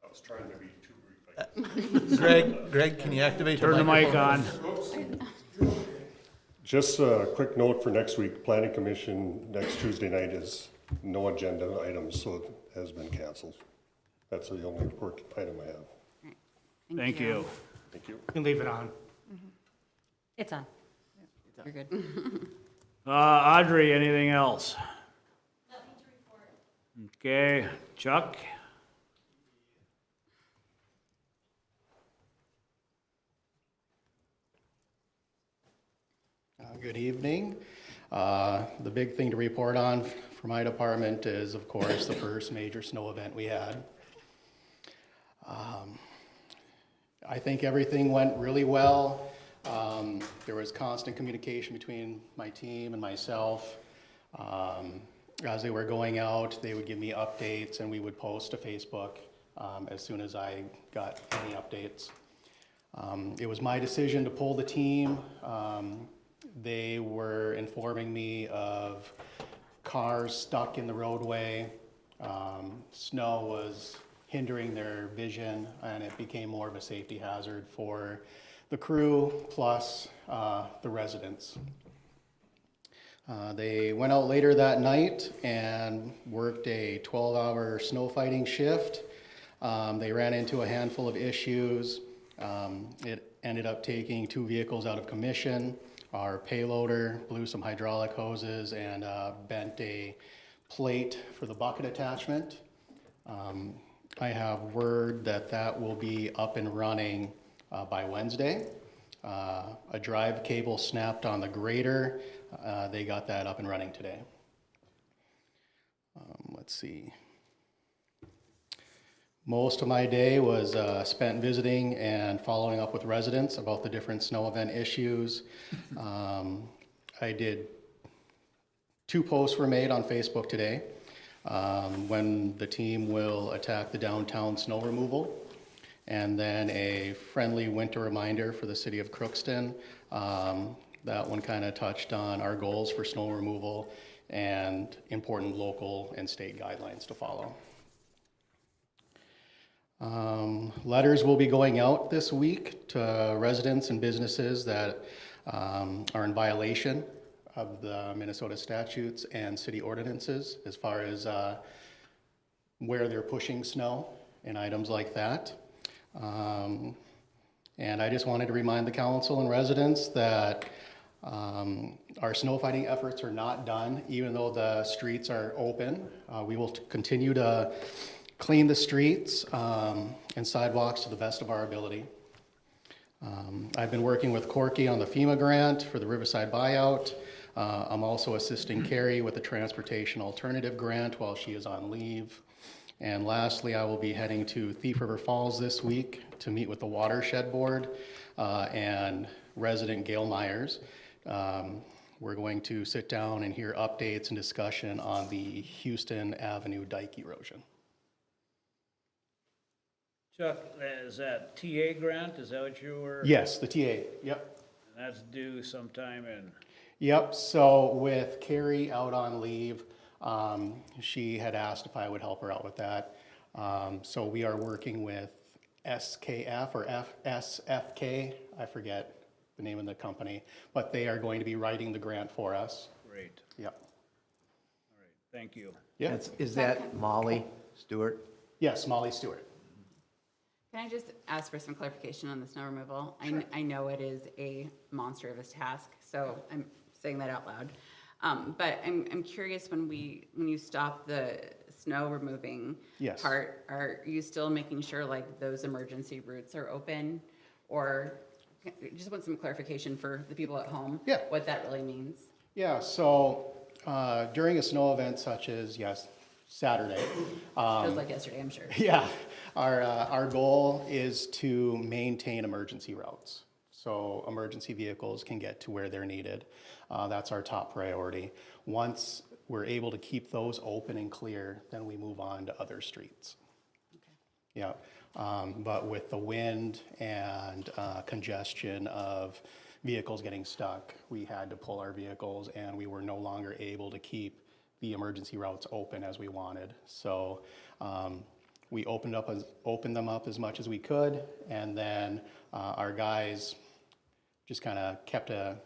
I was trying to be too brief. Greg, can you activate the Turn the mic on. Just a quick note for next week, planning commission next Tuesday night is no agenda items, so it has been canceled. That's the only important item I have. Thank you. Thank you. You can leave it on. It's on. You're good. Audrey, anything else? Nothing to report. Okay, Chuck? Good evening. The big thing to report on for my department is, of course, the first major snow event we had. I think everything went really well. There was constant communication between my team and myself. As they were going out, they would give me updates and we would post to Facebook as soon as I got any updates. It was my decision to pull the team. They were informing me of cars stuck in the roadway. Snow was hindering their vision, and it became more of a safety hazard for the crew plus the residents. They went out later that night and worked a 12-hour snow fighting shift. They ran into a handful of issues. It ended up taking 2 vehicles out of commission. Our payloader blew some hydraulic hoses and bent a plate for the bucket attachment. I have word that that will be up and running by Wednesday. A drive cable snapped on the grader. They got that up and running today. Let's see. Most of my day was spent visiting and following up with residents about the different snow event issues. I did 2 posts were made on Facebook today. When the team will attack the downtown snow removal, and then a friendly winter reminder for the city of Crookston. That one kind of touched on our goals for snow removal and important local and state guidelines to follow. Letters will be going out this week to residents and businesses that are in violation of the Minnesota statutes and city ordinances as far as where they're pushing snow and items like that. And I just wanted to remind the council and residents that our snow fighting efforts are not done, even though the streets are open. We will continue to clean the streets and sidewalks to the best of our ability. I've been working with Corky on the FEMA grant for the Riverside buyout. I'm also assisting Carrie with the Transportation Alternative Grant while she is on leave. And lastly, I will be heading to Thief River Falls this week to meet with the Watershed Board and resident Gail Myers. We're going to sit down and hear updates and discussion on the Houston Avenue dike erosion. Chuck, is that TA grant? Is that what you were? Yes, the TA, yep. And that's due sometime in? Yep, so with Carrie out on leave, she had asked if I would help her out with that. So we are working with SKF or SFK, I forget the name of the company, but they are going to be writing the grant for us. Great. Yep. All right, thank you. Yeah. Is that Molly Stewart? Yes, Molly Stewart. Can I just ask for some clarification on the snow removal? I know it is a monster of a task, so I'm saying that out loud. But I'm curious, when you stop the snow removing Yes. part, are you still making sure like those emergency routes are open? Or just want some clarification for the people at home? Yeah. What that really means? Yeah, so during a snow event such as, yes, Saturday. Feels like yesterday, I'm sure. Yeah, our goal is to maintain emergency routes. So emergency vehicles can get to where they're needed. That's our top priority. Once we're able to keep those open and clear, then we move on to other streets. Okay. Yeah, but with the wind and congestion of vehicles getting stuck, we had to pull our vehicles and we were no longer able to keep the emergency routes open as we wanted. So we opened them up as much as we could, and then our guys just kind of kept a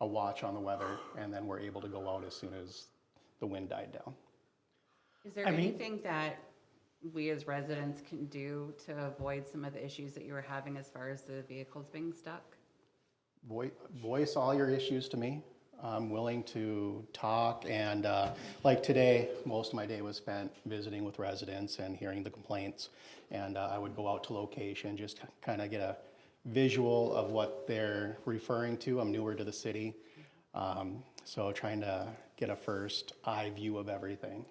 watch on the weather, and then we're able to go out as soon as the wind died down. Is there anything that we as residents can do to avoid some of the issues that you were having as far as the vehicles being stuck? Voice all your issues to me. I'm willing to talk, and like today, most of my day was spent visiting with residents and hearing the complaints, and I would go out to location, just kind of get a visual of what they're referring to. I'm newer to the city, so trying to get get a first eye view of everything.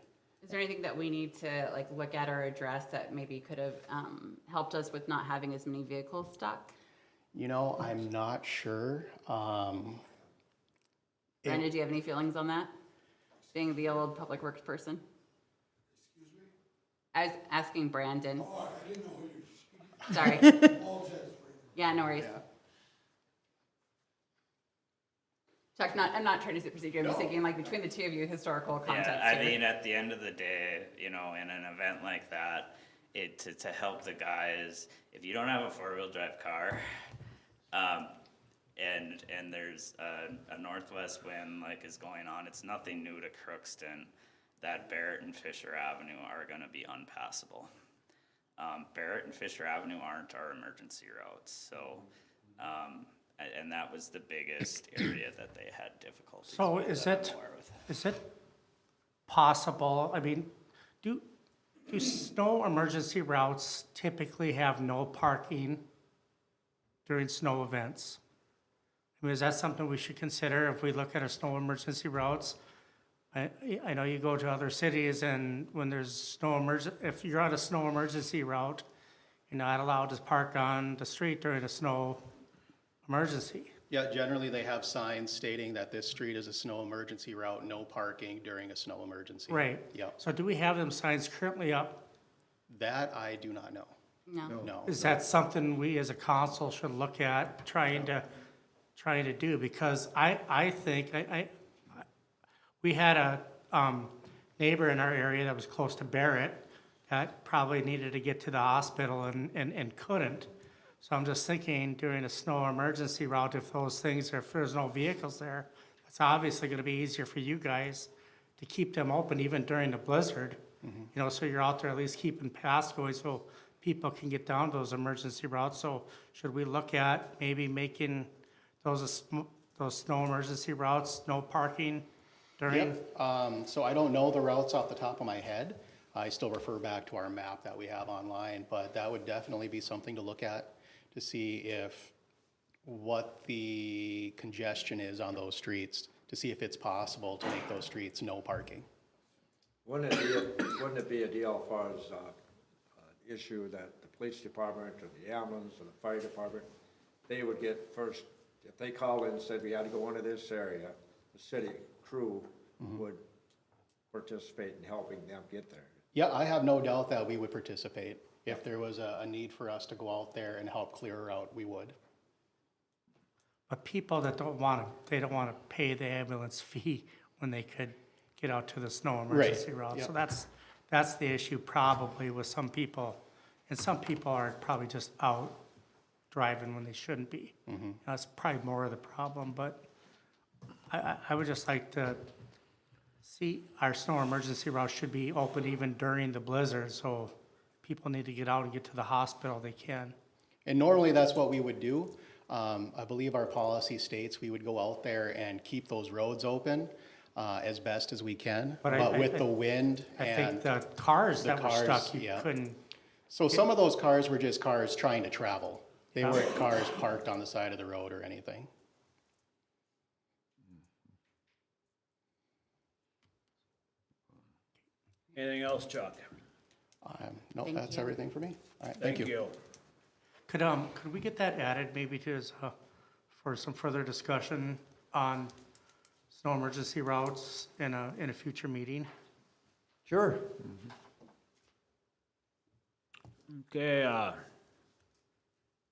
Is there anything that we need to like look at or address that maybe could have helped us with not having as many vehicles stuck? You know, I'm not sure. Brenda, do you have any feelings on that? Being the old public works person? Excuse me? I was asking Brandon. Oh, I didn't know who you were. Sorry. Yeah, no worries. Chuck, I'm not trying to supersede you. I'm just thinking like between the two of you, historical context. Yeah, I here. mean, at the end of the day, you know, in an event like that, to help the guys, if you don't have a 4-wheel drive car, and there's a northwest wind like is going on, it's nothing new to Crookston, that Barrett and Fisher Avenue are gonna be unpassable. Barrett and Fisher Avenue aren't our emergency routes, so, and that was the biggest area that they had difficulties So with, is that I'm aware with. is it possible, I mean, do snow emergency routes typically have no parking during snow events? I mean, is that something we should consider if we look at our snow emergency routes? I know you go to other cities and when there's if you're on a snow emergency route, you're not allowed to park on the street during a snow emergency. Yeah, generally they have signs stating that this street is a snow emergency route, no parking during a snow emergency. Right. Yep. So do we have them signs currently up? That I do not know. No. Is that something we as a council should look at trying to do? Because I think, we had a neighbor in our area that was close to Barrett that probably needed to get to the hospital and couldn't. So I'm just thinking during a snow emergency route, if there's no vehicles there, it's obviously gonna be easier for you guys to keep them open even during the blizzard. You know, so you're out there at least keeping paths going so people can get down those emergency routes. So should we look at maybe making those snow emergency routes, no parking during? Yep. So I don't know the routes off the top of my head. I still refer back to our map that we have online, but that would definitely be something to look at to see what the congestion is on those streets, to see if it's possible to make those streets no parking. Wouldn't it be a deal as far as issue that the police department or the ambulance or the fire department, they would get first, if they called in and said we had to go into this area, the city crew would participate in helping them get there. Yeah, I have no doubt that we would participate. If there was a need for us to go out there and help clear a route, we would. But people that don't wanna pay the ambulance fee when they could get out to the snow emergency route. Yep. So that's the issue probably with some people. And some people are probably just out driving when they shouldn't be. That's probably more of the problem, but I would just like to see our snow emergency route should be open even during the blizzard, so people need to get out and get to the hospital, they can. And normally that's what we would do. I believe our policy states we would go out there and keep those roads open as best as we can. But with the wind I and think the cars that were stuck, you yeah. couldn't. So some of those cars were just cars trying to travel. They weren't cars parked on the side of the road or anything. Anything else, Chuck? No, Thank that's you. everything for me. All right, Thank you. Could we get that added maybe for some further discussion on snow emergency routes in a future meeting? Sure. Okay,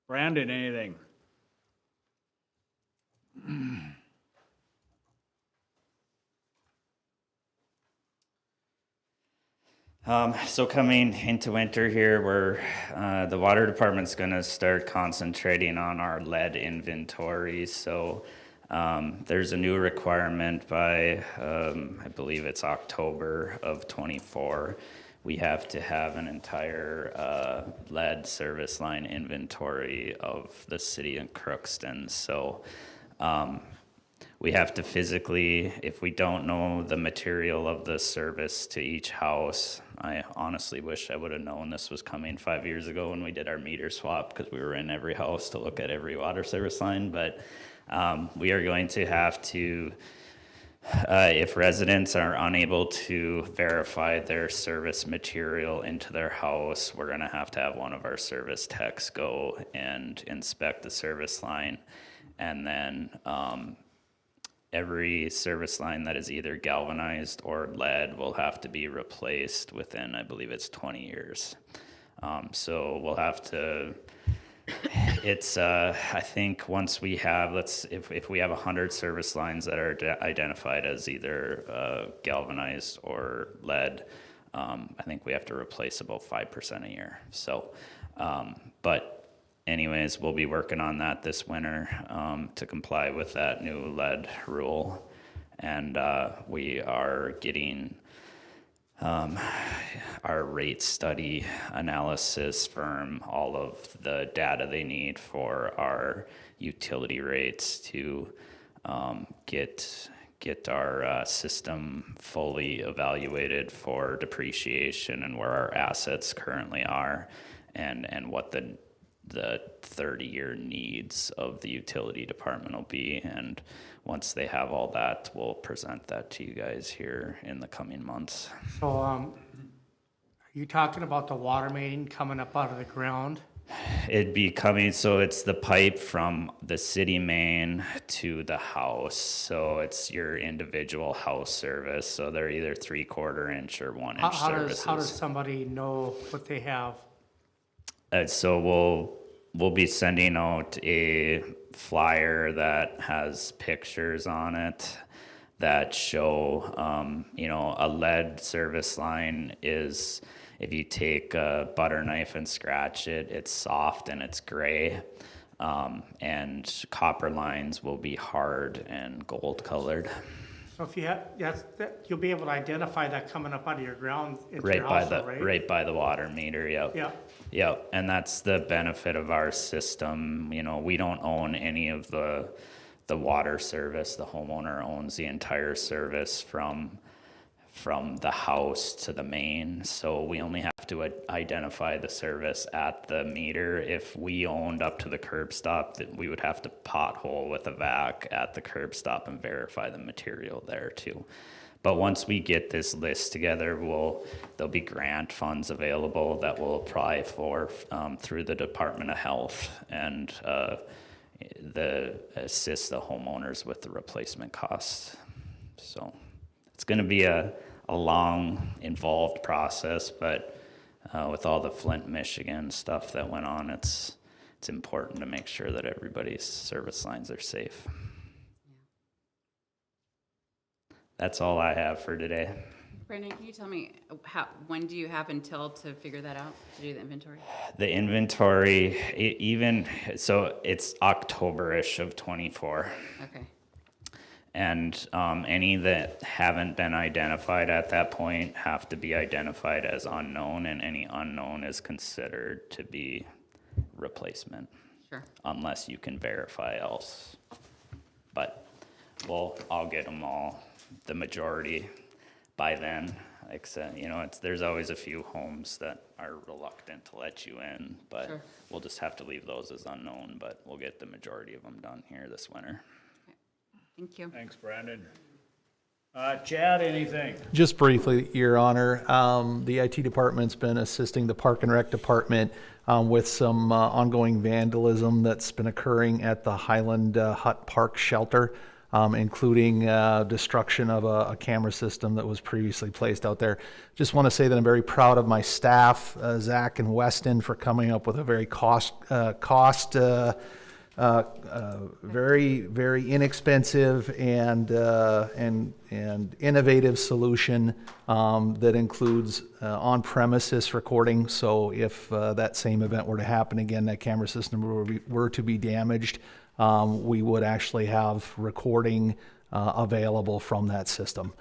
Brandon, anything? So coming into winter here, the water department's gonna start concentrating on our lead inventory. So there's a new requirement by, I believe it's October of '24. We have to have an entire lead service line inventory of the city of Crookston. So we have to physically, if we don't know the material of the service to each house, I honestly wish I would have known this was coming 5 years ago when we did our meter swap, because we were in every house to look at every water service line. But we are going to have to If residents are unable to verify their service material into their house, we're gonna have to have one of our service techs go and inspect the service line. And then, every service line that is either galvanized or lead will have to be replaced within, I believe it's 20 years. So we'll have to, it's, I think once we have, if we have 100 service lines that are identified as either galvanized or lead, I think we have to replace about 5% a year. So, but anyways, we'll be working on that this winter to comply with that new lead rule. And we are getting our rate study analysis firm all of the data they need for our utility rates to get our system fully evaluated for depreciation and where our assets currently are, and what the 30-year needs of the utility department will be. And once they have all that, we'll present that to you guys here in the coming months. So, are you talking about the water main coming up out of the ground? It'd be coming, so it's the pipe from the city main to the house. So it's your individual house service. So they're either 3/4 inch or 1 inch services. How does somebody know what they have? So we'll be sending out a flyer that has pictures on it that show, a lead service line is, if you take a butter knife and scratch it, it's soft and it's gray. And copper lines will be hard and gold colored. So if you have, you'll be able to identify that coming up out of your ground into Right your by house, the, right? right by the water meter, yep. Yeah. Yep, and that's the benefit of our system. We don't own any of the water service. The homeowner owns the entire service from the house to the main. So we only have to identify the service at the meter. If we owned up to the curb stop, that we would have to pothole with a vac at the curb stop and verify the material there too. But once we get this list together, there'll be grant funds available that we'll apply for through the Department of Health, and assist the homeowners with the replacement costs. So it's going to be a long, involved process, but with all the Flint, Michigan stuff that went on, it's important to make sure that everybody's service lines are safe. That's all I have for today. Brandon, can you tell me when do you have until to figure that out, to do the inventory? The inventory, so it's October-ish of 24. Okay. And any that haven't been identified at that point have to be identified as unknown, and any unknown is considered to be replacement. Sure. Unless you can verify else. But I'll get them all, the majority, by then. There's always a few homes that are reluctant to let you in, but Sure. We'll just have to leave those as unknown, but we'll get the majority of them done here this winter. Thank you. Thanks, Brandon. Chad, anything? Just briefly, Your Honor, the IT department's been assisting the Park and Rec department with some ongoing vandalism that's been occurring at the Highland Hut Park shelter, including destruction of a camera system that was previously placed out there. Just want to say that I'm very proud of my staff, Zach and Weston, for coming up with a very very, very inexpensive and innovative solution that includes on-premises recording. So if that same event were to happen again, that camera system were to be damaged, we would actually have recording available from that system.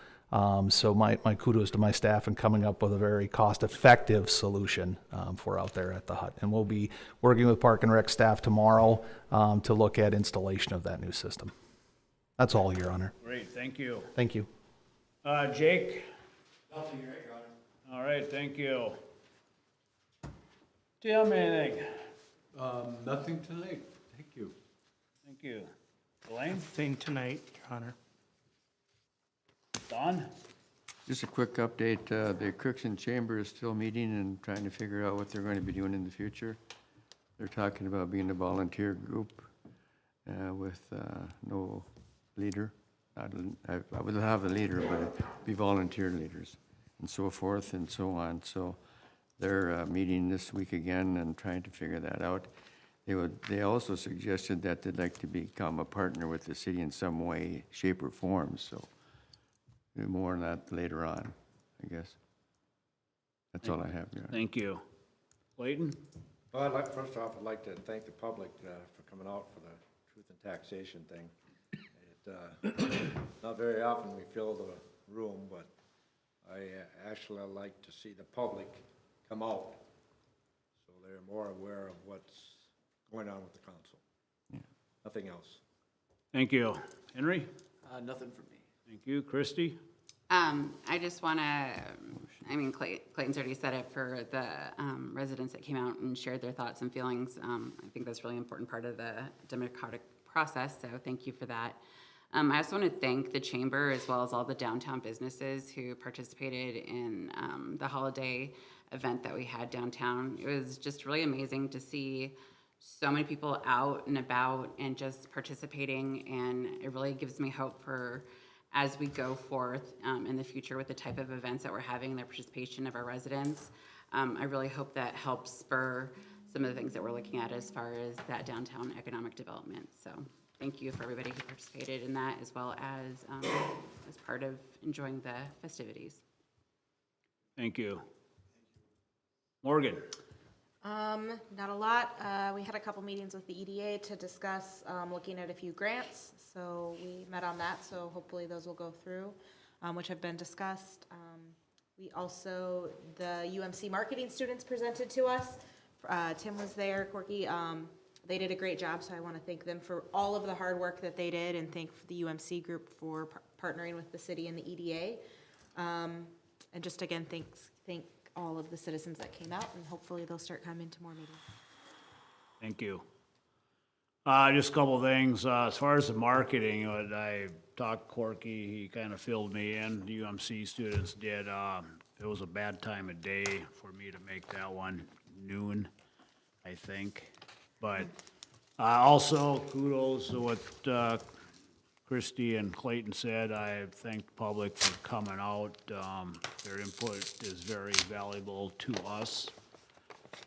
So my kudos to my staff in coming up with a very cost-effective solution for out there at the hut. And we'll be working with Park and Rec staff tomorrow to look at installation of that new system. That's all, Your Honor. Great, thank you. Thank you. Jake? Nothing, Your Honor. All right, thank you. Tim, anything? Nothing tonight. Thank you. Thank you. Elaine? Thing tonight, Your Honor. Don? Just a quick update, the Crookston Chamber is still meeting and trying to figure out what they're going to be doing in the future. They're talking about being a volunteer group with no leader. I would have a leader, but it'd be volunteer leaders and so forth and so on. So they're meeting this week again and trying to figure that out. They also suggested that they'd like to become a partner with the city in some way, shape, or form. So more on that later on, I guess. That's all I have. Yeah. Thank you. Clayton? Well, first off, I'd like to thank the public for coming out for the truth and taxation thing. Not very often we fill the room, but I actually like to see the public come out so they're more aware of what's going on with the council. Yeah. Nothing else. Thank you. Henry? Nothing for me. Thank you. Christie? I just want to, I mean, Clayton's already said it for the residents that came out and shared their thoughts and feelings. I think that's a really important part of the democratic process, so thank you for that. I also want to thank the chamber as well as all the downtown businesses who participated in the holiday event that we had downtown. It was just really amazing to see so many people out and about and just participating, and it really gives me hope for as we go forth in the future with the type of events that we're having, the participation of our residents. I really hope that helps spur some of the things that we're looking at as far as that downtown economic development. So thank you for everybody who participated in that, as well as part of enjoying the festivities. Thank you. Morgan? Not a lot. We had a couple meetings with the EDA to discuss looking at a few grants. So we met on that. So hopefully those will go through, which have been discussed. We also, the UMC marketing students presented to us. Tim was there, Corky. They did a great job. So I want to thank them for all of the hard work that they did, and thank the UMC group for partnering with the city and the EDA. And just again, thank all of the citizens that came out, and hopefully they'll start coming to more meetings. Thank you. Just a couple of things. As far as the marketing, I talked to Corky, he kind of filled me in. The UMC students did. It was a bad time of day for me to make that one, noon, I think. But also kudos to what Christie and Clayton said. I thank the public for coming out. Their input is very valuable to us.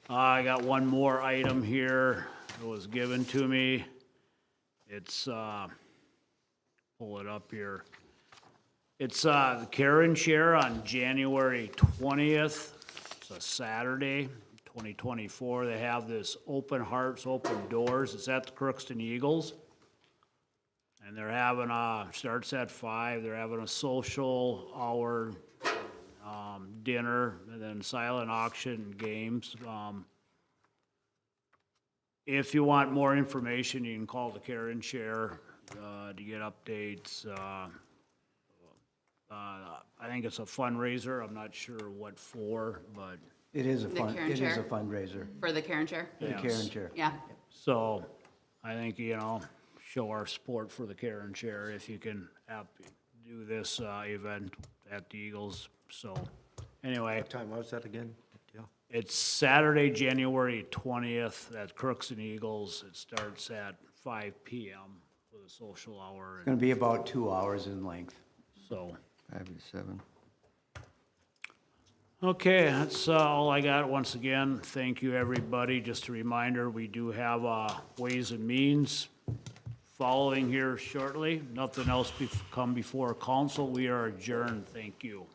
I got one more item here that was given to me. It's, pull it up here. It's the Karen Share on January 20th. It's a Saturday, 2024. They have this Open Hearts, Open Doors. It's at the Crookston Eagles. And they're having starts at 5, they're having a social hour, dinner, and then silent auction games. If you want more information, you can call the Karen Share to get updates. I think it's a fundraiser, I'm not sure what for, but. It is a The Karen it is Chair? a fundraiser. For the Karen Chair? The Yes. Karen Chair. Yeah. So, I think, show our support for the Karen Chair if you can do this event at the Eagles. So, anyway. What time was that again? Yeah. It's Saturday, January 20th at Crookston Eagles. It starts at 5 PM with a social hour. It's going to be about 2 hours in length. So. 5 to 7. Okay, that's all I got. Once again, thank you, everybody. Just a reminder, we do have Ways and Means following here shortly. Nothing else come before council. We are adjourned. Thank you.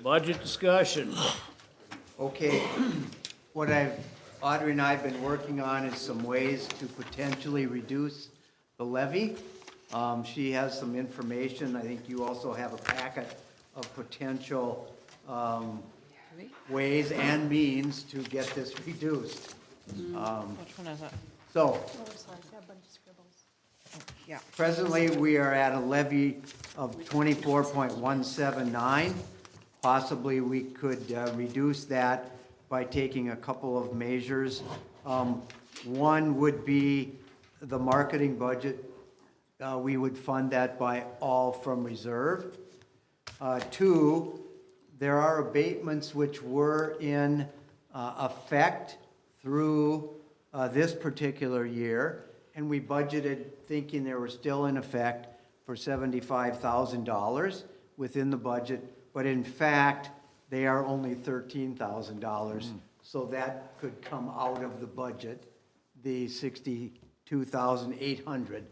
Budget discussion. Okay, Audrey and I have been working on is some ways to potentially reduce the levy. She has some information. I think you also have a packet of potential ways and means to get this reduced. Which one is it? So, Yeah. presently, we are at a levy of 24.179. Possibly, we could reduce that by taking a couple of measures. One would be the marketing budget. We would fund that by all from reserve. Two, there are abatements which were in effect through this particular year, and we budgeted thinking they were still in effect for $75,000 within the budget, but in fact, they are only $13,000. So that could come out of the budget, the $62,800,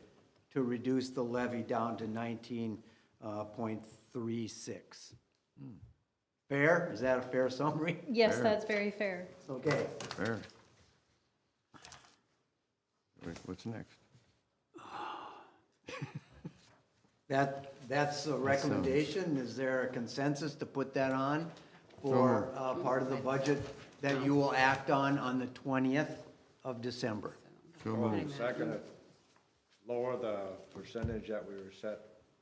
to reduce the levy down to 19.36. Fair? Is that a fair summary? Yes, that's very fair. Okay. Fair. Wait, what's next? That's a recommendation. Is there a consensus to put that on for part of the budget that you will act on the 20th of December? Second, lower the percentage that we were set.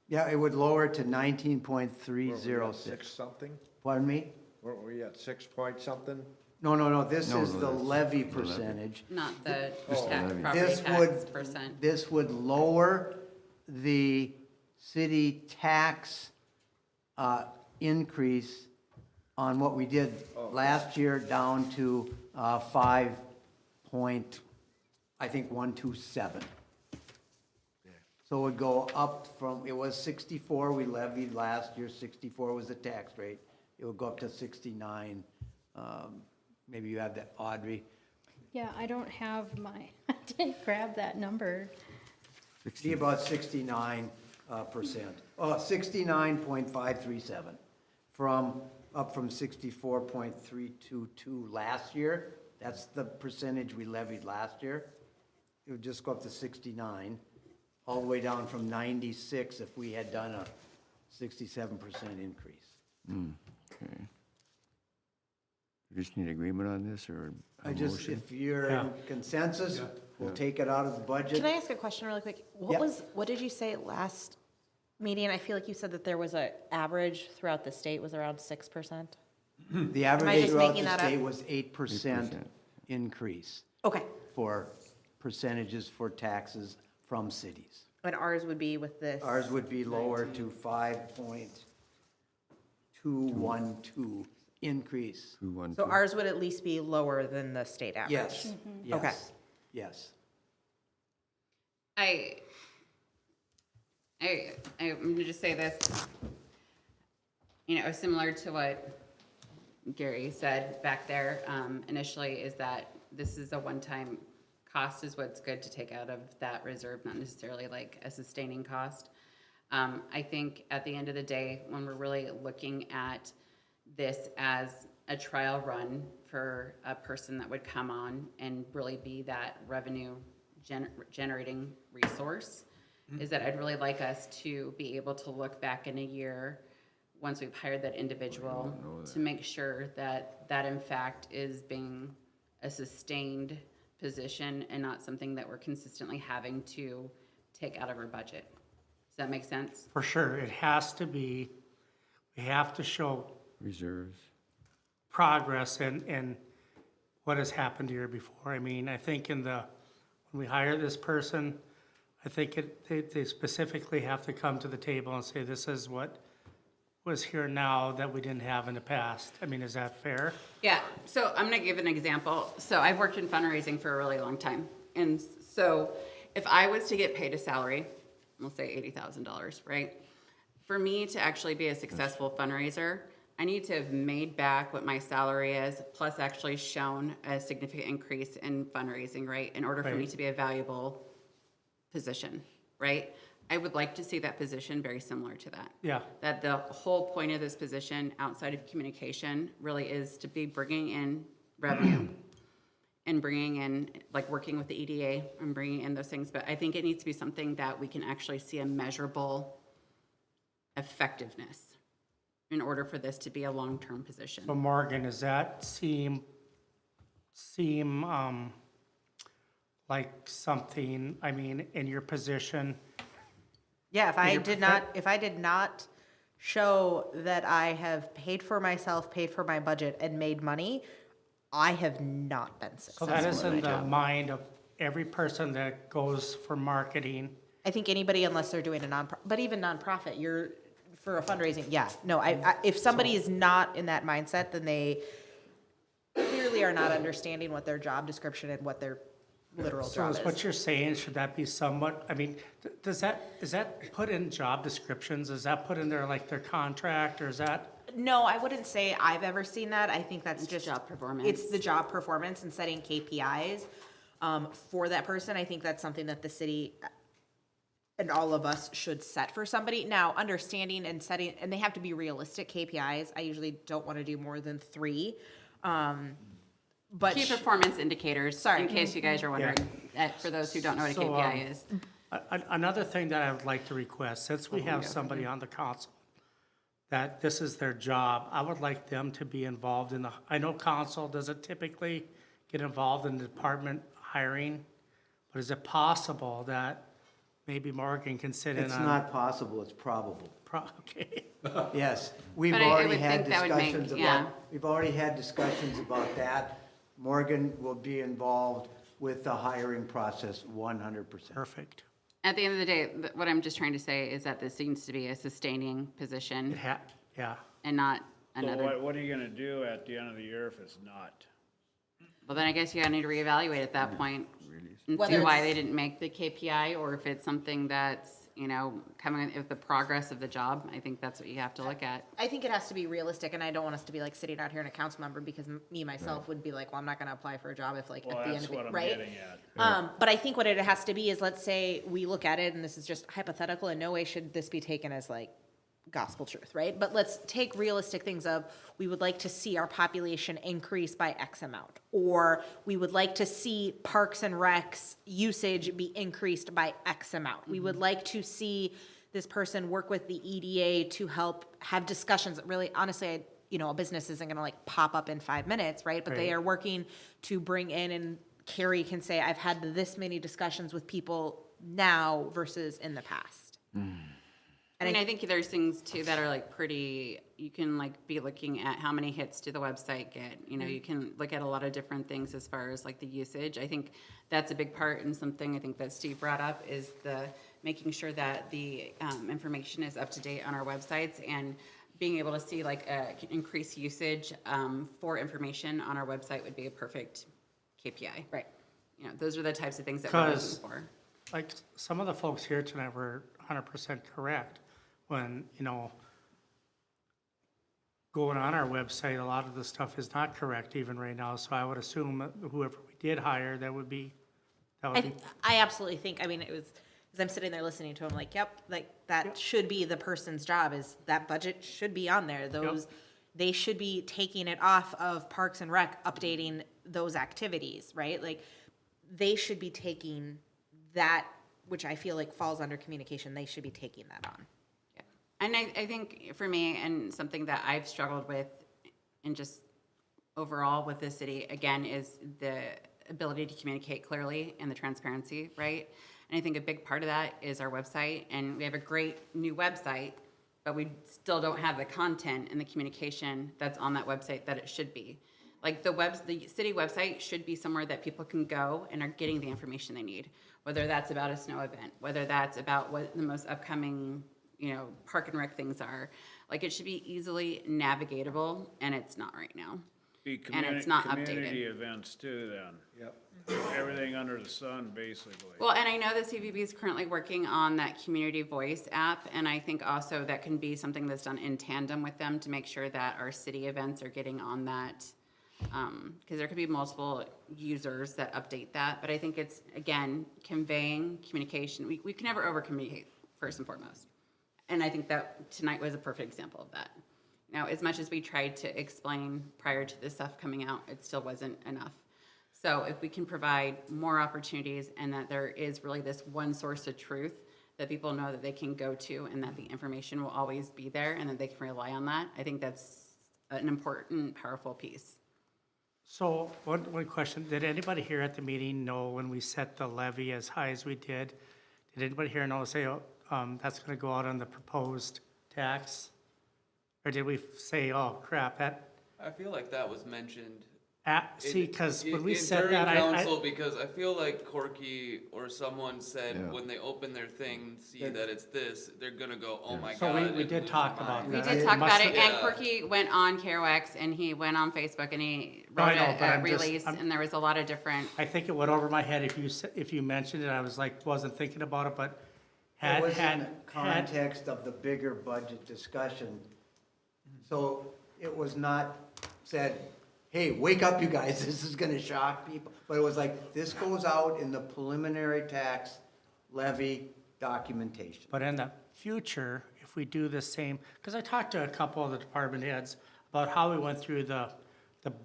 Yeah, it would lower it to Weren't we at 19.306. 6 something? Pardon me? Weren't we at 6 point something? No, this No, is no, the that's levy the levy. percentage. Not the Just the tax, levy. property This tax would, percent. this would lower the city tax increase on what we did last year down to 5.127. So it would go up from, it was 64 we levied last year, 64 was the tax rate. It would go up to 69. Maybe you have that, Audrey. Yeah, I don't have my, I didn't grab that number. Be about 69%. 69.537 up from 64.322 last year. That's the percentage we levied last year. It would just go up to 69, all the way down from 96 if we had done a 67% increase. Okay. We just need agreement on this or a If you're in consensus, we'll take it out of the budget. Can I ask a question really quick? Yeah. What did you say last meeting? I feel like you said that there was an average throughout the state was around 6%. The Am I average just throughout making the that state up? was 8% increase Okay. for percentages for taxes from cities. And ours would be with this? Ours would be lower to 5.212 increase. So ours would at least be lower than the state average? Yes, Okay. yes, yes. I'm gonna just say this, similar to what Gary said back there, initially, is that this is a one-time cost is what's good to take out of that reserve, not necessarily like a sustaining cost. I think at the end of the day, when we're really looking at this as a trial run for a person that would come on and really be that revenue generating resource, is that I'd really like us to be able to look back in a year, once we've hired that individual, to make sure that that in fact is being a sustained position and not something that we're consistently having to take out of our budget. Does that make sense? For sure, it has to be, we have to show reserves, progress and what has happened here before. I mean, I think when we hire this person, I think they specifically have to come to the table and say, this is what was here now that we didn't have in the past. I mean, is that fair? Yeah, so I'm gonna give an example. So I've worked in fundraising for a really long time. And so if I was to get paid a salary, we'll say $80,000, right? For me to actually be a successful fundraiser, I need to have made back what my salary is, plus actually shown a significant increase in fundraising, right? In order for me Right. to be a valuable position, right? I would like to see that position very similar to that. Yeah. That the whole point of this position outside of communication really is to be bringing in revenue and bringing in, like working with the EDA and bringing in those things. But I think it needs to be something that we can actually see a measurable effectiveness in order for this to be a long-term position. So Morgan, does that seem like something, I mean, in your position? Yeah, if I did not show that I have paid for myself, paid for my budget, and made money, I have not been So successful. that is in in my the job. mind of every person that goes for marketing. I think anybody, unless they're doing a but even nonprofit, you're, for a fundraising, yeah. No, if somebody is not in that mindset, then they clearly are not understanding what their job description and what their literal So job is is. what you're saying, should that be somewhat, I mean, is that put in job descriptions? Is that put in their, like, their contract, or is that? No, I wouldn't say I've ever seen that. I think that's just job performance. It's the job performance and setting KPIs for that person. I think that's something that the city and all of us should set for somebody. Now, understanding and setting, and they have to be realistic KPIs. I usually don't want to do more than 3. But Key performance indicators, Sorry. in case you guys are wondering, for those who don't know what a So, KPI is. Another thing that I would like to request, since we have somebody on the council, that this is their job, I would like them to be involved in I know council doesn't typically get involved in department hiring, but is it possible that maybe Morgan can sit in on? It's not possible, it's probable. Okay. Yes, we've But I already would had think that would make- discussions yeah. about, we've already had discussions about that. Morgan will be involved with the hiring process 100%. Perfect. At the end of the day, what I'm just trying to say is that this needs to be a sustaining position Yeah. and not So another. what are you gonna do at the end of the year if it's not? Well, then I guess you gotta need to reevaluate at that point and Whether see why it's- they didn't make the KPI, or if it's something that's, coming with the progress of the job. I think that's what you have to look at. I think it has to be realistic, and I don't want us to be like sitting out here in a council member because me, myself, would be like, well, I'm not gonna apply for a job if like Well, at the end that's of it, what I'm right? getting at. But I think what it has to be is, let's say we look at it, and this is just hypothetical, in no way should this be taken as like gospel truth, right? But let's take realistic things of, we would like to see our population increase by X amount, or we would like to see Parks and Recs usage be increased by X amount. We would like to see this person work with the EDA to help have discussions that really, honestly, a business isn't gonna like pop up in 5 minutes, right? But they Right. are working to bring in, and Carrie can say, I've had this many discussions with people now versus in the past. And I think there's things too that are like pretty, you can like be looking at how many hits do the website get. You can look at a lot of different things as far as like the usage. I think that's a big part, and something I think that Steve brought up is the making sure that the information is up to date on our websites, and being able to see like increased usage for information on our website would be a perfect KPI. Right. Those are the types of things that we're looking Because, for. like, some of the folks here tonight were 100% correct when, going on our website, a lot of the stuff is not correct even right now. So I would assume that whoever we did hire, that would be. I absolutely think, it was, as I'm sitting there listening to him, like, yep, like, that should be the person's job, is that budget should be on there. They should be taking it off of Parks and Rec, updating those activities, right? Like, they should be taking that, which I feel like falls under communication, they should be taking that on. And I think for me, and something that I've struggled with, and just overall with the city, again, is the ability to communicate clearly and the transparency, right? And I think a big part of that is our website, and we have a great new website, but we still don't have the content and the communication that's on that website that it should be. Like the city website should be somewhere that people can go and are getting the information they need, whether that's about a snow event, whether that's about what the most upcoming park and rec things are. Like, it should be easily navigatable, and it's not right now. And it's not Community updated. events too, then. Yep. Everything under the sun, basically. Well, and I know the CVB is currently working on that community voice app, and I think also that can be something that's done in tandem with them to make sure that our city events are getting on that, because there could be multiple users that update that. But I think it's, again, conveying communication. We can never over communicate. first and foremost. And I think that tonight was a perfect example of that. Now, as much as we tried to explain prior to this stuff coming out, it still wasn't enough. So if we can provide more opportunities and that there is really this one source of truth that people know that they can go to and that the information will always be there and that they can rely on that, I think that's an important, powerful piece. So one question, did anybody here at the meeting know when we set the levy as high as we did? Did anybody here know, say, that's gonna go out on the proposed tax? Or did we say, oh crap, that, I feel like that was mentioned. see, cause when we said during that, council, because I feel like Corky or someone said Yeah. when they open their thing, see that it's this, they're gonna go, oh my So god. we it did blew talk my about mind." We that. did It talk must about it, have- and Corky went on CareWex, and he went on Facebook, and he No, I wrote know, but a I'm just- release, and there was a lot of different, I think it went over my head if you mentioned it, I was like, wasn't thinking about it, but It was in had, the context of the bigger budget discussion. So it was not said, hey, wake up, you guys, this is gonna shock people. But it was like, this goes out in the preliminary tax levy documentation. But in the future, if we do the same, because I talked to a couple of the department heads about how we went through the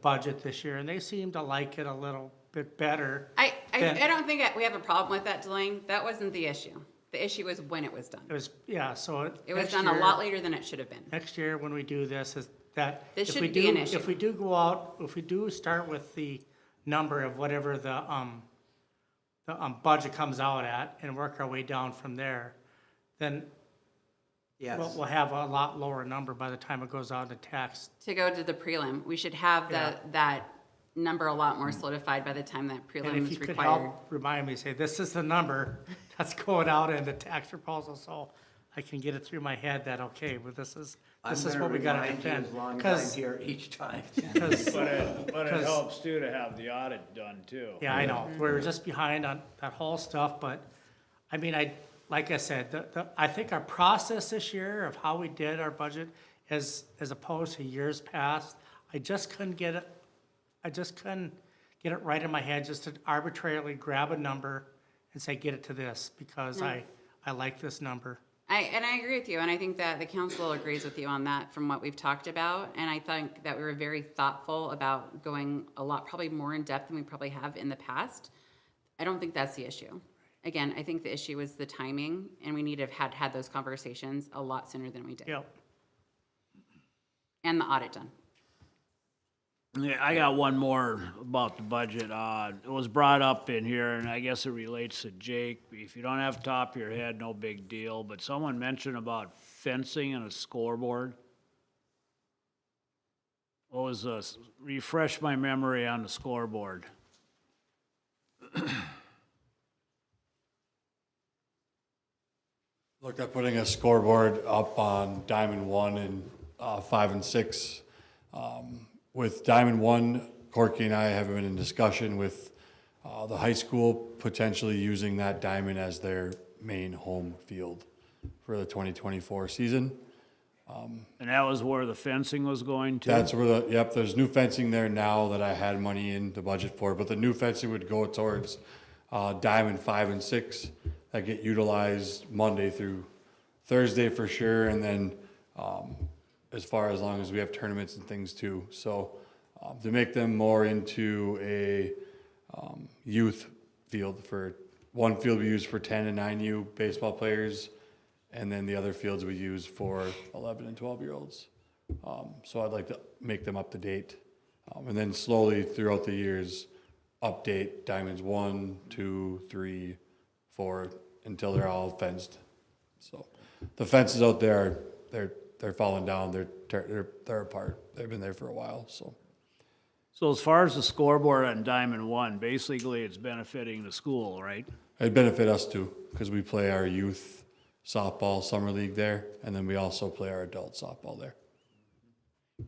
budget this year, and they seemed to like it a little bit better. I Then- don't think that we have a problem with that delaying, that wasn't the issue. The issue was when it was done. It was, yeah, so. It was next done a year- lot later than it should have been. Next year, when we do this, is that. This if we shouldn't be do- an issue. If we do go out, if we do start with the number of whatever the budget comes out at and work our way down from there, then Yes. we'll have a lot lower number by the time it goes out to tax. To go to the prelim, we should have Yeah. that number a lot more solidified by the time that And prelim if is you could required. help remind me, say, this is the number that's going out in the tax proposal, so I can get it through my head that, okay, well, this is what we gotta defend. As long as 'Cause- I'm here each time. 'cause- But it 'cause- helps too to have the audit done too. Yeah, I know, we're just behind on that whole stuff, but, I mean, like I said, I think our process this year of how we did our budget as opposed to years past, I just couldn't get it right in my head just to arbitrarily grab a number and say, get it to this, because No. I like this number. And I agree with you, and I think that the council agrees with you on that from what we've talked about. And I think that we were very thoughtful about going a lot, probably more in depth than we probably have in the past. I don't think that's the issue. Again, I think the issue was the timing, and we need to have had those conversations a lot sooner than we did. Yep. And the audit done. Yeah, I got one more about the budget. It was brought up in here, and I guess it relates to Jake. If you don't have top of your head, no big deal, but someone mentioned about fencing and a scoreboard. What was refresh my memory on the scoreboard. Looked at putting a scoreboard up on Diamond 1 and 5 and 6. With Diamond 1, Corky and I have been in discussion with the high school potentially using that diamond as their main home field for the 2024 season. And that was where the fencing was going to? That's where there's new fencing there now that I had money in the budget for, but the new fencing would go towards Diamond 5 and 6 that get utilized Monday through Thursday for sure, and then as long as we have tournaments and things too. So to make them more into a youth field, for one field we use for 10 and 9U baseball players, and then the other fields we use for 11 and 12-year-olds. So I'd like to make them up to date, and then slowly throughout the years update Diamonds 1, 2, 3, 4 until they're all fenced. So the fences out there, they're falling down. They're apart. They've been there for a while. So as far as the scoreboard on Diamond 1, basically it's benefiting the school, right? It'd benefit us too, because we play our youth softball summer league there, and then we also play our adult softball there.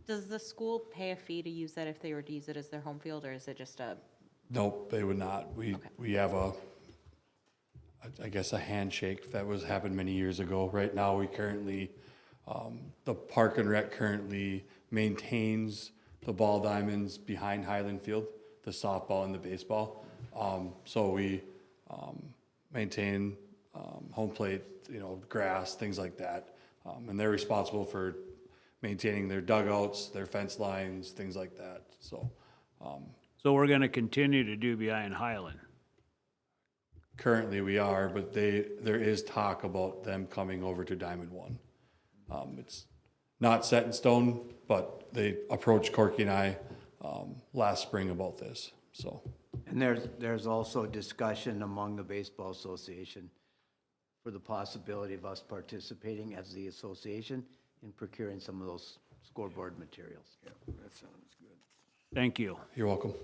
Does the school pay a fee to use that if they were to use it as their home field, or is it just a? Nope, they would not. We have I guess a handshake that happened many years ago. Right now, we currently, the Park and Rec currently maintains the ball diamonds behind Highland Field, the softball and the baseball. So we maintain home plate, grass, things like that. And they're responsible for maintaining their dugouts, their fence lines, things like that, so. So we're gonna continue to do behind Highland. Currently we are, but there is talk about them coming over to Diamond One. It's not set in stone, but they approached Corky and I, last spring about this, so. And there's also discussion among the Baseball Association for the possibility of us participating as the association in procuring some of those scoreboard materials. That sounds good. Thank you. You're welcome.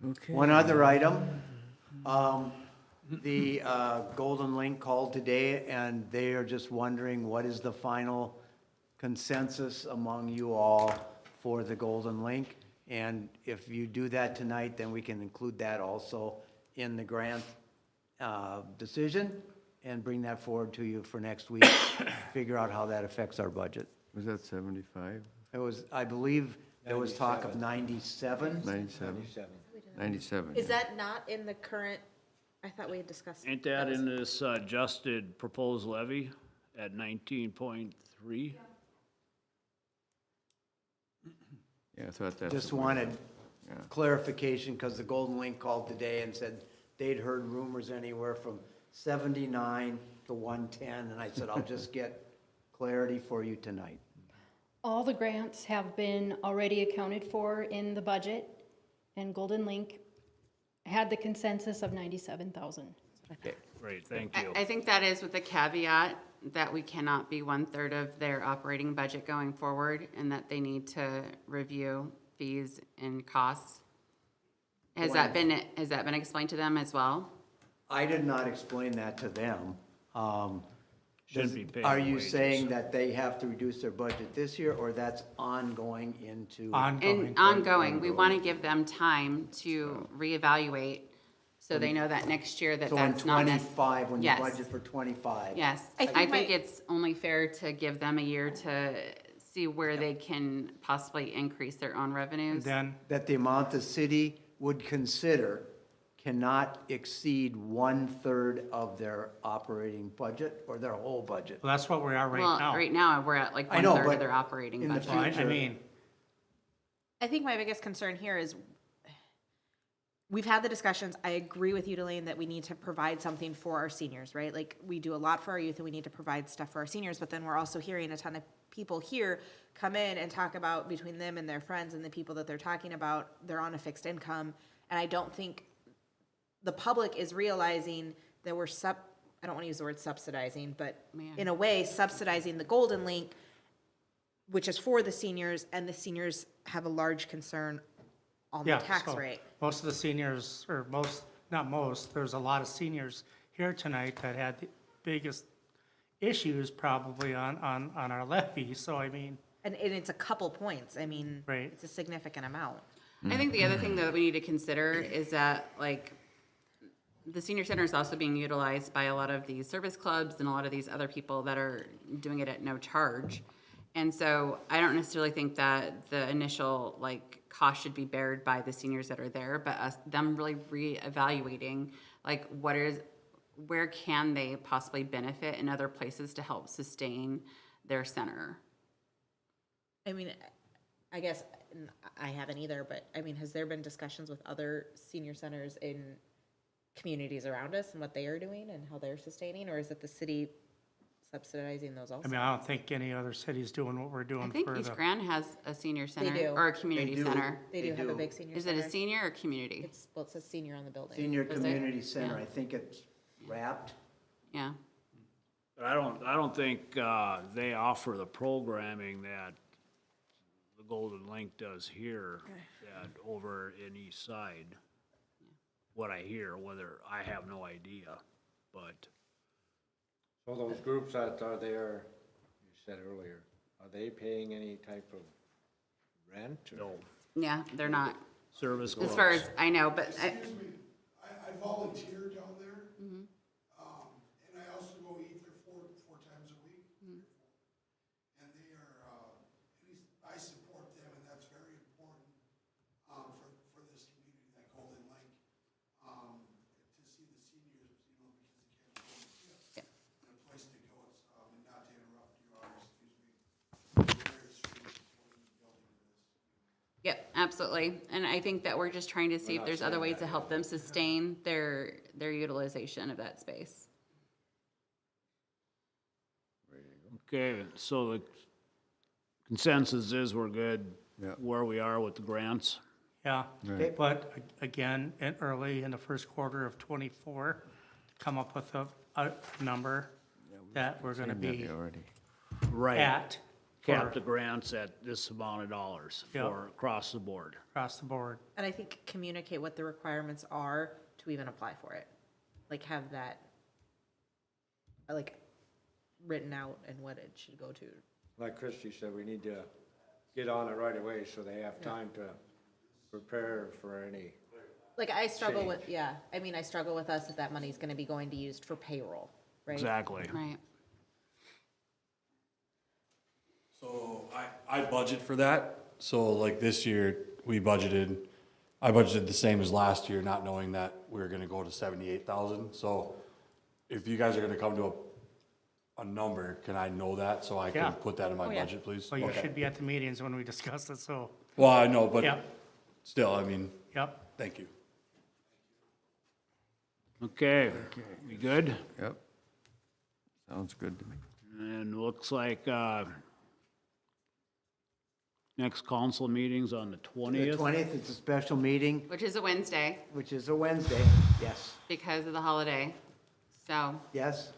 Okay. One other item, the Golden Link called today, and they are just wondering what is the final consensus among you all for the Golden Link? And if you do that tonight, then we can include that also in the grant decision and bring that forward to you for next week, figure out how that affects our budget. Was that 75? It was, I believe, there was talk of 97. 97? 97. Is that not in the current, I thought we had discussed. Ain't that in this adjusted proposed levy at 19.3? Yeah, I thought that's. Just what we- wanted Yeah. clarification, because the Golden Link called today and said they'd heard rumors anywhere from 79 to 110, and I said, I'll just get clarity for you tonight. All the grants have been already accounted for in the budget, and Golden Link had the consensus of 97,000. Okay, great, thank you. I think that is with the caveat that we cannot be 1/3 of their operating budget going forward, and that they need to review fees and costs. Has that been explained to them as well? I did not explain that to them. Shouldn't be paying Are you wages. saying that they have to reduce their budget this year, or that's ongoing into? Ongoing. Ongoing, we want to give them time to reevaluate, so they know that next year that So in that's not. 25, when you Yes. budget for 25? Yes, I think it's only fair to give them a year to see where they can possibly increase their own revenues. Then, That the amount the city would consider cannot exceed 1/3 of their operating budget or their whole budget. well, that's what we are right Well, now. right now, we're at like I know, 1/3 but of their operating in the budget. Well, future- I mean, I think my biggest concern here is, we've had the discussions, I agree with you, Delane, that we need to provide something for our seniors, right? Like, we do a lot for our youth and we need to provide stuff for our seniors, but then we're also hearing a ton of people here come in and talk about, between them and their friends and the people that they're talking about, they're on a fixed income. And I don't think the public is realizing that we're I don't want to use the word subsidizing, but in a way subsidizing the Golden Link, which is for the seniors, and the seniors have a large concern on the yeah, tax so rate. most of the seniors, or not most, there's a lot of seniors here tonight that had the biggest issues probably on our levy, so I mean, And it's a couple points. I mean, Right. it's a significant amount. I think the other thing that we need to consider is that, like, the senior center is also being utilized by a lot of these service clubs and a lot of these other people that are doing it at no charge. And so I don't necessarily think that the initial, like, cost should be bared by the seniors that are there, but them really reevaluating, like, where can they possibly benefit in other places to help sustain their center? I mean, I guess I haven't either, but I mean, has there been discussions with other senior centers in communities around us and what they are doing and how they're sustaining, or is it the city subsidizing those also? I mean, I don't think any other city's doing what we're doing I think for East the. Grand has a senior center do. or a community They do. center. They do have a big senior Is center. it a senior or community? It's, well, it says senior on the building. Senior Is it? Community Center, Yeah. I think it's wrapped. Yeah. But I don't think they offer the programming that the Golden Link does here, that over in East Side. What I hear, whether, I have no idea, but So those groups that are there, you said earlier, are they paying any type of rent? or- no. Yeah, they're not, Service as far clubs. as I know, but I volunteer down there, and I also go eat there four times a week. And they are, I support them, and that's very important, for this community, that Golden Lake, to see the seniors, Yep, absolutely. And I think that we're just trying to see if there's other ways to help them sustain their utilization of that space. Okay, so the consensus is we're good where we are with the grants. Yeah, Right. but again, early in the first quarter of '24, come up with a number that we're gonna Seen that be already. Right. at Cap for the grants at this amount of dollars Yep. for across the board. across the board. And I think communicate what the requirements are to even apply for it. Like have that, like, written out and what it should go to. Like Christie said, we need to get on it right away so they have time to prepare for any. Like I struggle with, I mean, I struggle with us if that money's gonna be going to used for payroll, right? Exactly. Right. So I budget for that. So like this year, I budgeted the same as last year, not knowing that we were gonna go to 78,000. So if you guys are gonna come to a number, can I know that so I Yeah. can put that in my Oh, yeah. budget, please? Well, you Okay. should be at the meetings when we discuss it, so, Well, I know, but Yep. still, I mean, yep. thank you. Okay, we good? Yep. Sounds good to me. And looks like, next council meeting's on the The 20th. 20th, it's a special meeting, Which is a Wednesday which is a Wednesday. Yes, because of the holiday. So yes.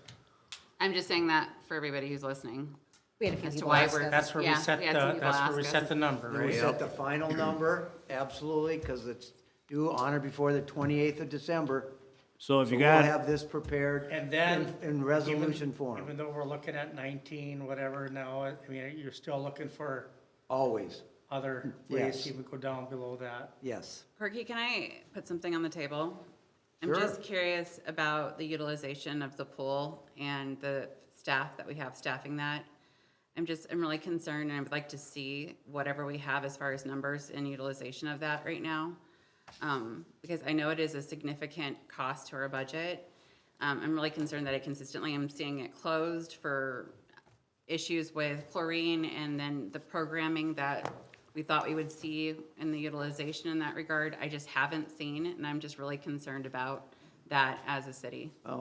I'm just saying that for everybody who's listening. We had a few As to people why ask we're- us. That's where we Yeah, set we had some the, people that's where we ask set us. the number, Then we right? set the final number, absolutely, because it's due on or before the 28th of December. So if So you we'll got, have this prepared And then. in resolution even form, though we're looking at 19, whatever now, I mean, you're still looking for always, other ways Yes. to even go down below that. yes. Corky, can I put something on the table? I'm Sure. just curious about the utilization of the pool and the staff that we have staffing that. I'm really concerned and I would like to see whatever we have as far as numbers and utilization of that right now. Because I know it is a significant cost to our budget. I'm really concerned that I consistently am seeing it closed for issues with chlorine and then the programming that we thought we would see in the utilization in that regard. I just haven't seen, and I'm just really concerned about that as a city. I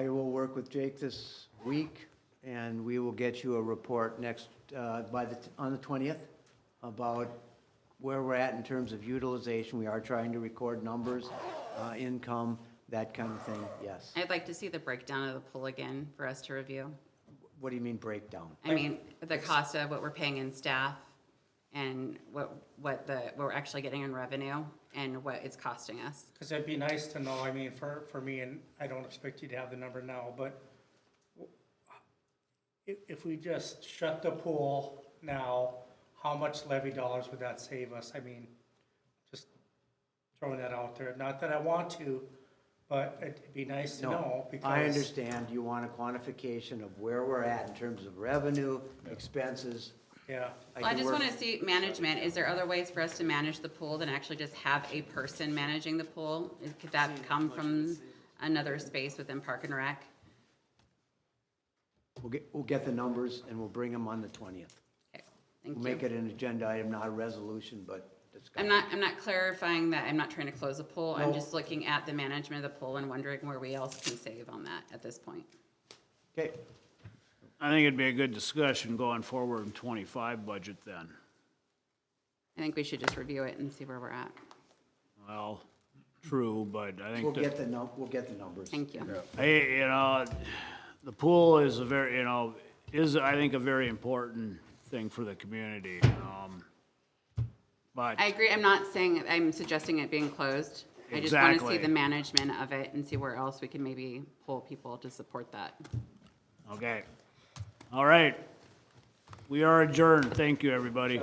will work with Jake this week, and we will get you a report next, on the 20th about where we're at in terms of utilization. We are trying to record numbers, income, that kind of thing, yes. I'd like to see the breakdown of the pool again for us to review. What do you mean breakdown? I mean, the cost of what we're paying in staff and what we're actually getting in revenue and what it's costing us. Because it'd be nice to know, I mean, for me, and I don't expect you to have the number now, but if we just shut the pool now, how much levy dollars would that save us? I mean, just throwing that out there. Not that I want to, but it'd be nice to know because. I understand you want a quantification of where we're at in terms of revenue, expenses. Yeah. I just want to see management. Is there other ways for us to manage the pool than actually just have a person managing the pool? Could that come from another space within Park and Rec? We'll get the numbers and we'll bring them on the 20th. Okay, thank We'll make you. it an agenda item, not a resolution, but I'm not clarifying that. I'm not trying to close a pool. I'm No. just looking at the management of the pool and wondering where we else can save on that at this point. Okay. I think it'd be a good discussion going forward in 25 budget then. I think we should just review it and see where we're at. Well, true, but I think. We'll get the numbers. Thank you. Hey, the pool is a very, I think, a very important thing for the community. But I agree. I'm suggesting it being closed. I just want to see Exactly. the management of it and see where else we can maybe pull people to support that. Okay. All right. We are adjourned. Thank you, everybody.